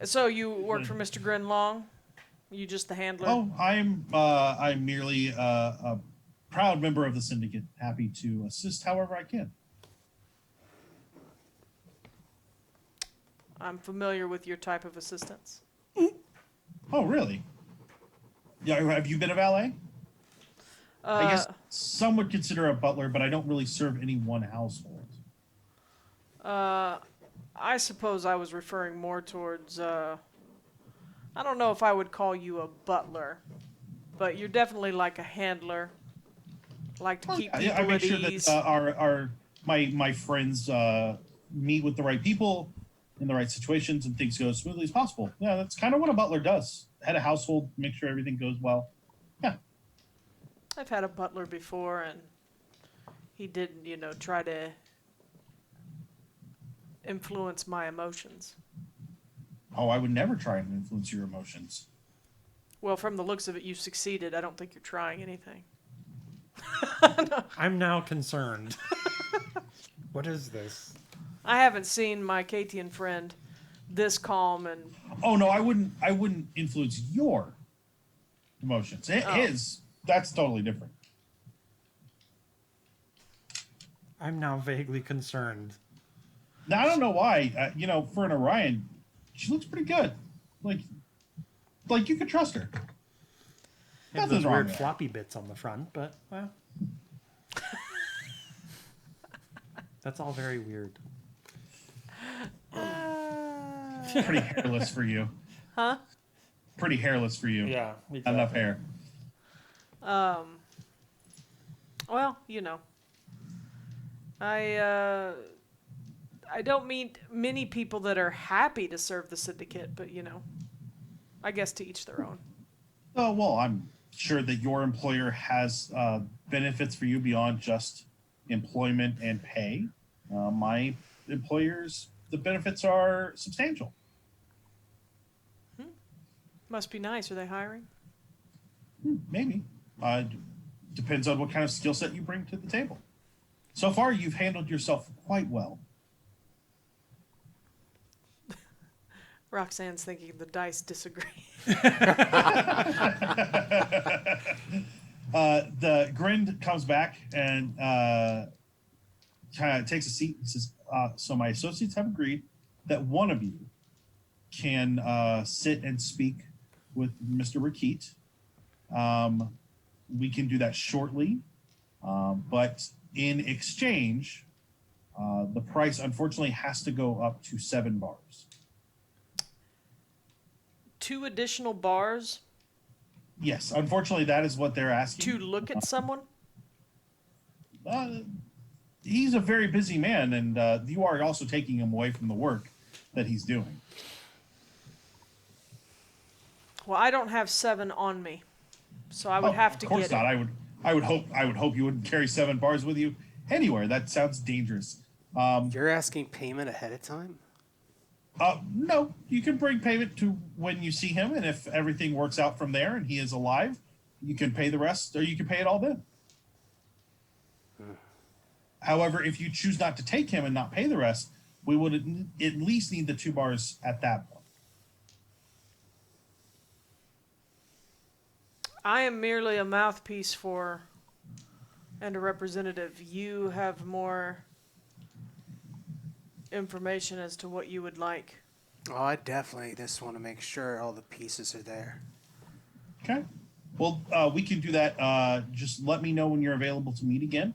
So you work for Mr. Grinlong? You just the handler? Oh, I'm merely a proud member of the syndicate, happy to assist however I can. I'm familiar with your type of assistance. Oh, really? Yeah, have you been a valet? I guess some would consider a butler, but I don't really serve any one household. I suppose I was referring more towards, I don't know if I would call you a butler, but you're definitely like a handler. Like to keep people I make at sure ease. that my friends meet with the right people in the right situations and things go as smoothly as possible. Yeah, that's kind of what a butler does. Head a household, make sure everything goes well. Yeah. I've had a butler before, and he didn't, try to influence my emotions. Oh, I would never try and influence your emotions. Well, from the looks of it, you've succeeded. I don't think you're trying anything. I'm now concerned. What is this? I haven't seen my Caitian friend this calm and... Oh no, I wouldn't influence your emotions. His, that's totally different. I'm now vaguely concerned. Now I don't know why. For an Orion, she looks pretty good. Like you could trust her. Have Nothing's those wrong weird with floppy bits on the front, but well, that's all very weird. Pretty hairless for you. Huh? Pretty hairless for you. Yeah, Not enough hair. Well, I don't meet many people that are happy to serve the syndicate, but I guess to each their own. Oh well, I'm sure that your employer has benefits for you beyond just employment and pay. My employers the benefits are substantial. Must be nice. Are they hiring? Maybe. Depends on what kind of skill set you bring to the table. So far, you've handled yourself quite well. Roxanne's thinking the dice disagree. The Grind comes back and kind of takes a seat and says, so my associates have agreed that one of you can sit and speak with Mr. Rakit. We can do that shortly, but in exchange, the price unfortunately has to go up to 7 bars. 2 additional bars Yes, unfortunately, that is what they're asking. to look at someone? He's a very busy man, and you are also taking him away from the work that he's doing. Well, I don't have 7 on me, so I would have to Of course get not. it. I would hope you wouldn't carry 7 bars with you anywhere. That sounds dangerous. You're asking payment ahead of time? No, you can bring payment to when you see him, and if everything works out from there and he is alive, you can pay the rest, or you can pay it all then. However, if you choose not to take him and not pay the rest, we would at least need the 2 bars at that point. I am merely a mouthpiece for and a representative. You have more information as to what you would like. Oh, I definitely just want to make sure all the pieces are there. Okay. Well, we can do that. Just let me know when you're available to meet again.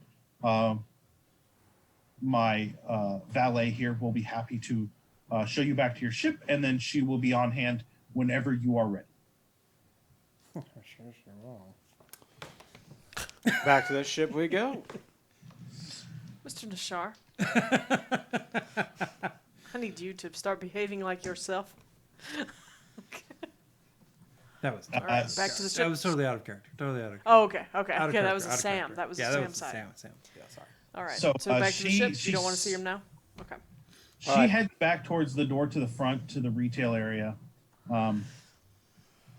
My valet here will be happy to show you back to your ship, and then she will be on hand whenever you are ready. Back to the ship we go. Mr. Nashar, I need you to start behaving like yourself. That was All right, back to the that ship. was totally out of character. Totally out of character. Oh, okay, okay. Out of Okay, that character, was a out of Sam. character. That was yeah, a that Sam was side. Sam. Yeah, sorry. All right. So, So, back to the ship. You don't want to she's- see him now? Okay. She All right. heads back towards the door to the front to the retail area.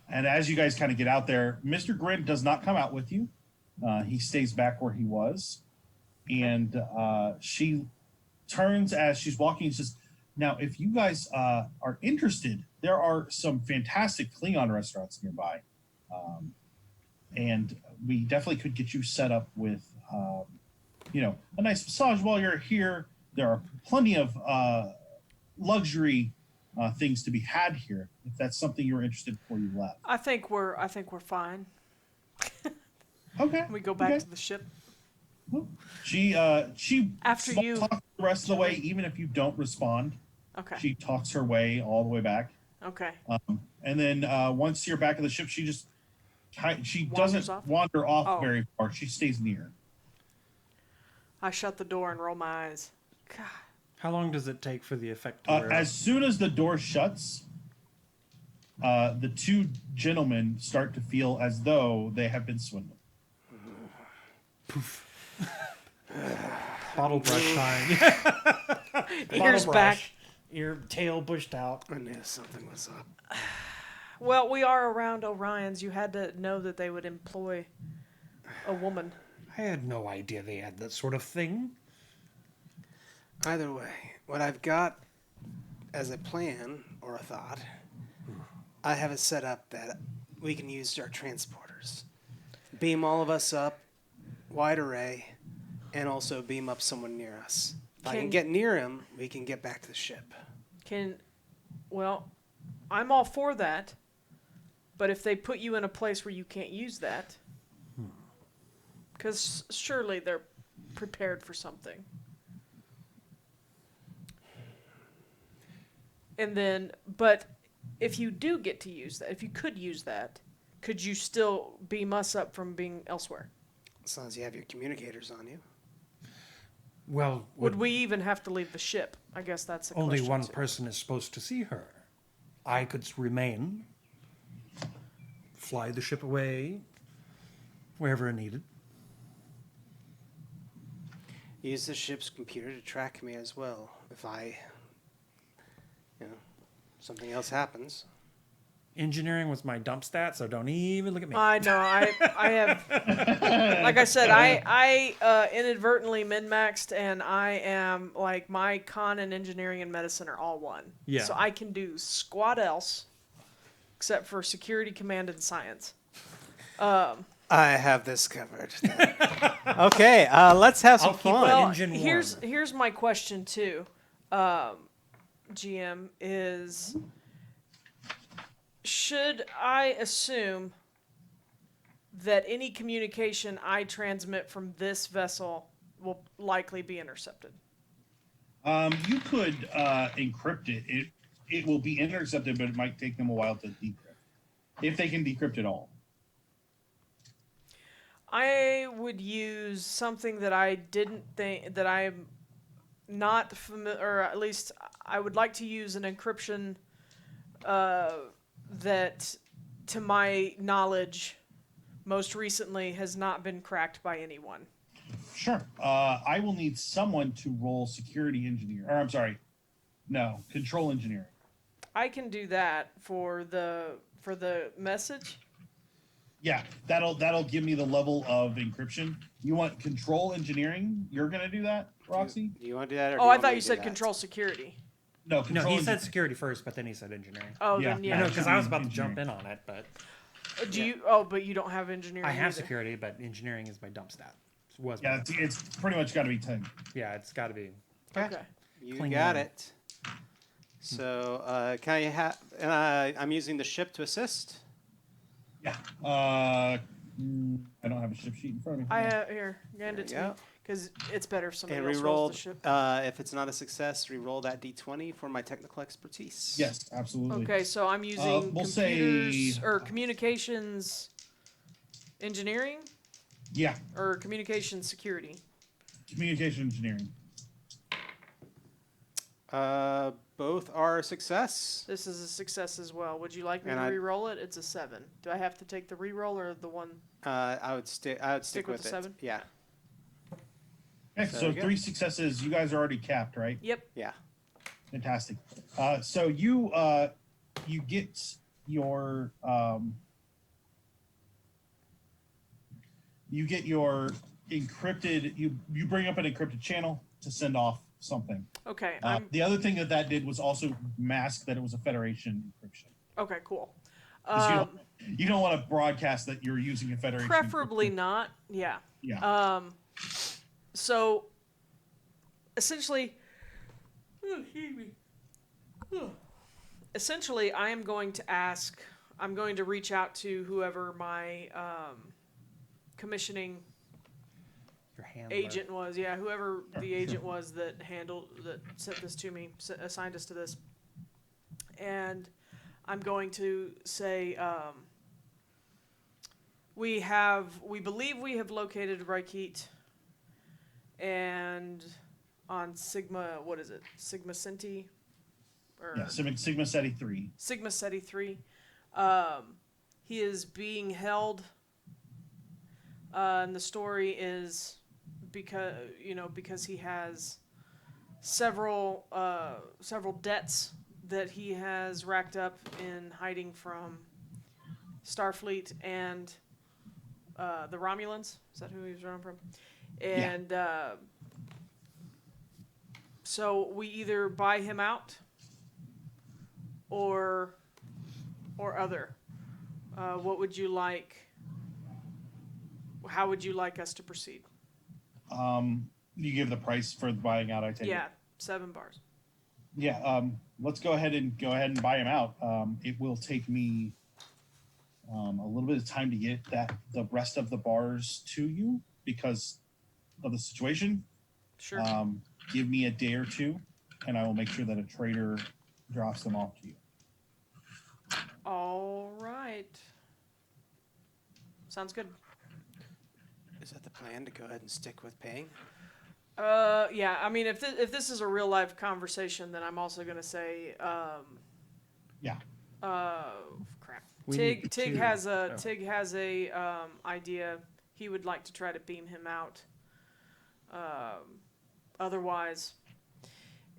And as you guys kind of get out there, Mr. Grint does not come out with you. He stays back where he was. And she turns as she's walking and says, now, if you guys are interested, there are some fantastic Klingon restaurants nearby. And we definitely could get you set up with, a nice massage while you're here. There are plenty of luxury things to be had here. If that's something you're interested before you left. I think we're fine. Okay. We go back okay. to the ship. She After small you, talks the rest of the way, even if you don't respond. Okay. She talks her way all the way back. Okay. And then once you're back at the ship, she Wanders doesn't off? wander off Oh. very far. She stays near. I shut the door and roll my eyes. God. How long does it take for the effect to wear As off? soon as the door shuts, the 2 gentlemen start to feel as though they have been swindled. Bottle brush time. Ears back. Your tail bushed out. I knew something was up. Well, we are around Orion's. You had to know that they would employ a woman. I had no idea they had that sort of thing. Either way, what I've got as a plan or a thought, I have it set up that we can use our transporters. Beam all of us up, wide array, and also beam up someone near us. If I can get near him, we can get back to the ship. Well, I'm all for that. But if they put you in a place where you can't use that, because surely they're prepared for something. And then, but if you do get to use that, if you could use that, could you still beam us up from being elsewhere? As long as you have your communicators on you. Well, Would we even have to leave the ship? I guess that's the only question. one too. person is supposed to see her. I could remain, fly the ship away, wherever needed. Use the ship's computer to track me as well. If I Something else happens. Engineering was my dump stat, so don't even look at me. I know. I have, like I said, I inadvertently min-maxed, and I am like my con and engineering and medicine are all one. Yeah. So I can do squat else, except for security, command, and science. I have this covered. Okay, let's have some I'll keep fun. my Well, engine warm. here's my question too, GM is. Should I assume that any communication I transmit from this vessel will likely be intercepted? You could encrypt it. It will be intercepted, but it might take them a while to decrypt, if they can decrypt it all. I would use something that I didn't think that I'm not familiar, or at least I would like to use an encryption that, to my knowledge, most recently has not been cracked by anyone. Sure. I will need someone to roll security engineer. Or I'm sorry, no, control engineering. I can do that for the message. Yeah, that'll give me the level of encryption. You want control engineering? You're gonna do that, Roxy? Do you want to do that? Or Oh, I thought you said control security. No, No, control. he said security first, but then he said engineering. Oh, Yeah. then I yeah. know, because I was about to Engineering. jump in on it, but Do you? Oh, but you don't have engineering. I have either. security, but engineering is my dump stat. Was Yeah, it's pretty much got to be 10. yeah, it's got to be. Okay. You Klingon. got it. So, can I have? I'm using the ship to assist. Yeah. I don't have a ship sheet in front of me. I have here. Hand it to There you me because it's better if somebody And else re-roll. rolls the ship. If it's not a success, re-roll that d20 for my technical expertise. Yes, absolutely. Okay, so I'm using we'll computers say- or communications engineering Yeah, or communications security. communication engineering. Both are a success. This is a success as well. Would you like me And to I- re-roll it? It's a 7. Do I have to take the re-roll or the one? I would stick Stick with with the it. 7? Yeah. Okay, So so you go. 3 successes. You guys are already capped, right? Yep. Yeah. Fantastic. So you get your encrypted. You bring up an encrypted channel to send off something. Okay. The other thing that did was also mask that it was a Federation encryption. Okay. Cool. 'Cause you don't want to broadcast that you're using a Federation. Preferably encryption. not. Yeah. Yeah. So essentially, I am going to ask. I'm going to reach out to whoever my commissioning Your handler. agent was. Yeah, whoever the agent was that sent this to me, assigned us to this. And I'm going to say, we believe we have located Quiett, and on Sigma, what is it? Sigma Ceti? Or Yeah. Sigma Ceti 3. Sigma Ceti 3. He is being held, and the story is because he has several debts that he has racked up in hiding from Starfleet and the Romulans. Is that who he was running from? And so we either buy him out or other. What would you like? How would you like us to proceed? You give the price for buying out. I take Yeah, it. 7 bars. Yeah. Let's go ahead and buy him out. It will take me a little bit of time to get the rest of the bars to you because of the situation. Sure. Give me a day or two, and I will make sure that a trader drops them off to you. All right. Sounds good. Is that the plan to go ahead and stick with paying? Yeah. I mean, if this is a real life conversation, then I'm also gonna say, Yeah. crap. We Tig need Tig two. has a Oh. Tig has a idea. He would like to try to beam him out. Otherwise,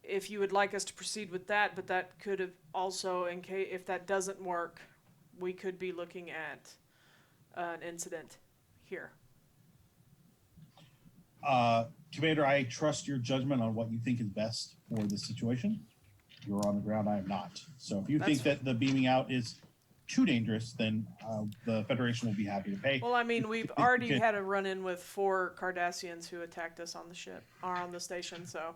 if you would like us to proceed with that, but that could have also, in case if that doesn't work, we could be looking at an incident here. Commander, I trust your judgment on what you think is best for this situation. You're on the ground, I am not. So if you think that the beaming out is too dangerous, then the Federation will be happy to pay. Well, I mean, we've already had a run-in with 4 Cardassians who attacked us on the ship, or on the station, so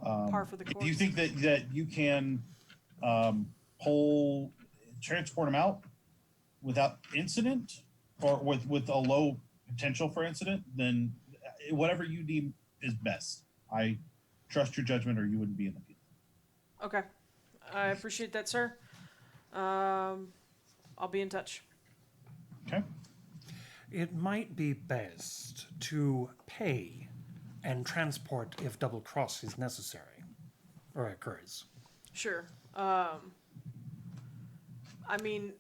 par for the course. Do you think that you can transport them out without incident, or with a low potential for incident? Then whatever you deem is best. I trust your judgment, or you wouldn't be in the field. Okay. I appreciate that, sir. I'll be in touch. Okay. It might be best to pay and transport if double cross is necessary or occurs. Sure. I mean,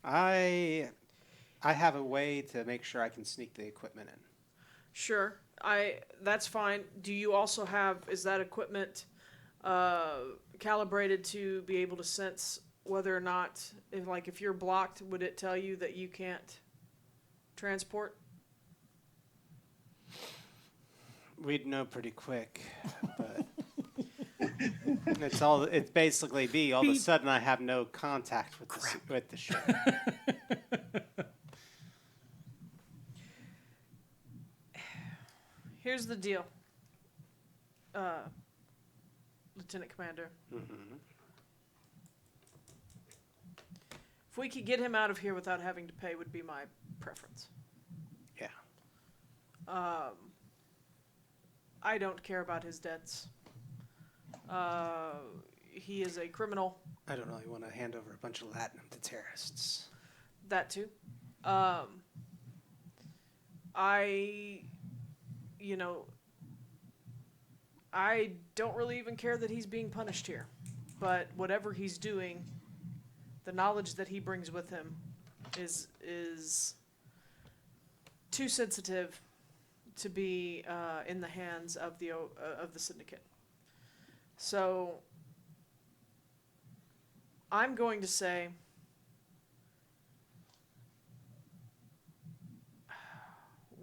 I have a way to make sure I can sneak the equipment in. sure. That's fine. Do you also have, is that equipment calibrated to be able to sense whether or not, if you're blocked, would it tell you that you can't transport? We'd know pretty quick, but it's basically all of a sudden I have no contact with the ship. Here's the deal, Lieutenant Commander. Mm-hmm. If we could get him out of here without having to pay, would be my preference. Yeah. I don't care about his debts. He is a criminal. I don't really want to hand over a bunch of latinum to terrorists. That too. I don't really even care that he's being punished here. But whatever he's doing, the knowledge that he brings with him is too sensitive to be in the hands of the syndicate. So I'm going to say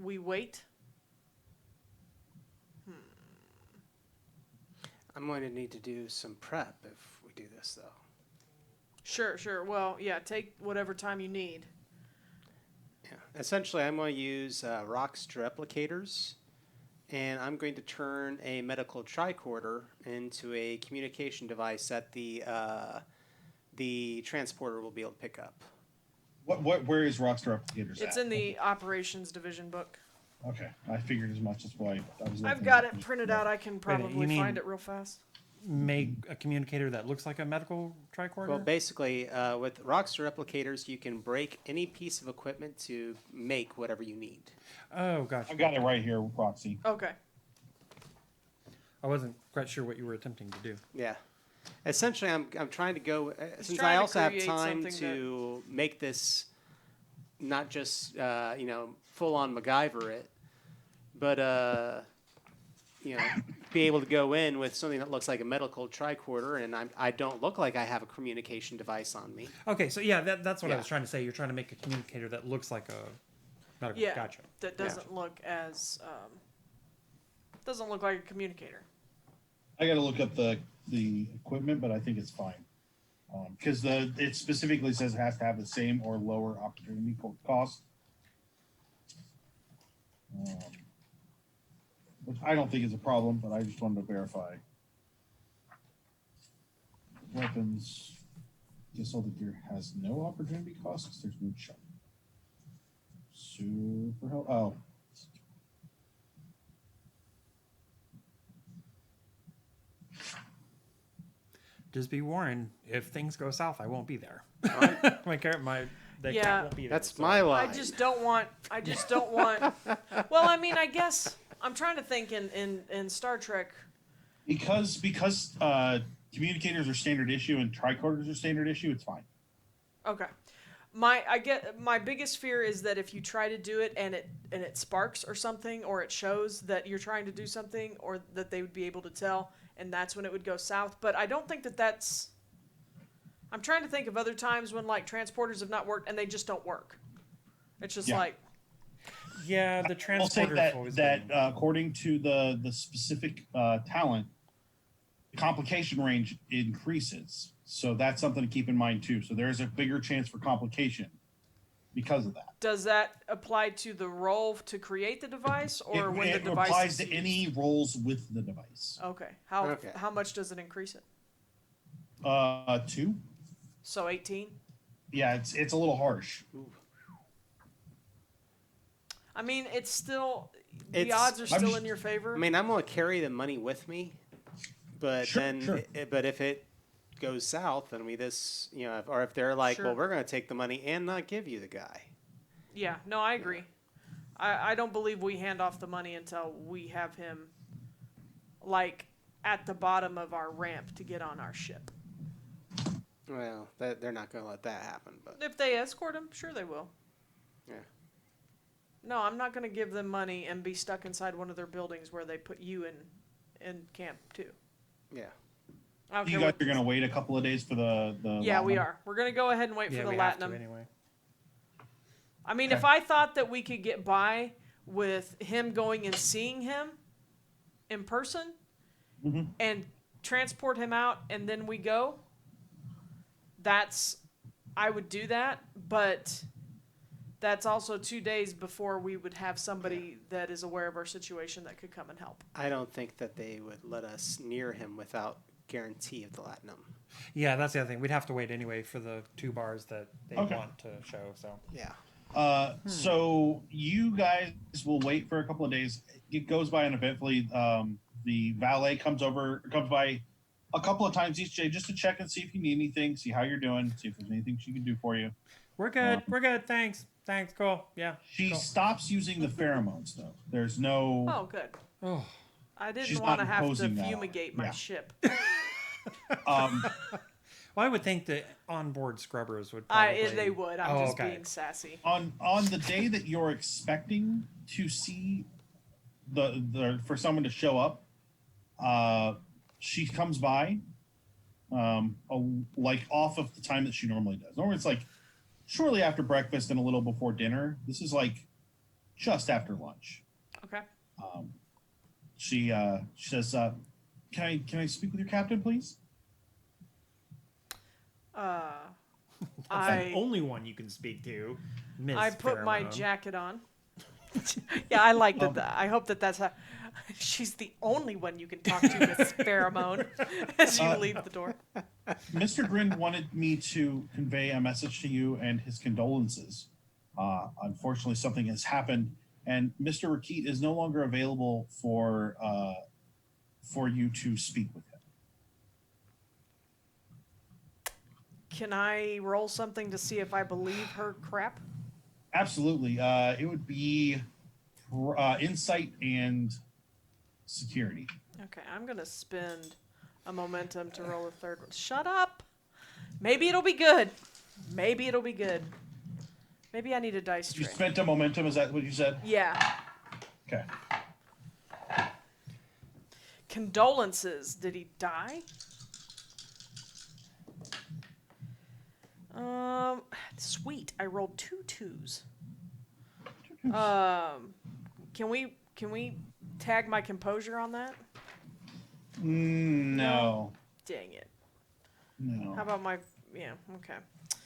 we wait. I'm going to need to do some prep if we do this, though. Sure. Well, yeah, take whatever time you need. Yeah. Essentially, I'm going to use Roxter replicators, and I'm going to turn a medical tricorder into a communication device that the transporter will be able to pick up. Where is Rockstar Replicators It's at? in the operations division book. Okay, I figured as much. That's why I was. I've got it printed out. I can you probably mean- find it real fast. Make a communicator that looks like a medical tricorder? Well, basically, with Roxter replicators, you can break any piece of equipment to make whatever you need. Oh, gotcha. I've got it right here, Roxy. Okay. I wasn't quite sure what you were attempting to do. Yeah. Essentially, I'm trying to go, since trying I to also have create time something to make this not just, full on MacGyver it, but, be able to go in with something that looks like a medical tricorder, and I don't look like I have a communication device on me. Okay, so yeah, that's what I Yeah. was trying to say. You're trying to make a communicator that looks like a medical. Yeah. Gotcha. That doesn't look as doesn't look like a communicator. I got to look up the equipment, but I think it's fine because it specifically says it has to have the same or lower opportunity cost. Which I don't think is a problem, but I just wanted to verify. Weapons. Guess all the gear has no opportunity cost because there's no chunk. Super help. Oh. Just be warned, if things go south, I won't be there. my cat won't be there. That's so- my line. I just don't want. Well, I mean, I guess I'm trying to think in Star Trek. Because communicators are standard issue and tricorders are standard issue, it's fine. Okay. My biggest fear is that if you try to do it and it sparks or something, or it shows that you're trying to do something, or that they would be able to tell, and that's when it would go south. But I don't think that's. I'm trying to think of other times when like transporters have not worked and they just don't work. It's just like. Yeah, the I'll say transporters. that according to the specific talent, the complication range increases. So that's something to keep in mind too. So there's a bigger chance for complication because of that. Does that apply to the roll to create the device, or when the device applies is to any rolls with the device. Okay. How much does it increase it? 2. So 18. Yeah, it's a little harsh. Ooh. I mean, it's still the It's- odds are still in your favor. I mean, I'm gonna carry the money with me, but Sure. but if it goes south, then or if they're like, Sure. well, we're gonna take the money and not give you the guy. Yeah, no, I agree. I don't believe we hand off the money until we have him, like, at the bottom of our ramp to get on our ship. Well, they're not gonna let that happen, but If they escort him, sure they will. yeah. No, I'm not going to give them money and be stuck inside one of their buildings where they put you in camp too. Yeah. I don't You care guys are going to wait a couple of days for the Yeah, we Latinum? are. We're going to go ahead and wait Yeah, for the we have to Latinum. anyway. I mean, Okay. if I thought that we could get by with him going and seeing him in person Mhm. and transport him out and then we go, I would do that, but that's also 2 days before we would have somebody that is aware of our situation that could come and help. I don't think that they would let us near him without guarantee of the Latinum. Yeah, that's the other thing. We'd have to wait anyway for the 2 bars that they Okay. want to show. So Yeah. So you guys will wait for a couple of days. It goes by uneventfully. The valet comes by a couple of times each day just to check and see if you need anything, see how you're doing, see if there's anything she can do for you. we're good. We're good. Thanks. Cool. Yeah. She cool. stops using the pheromones though. There's no. Oh, good. Oh. I didn't She's want to not have to imposing that on fumigate her. my Yeah. ship. Um, Well, I would think the onboard scrubbers would probably. They would. I'm Oh, just okay. being sassy. on the day that you're expecting to see for someone to show up, she comes by, like off of the time that she normally does. Normally it's like shortly after breakfast and a little before dinner. This is like just after lunch. Okay. She says, "Can I speak with your captain, please?" That's the I only one you can speak to. Miss I put my Pheromone. jacket on. Yeah, I like that. I hope that's how. She's the only one you can talk to, Miss Pheromone, as you leave the door. Mr. Grind wanted me to convey a message to you and his condolences. Unfortunately, something has happened, and Mr. Rakit is no longer available for you to speak with him. Can I roll something to see if I believe her crap? Absolutely. It would be insight and security. Okay, I'm gonna spend a momentum to roll a third one. Shut up. Maybe it'll be good. Maybe it'll be good. Maybe I need a dice You tray. spent a momentum. Is that what you said? Yeah. Okay. Condolences. Did he die? Sweet. I rolled 2 2s. Can we tag my composure on that? No. Dang it. No. How about my? Yeah. Okay.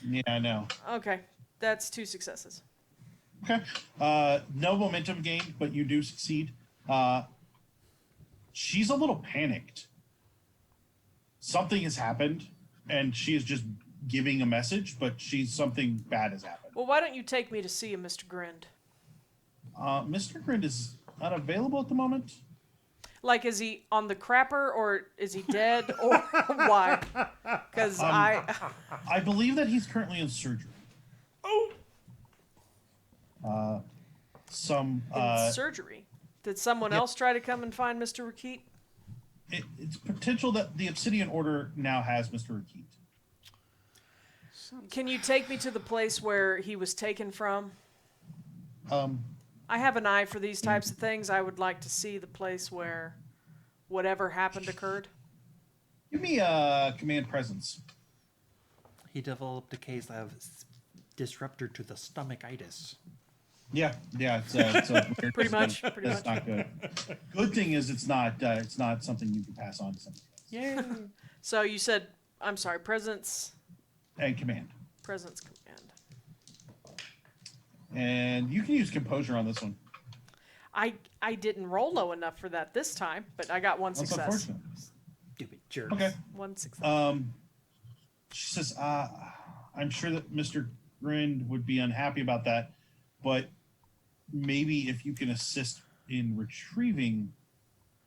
Yeah, no. Okay. That's 2 successes. Okay. No momentum gained, but you do succeed. She's a little panicked. Something has happened, and she is just giving a message, but something bad has happened. Well, why don't you take me to see him, Mr. Grind? Mr. Grind is not available at the moment. Like, is he on the crapper, or is he dead, or why? Because I believe that he's currently in surgery. Oh! Some Surgery. Did someone else try to come and find Mr. Rakit? it's potential that the Obsidian Order now has Mr. Rakit. sense. Can you take me to the place where he was taken from? Um, I have an eye for these types of things. I would like to see the place where whatever happened occurred. give me command presence. He developed a case of disruptor to the stomachitis. Yeah, it's a weird. Pretty much. It's not good. Good thing is it's not something you can pass on to somebody else. Yay! So you said, I'm sorry, presence And command. command. And you can use composure on this one. I didn't roll low enough for that this time, but I got one That's success. unfortunate. Stupid jerks. Okay. One success. She says, I'm sure that Mr. Grind would be unhappy about that, but maybe if you can assist in retrieving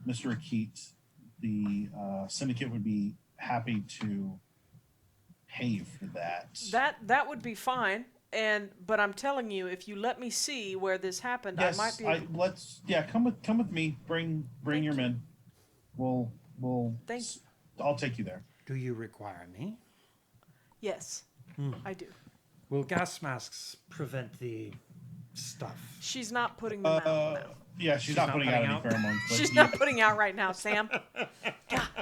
Mr. Akit, the syndicate would be happy to pay for that. That would be fine. But I'm telling you, if you let me see where this happened, Yes, I might be able come with me. Bring Thank your you. men. We'll Thank you. I'll take you there. Do you require me? Yes, I do. Will gas masks prevent the stuff? She's not putting them out now. Yeah, she's not not putting out putting any out? pheromones. But She's not putting out right now, Sam.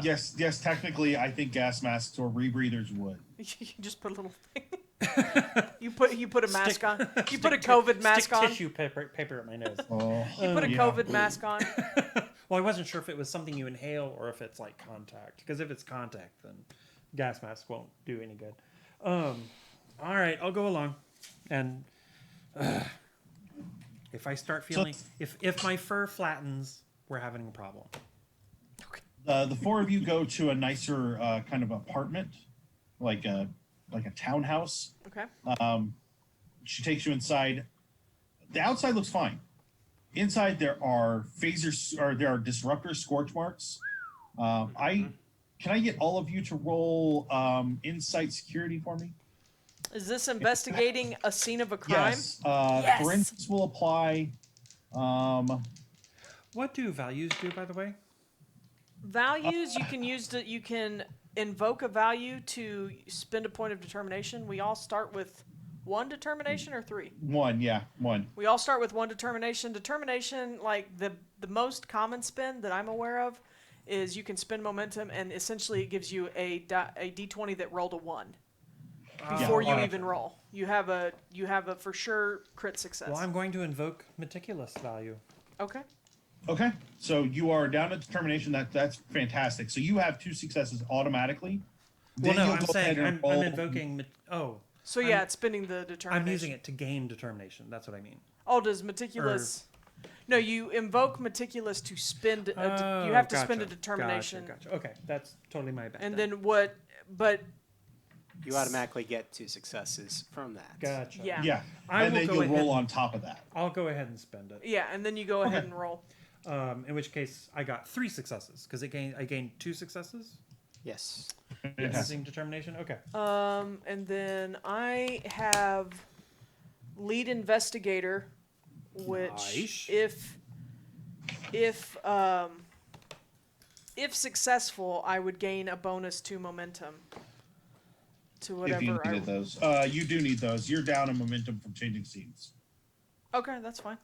yes, technically, I think gas masks or rebreathers would. You just put a little thing. You put a mask on. You put a COVID mask Stick on. tissue paper at my nose. Oh, You put a yeah. COVID mask on. Well, I wasn't sure if it was something you inhale or if it's like contact. Because if it's contact, then gas mask won't do any good. All right, I'll go along. And if I start feeling, if my fur flattens, we're having a problem. The four of you go to a nicer kind of apartment, like a townhouse. Okay. She takes you inside. The outside looks fine. Inside there are phasers, or there are disruptor scorch marks. Can I get all of you to roll insight security for me? Is this investigating a scene of a crime? Yes. Yes. Forensics will apply. What do values do, by the way? Values you can use to, you can invoke a value to spend a point of determination. We all start with one determination or three. One. We all start with one determination. Determination, like the most common spend that I'm aware of, is you can spend momentum, and essentially it gives you a d20 that rolled a 1 before you even roll. You have a for sure crit success. Well, I'm going to invoke meticulous value. Okay. Okay, so you are down to determination. That's fantastic. So you have 2 successes automatically. Well, Then no, you'll I'm go ahead saying and I'm roll- invoking. So yeah, it's spending the determination. I'm using it to gain determination. That's what I mean. Oh, does meticulous? No, you invoke meticulous to spend. You Oh, have to spend a gotcha, determination. Gotcha. Okay, that's totally my bad. And then what? But You automatically get 2 successes from that. Gotcha. yeah, Yeah, I and will then go you'll ahead roll and- on top of that. I'll go ahead and spend it. yeah, and then you go ahead and roll. In which case, I got 3 successes because I gained 2 successes Yes. using determination. Okay. And then I have lead investigator, which Nice. if successful, I would gain a bonus to momentum. To If you whatever needed those, you do need those. You're down in momentum from changing scenes. Okay, that's fine.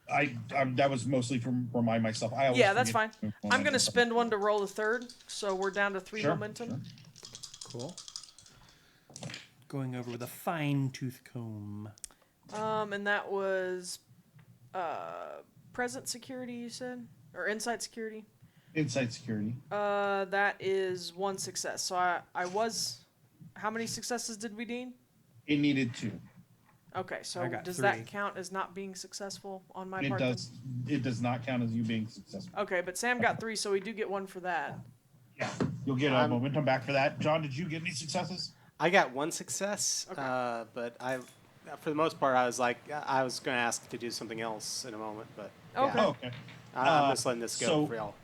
I that was mostly from remind myself. I always Yeah, that's fine. forget I'm gonna momentum. spend one to roll a third, so we're down to 3 Sure, momentum. Cool. Going over with a fine tooth comb. And that was present security, you said, or insight security. Inside security. That is 1 success. So I was. How many successes did we need? It needed 2. Okay, so I got does 3. that count as not being successful on my It part? does. It does not count as you being successful. Okay, but Sam got 3, so we do get 1 for that. Yeah, you'll get a momentum back for that. John, did you get any successes? I got 1 success, Okay. but for the most part, I was going to ask to do something else in a moment, but Okay. Oh, okay. I'm just letting this go so- for y'all.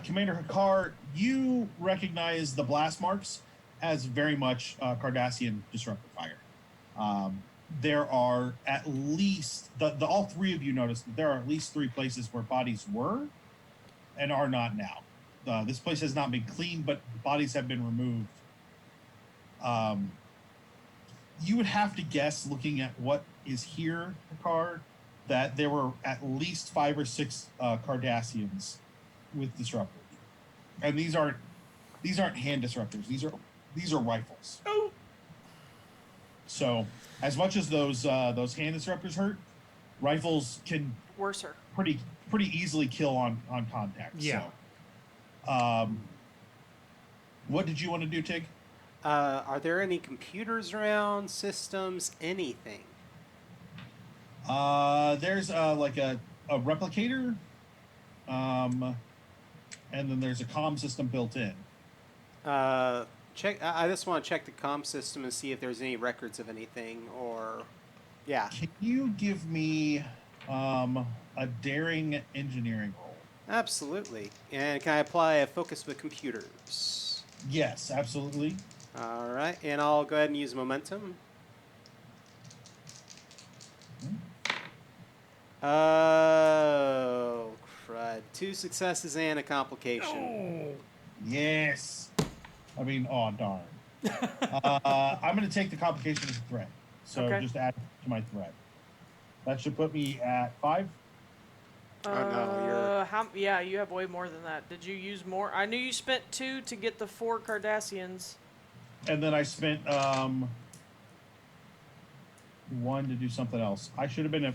Commander Hakar, you recognize the blast marks as very much Cardassian disruptor fire. There are at least all 3 of you noticed that there are at least 3 places where bodies were and are not now. This place has not been cleaned, but bodies have been removed. You would have to guess, looking at what is here, Picard, that there were at least 5 or 6 Cardassians with disruptors, and these aren't hand disruptors. These are rifles. Oh. So, as much as those hand disruptors hurt, rifles can Worser. pretty easily kill on contact. Yeah. So, what did you want to do, Tig? Are there any computers around, systems, anything? There's like a replicator, and then there's a comm system built in. Check. I just want to check the comm system and see if there's any records of anything, or yeah. Can you give me a daring engineering roll? Absolutely. And can I apply a focus with computers? Yes, absolutely. All right, and I'll go ahead and use momentum. Oh, crud. 2 successes and a complication. Yes. I mean, oh darn. I'm going to take the complication as a threat. So Okay. just add to my threat. That should put me at 5. Oh, no, Yeah, you have way more than that. Did you use more? I knew you spent 2 to get the 4 Cardassians. And then I spent 1 to do something else. I should have been at.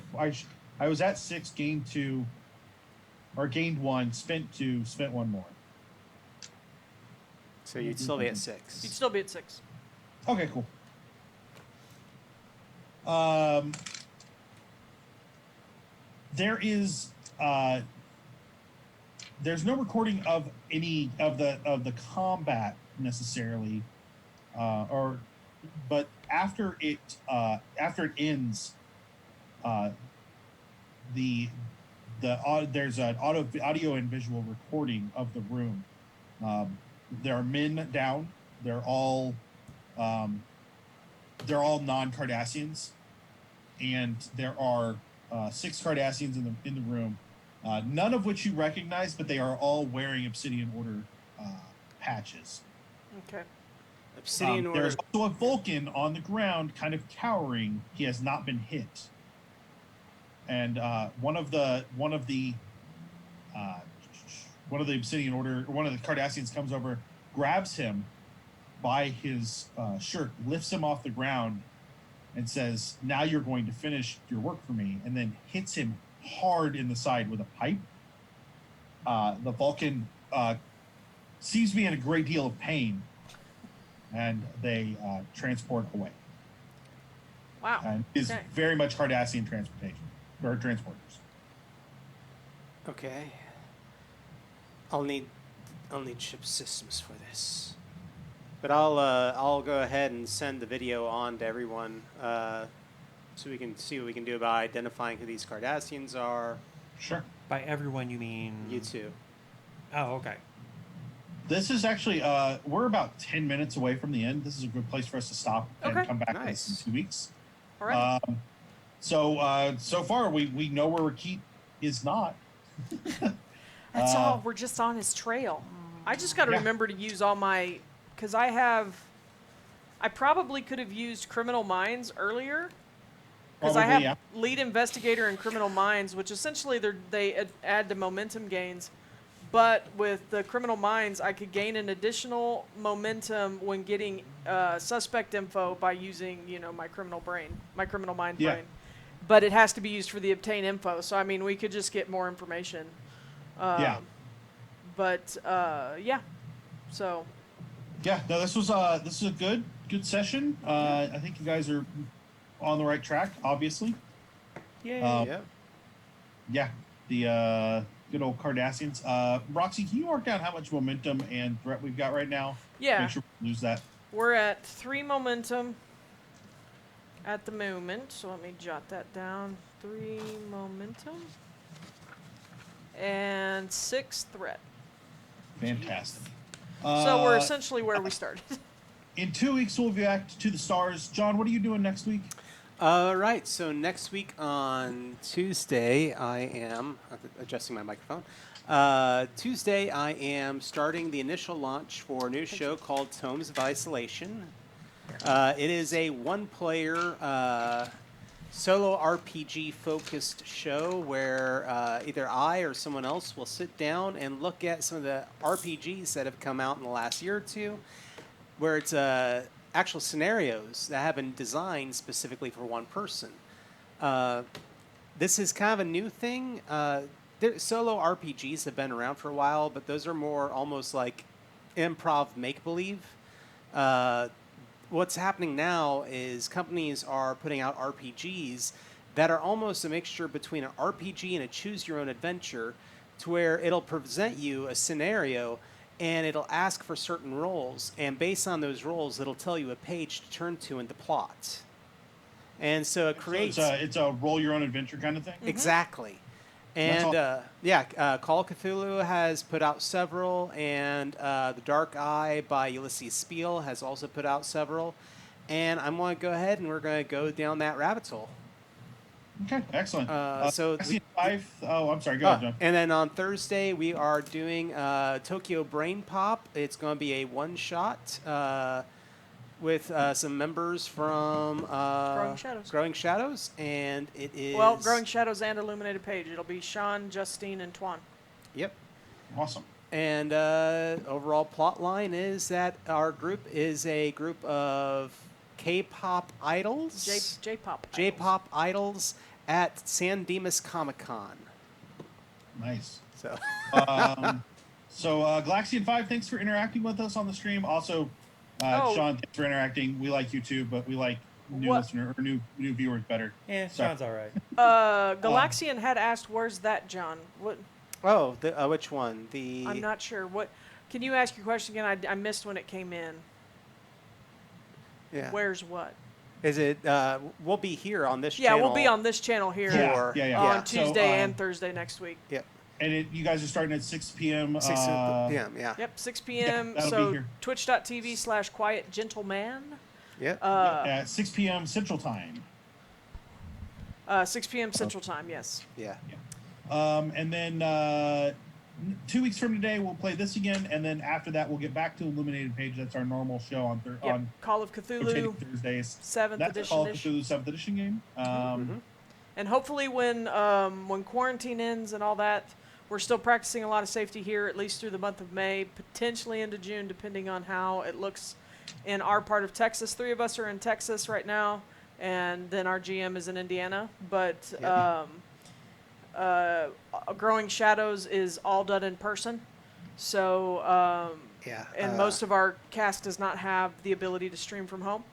I was at 6, gained 2, or gained 1, spent 2, spent 1 more. So you'd still be at 6. You'd still be at 6. Okay, cool. There is there's no recording of any of the combat necessarily, but after it ends, there's an audio and visual recording of the room. There are men down. They're all non-Cardassians, and there are 6 Cardassians in the room. None of which you recognize, but they are all wearing Obsidian Order patches. Okay. Obsidian Order. There's also a Vulcan on the ground, kind of cowering. He has not been hit. And one of the Obsidian Order, one of the Cardassians comes over, grabs him by his shirt, lifts him off the ground, and says, "Now you're going to finish your work for me," and then hits him hard in the side with a pipe. The Vulcan seems to be in a great deal of pain, and they transport away. Wow. And is Okay. very much Cardassian transportation or transporters. Okay. I'll need chip systems for this. But I'll go ahead and send the video on to everyone, so we can see what we can do about identifying who these Cardassians are. Sure. By everyone, you mean You two. Oh, okay. This is actually we're about 10 minutes away from the end. This is a good place for us to stop and Okay. come back to Nice. this in 2 weeks. All right. So far we know where Quiett is not. That's all. We're just on his trail. I just got to Yeah. remember to use all my, because I probably could have used Criminal Minds earlier. Because I have Probably, yeah. Lead Investigator and Criminal Minds, which essentially they add to momentum gains. But with the Criminal Minds, I could gain an additional momentum when getting suspect info by using, my criminal mind Yeah. brain. But it has to be used for the obtain info. So, I mean, we could just get more information. Yeah. But, yeah. So, Yeah, no, this is a good session. I think you guys are on the right track, obviously. Yay. Yep. Yeah, the good old Cardassians. Roxy, can you mark down how much momentum and threat we've got right now? yeah. Make sure we lose that. We're at 3 momentum at the moment, so let me jot that down. 3 momentum and 6 threat. Fantastic. So we're essentially where we started. In 2 weeks, we'll be back to the stars. John, what are you doing next week? All right. So next week on Tuesday, I am adjusting my microphone. Tuesday, I am starting the initial launch for a new show called Tomes of Isolation. It is a one-player solo RPG-focused show where either I or someone else will sit down and look at some of the RPGs that have come out in the last year or two, where it's actual scenarios that have been designed specifically for one person. This is kind of a new thing. Solo RPGs have been around for a while, but those are more almost like improv make-believe. What's happening now is companies are putting out RPGs that are almost a mixture between an RPG and a choose-your-own-adventure, to where it'll present you a scenario and it'll ask for certain roles, and based on those roles, it'll tell you a page to turn to in the plot. And so it creates... So it's a roll-your-own-adventure kind of thing? Exactly. And Call of Cthulhu has put out several, and The Dark Eye by Ulysses Spiel has also put out several. And I'm going to go ahead and we're going to go down that rabbit hole. Okay, excellent. So I'm sorry, go ahead, John. And then on Thursday, we are doing Tokyo Brain Pop. It's going to be a one-shot with some members from Growing Shadows, and it is... Well, Growing Shadows and Illuminated Page. It'll be Sean, Justine, and Twan. Yep. Awesome. And overall plot line is that our group is a group of K-pop idols. J-pop. J-pop idols at San Dimas Comic-Con. Nice. So, Galaxian 5, thanks for interacting with us on the stream. Also, Sean, thanks for interacting. We like you too, but we like new viewers better. Yeah, Sorry. Sean's all right. Galaxian had asked, "Where's that, John?" What? Oh, which one? I'm not sure. What? Can you ask your question again? I missed when it came in. Yeah. Where's what? Is it? We'll be here on this Yeah, channel. we'll be on this channel here on Tuesday and Thursday next week. Yep. And you guys are starting at 6 p.m. 6 p.m. Yeah. Yep, 6 p.m. that'll So be here. twitch.tv/Quiett Gentleman. Yep. At 6 p.m. Central Time. 6 p.m. Central Time. Yes. Yeah. And then 2 weeks from today, we'll play this again, and then after that, we'll get back to Illuminated Page. That's our normal show on Call of Cthulhu Thursdays. 7th That's edition. Call of Cthulhu 7th edition game. And hopefully, when quarantine ends and all that, we're still practicing a lot of safety here, at least through the month of May, potentially into June, depending on how it looks in our part of Texas. 3 of us are in Texas right now, and then our GM is in Indiana. But Growing Shadows is all done in person. So, and most of our cast does not have the ability to stream from home.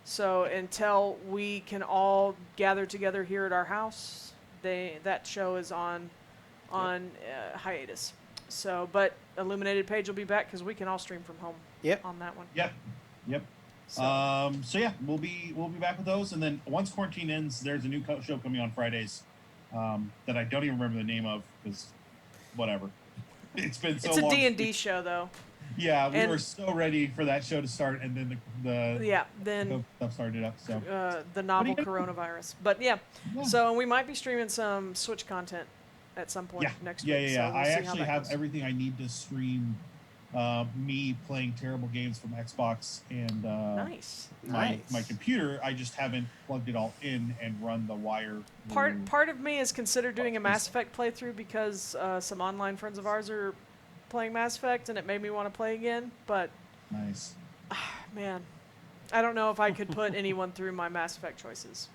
So until we can all gather together here at our house, that show is on hiatus. So, but Illuminated Page will be back because we can all stream from home. Yep. On that one. Yep. So, we'll be back with those, and then once quarantine ends, there's a new show coming on Fridays that I don't even remember the name of because whatever. It's been so long. It's a D&D show though. Yeah, we were so ready for that show to start, and then then stuff started up. So the novel coronavirus. But so we might be streaming some Switch content at some point next week. Yeah. So we'll I see actually how that have goes. everything I need to stream. Me playing terrible games from Xbox and my computer. I just haven't plugged it all in and run the wire. Part of me has considered doing a Mass Effect playthrough because some online friends of ours are playing Mass Effect, and it made me want to play again. But nice, man, I don't know if I could put anyone through my Mass Effect choices.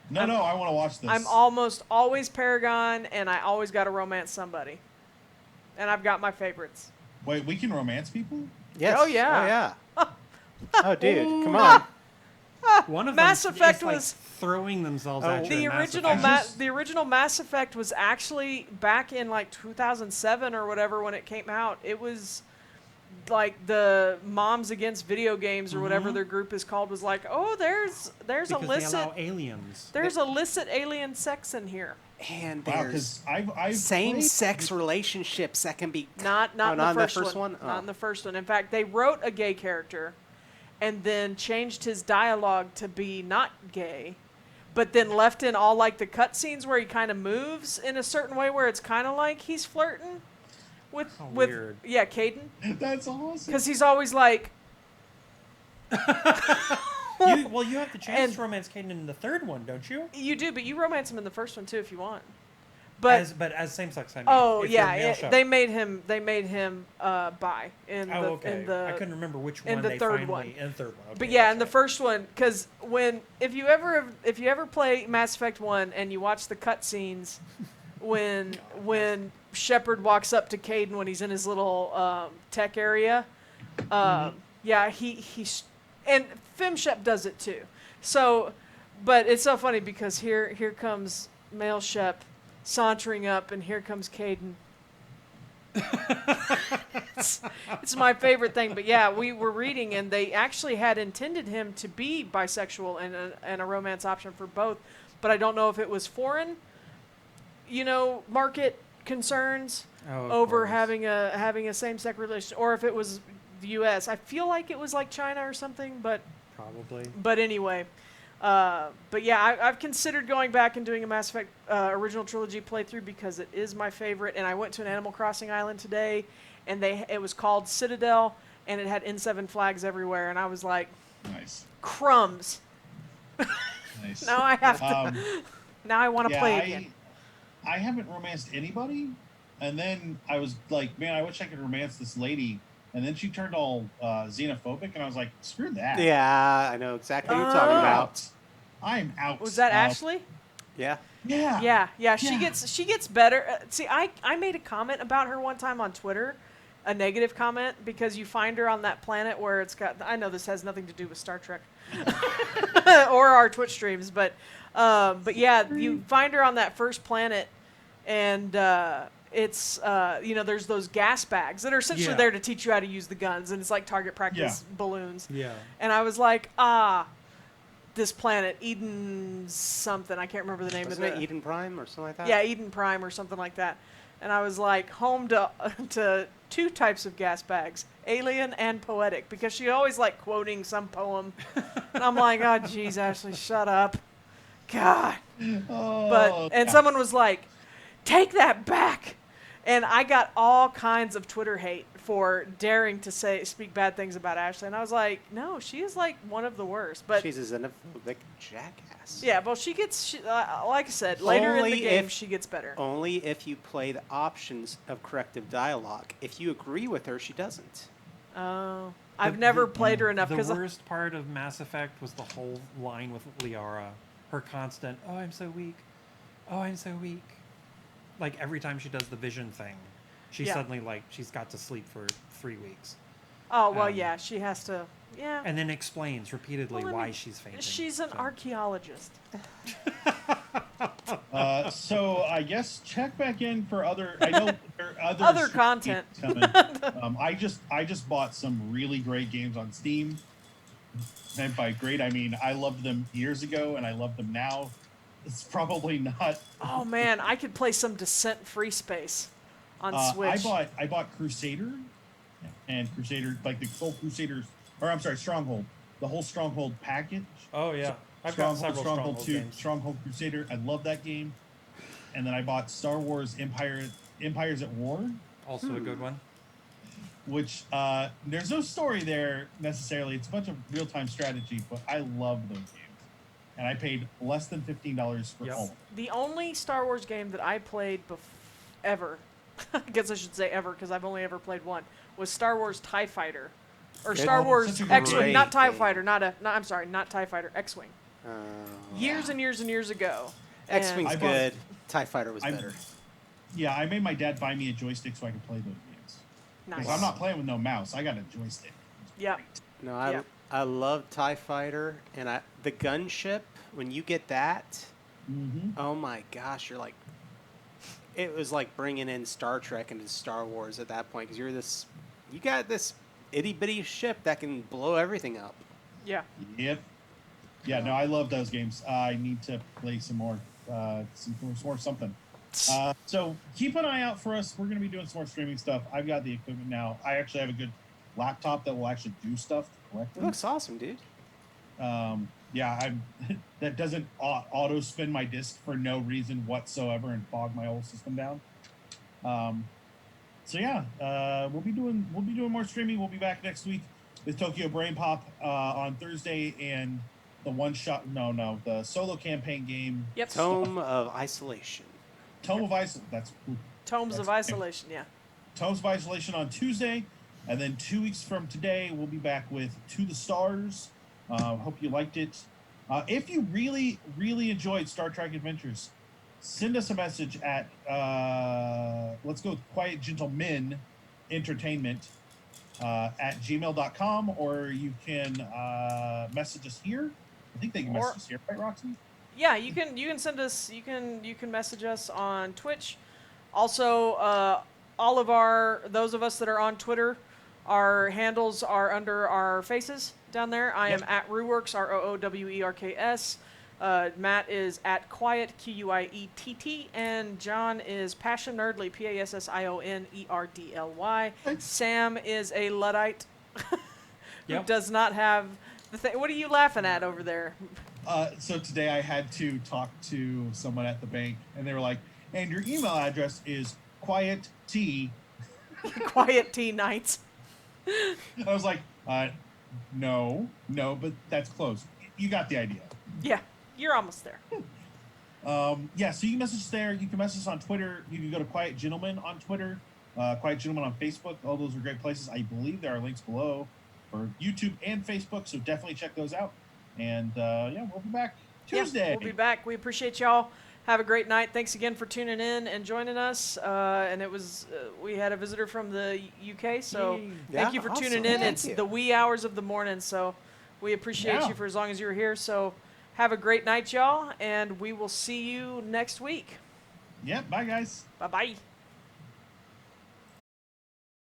No, I want to watch this. I'm almost always Paragon, and I always got to romance somebody, and I've got my favorites. Wait, we can romance people? Yes. Oh yeah. Oh dude, come on. One of Mass them Effect is, like, was throwing themselves at you. The in original Mass Effect. the original Mass Effect was actually back in like 2007 or whatever when it came out. It was like the Moms Against Video Games or whatever their group is called was like, oh, there's because illicit they allow aliens. There's illicit alien sex in here. And Wow, there's because I've same-sex relationships that can be Not in not the in first the first one. Not in the first one. In fact, they wrote a gay character, and then changed his dialogue to be not gay, but then left in all like the cutscenes where he kind of moves in a certain way where it's kind of like he's flirting with weird. Caden, That's awesome. because he's always like, You have the chance And- to romance Caden in the third one, don't you? You do, but you romance him in the first one too if you want. But As same sex, I mean. oh if you're yeah, male shep. they made him bi in Oh, the okay. in the I couldn't remember which in one the they third finally one. in the third one. Okay, But yeah, that's in the right. first one, because if you ever play Mass Effect 1 and you watch the cutscenes when Shepard walks up to Caden when he's in his little tech area, yeah, he's and FemShep does it too. So, but it's so funny because here comes male Shep sauntering up, and here comes Caden. It's my favorite thing. But yeah, we were reading, and they actually had intended him to be bisexual and a romance option for both. But I don't know if it was foreign, market concerns Oh, of over course. having a same-sex relationship, or if it was the U.S. I feel like it was like China or something, Probably. but anyway. But yeah, I've considered going back and doing a Mass Effect original trilogy playthrough because it is my favorite. And I went to an Animal Crossing island today, and it was called Citadel, and it had N7 flags everywhere, and I was like, Nice. crumbs. Nice. Now I have to. Now I want to play again. I haven't romanced anybody, and then I was like, man, I wish I could romance this lady. And then she turned all xenophobic, and I was like, screw that. Yeah, I know exactly what you're talking about. I'm out. Was that Ashley? Yeah. Yeah. Yeah. She gets better. See, I made a comment about her one time on Twitter, a negative comment, because you find her on that planet where it's got. I know this has nothing to do with Star Trek or our Twitch streams, but yeah, you find her on that first planet, and it's there's those gas bags that are essentially Yeah. there to teach you how to use the guns, and it's like target practice balloons. Yeah. And I was like, this planet, Eden something. I can't remember the name Wasn't of it it. Eden Prime or something like that? Yeah, Eden Prime or something like that. And I was like, home to two types of gas bags, alien and poetic, because she always like quoting some poem. And I'm like, oh, geez, Ashley, shut up. God. Oh, And someone was like, take that back. And I got all kinds of Twitter hate for daring to speak bad things about Ashley. And I was like, no, she is like one of the worst. But She's a xenophobic jackass. yeah, well, she gets, like I said, later in the Only game, if- she gets better. Only if you play the options of corrective dialogue. If you agree with her, she doesn't. Oh, I've never played her enough The because worst part of Mass Effect was the whole line with Liara. Her constant, oh, I'm so weak. Oh, I'm so weak. Like, every time she does the vision thing, she's Yeah. suddenly, like, she's got to sleep for 3 weeks. oh well, um, yeah, she has to. Yeah, And then explains repeatedly Well, I why mean, she's fainting. she's an so. archaeologist. So I guess check back in for other. I know there are Other streaming content. coming. I just bought some really great games on Steam. And by great, I mean I loved them years ago, and I love them now. It's probably not. Oh man, I could play some Descent Free Space on Switch. I bought Crusader, and Crusader like the full Crusaders, or I'm sorry, Stronghold, the whole Stronghold package. Oh, yeah. I've got several Stronghold 2, games. Stronghold Crusader. I love that game. And then I bought Star Wars Empires at War, Also a good one. which there's no story there necessarily. It's a bunch of real-time strategy, but I love those games. And I paid less than $15 for Yep. all of them. The only Star Wars game that I played ever, I guess I should say ever because I've only ever played one, was Star Wars TIE Fighter. Or Good. Star Oh, Wars such a X-Wing, great not TIE game. Fighter, I'm sorry, not TIE Fighter, X-Wing. Years and years and years ago. And- X-Wing's I bought- good. TIE Fighter was I- better. Yeah, I made my dad buy me a joystick so I could play those games. Nice. Because I'm not playing with no mouse. I got a joystick. Yeah. No, Yeah. I love TIE Fighter, and the gunship, when you get that, Mm-hmm. oh my gosh, you're like, it was like bringing in Star Trek into Star Wars at that point, because you got this itty bitty ship that can blow everything up. Yeah. Yep. Yeah, no, I love those games. I need to play some more, something. So keep an eye out for us. We're going to be doing some more streaming stuff. I've got the equipment now. I actually have a good laptop that will actually do stuff It correctly. looks awesome, dude. Yeah, I'm that doesn't auto spin my disk for no reason whatsoever and bog my whole system down. So yeah, we'll be doing more streaming. We'll be back next week. with Tokyo Brain Pop on Thursday, and the solo campaign game. Yep. Tome of Isolation. Tome of Isolation. Tomes of Isolation. Yeah. Tomes of Isolation on Tuesday, and then 2 weeks from today, we'll be back with To the Stars. Hope you liked it. If you really, really enjoyed Star Trek Adventures, send us a message at let's go with Quiett Gentleman Entertainment at gmail.com, or you can message us here. I think they can message us here, right, Roxy? Yeah, you can send us. You can message us on Twitch. Also, all of those of us that are on Twitter, our handles are under our faces down there. I am at Roowerks, ROOWERKS. Matt is at Quiett, QUIETT, and John is Passion Nerdly, PASSIONERDLY. Sam is a Luddite who does not have the thing. What are you laughing at over there? So today I had to talk to someone at the bank, and they were like, and your email address is Quiett T. Quiett Tea Nights. I was like, no, but that's close. You got the idea. Yeah, you're almost there. So you can message us there. You can message us on Twitter. You can go to Quiett Gentleman on Twitter, Quiett Gentleman on Facebook. All those are great places. I believe there are links below for YouTube and Facebook, so definitely check those out. And we'll be back Tuesday. Yeah, we'll be back. We appreciate y'all. Have a great night. Thanks again for tuning in and joining us. And it was we had a visitor from the UK, so thank you for tuning in. It's the wee hours of the morning, so we appreciate you for as long as you were here. So have a great night, y'all, and we will see you next week. Bye, guys. Bye-bye.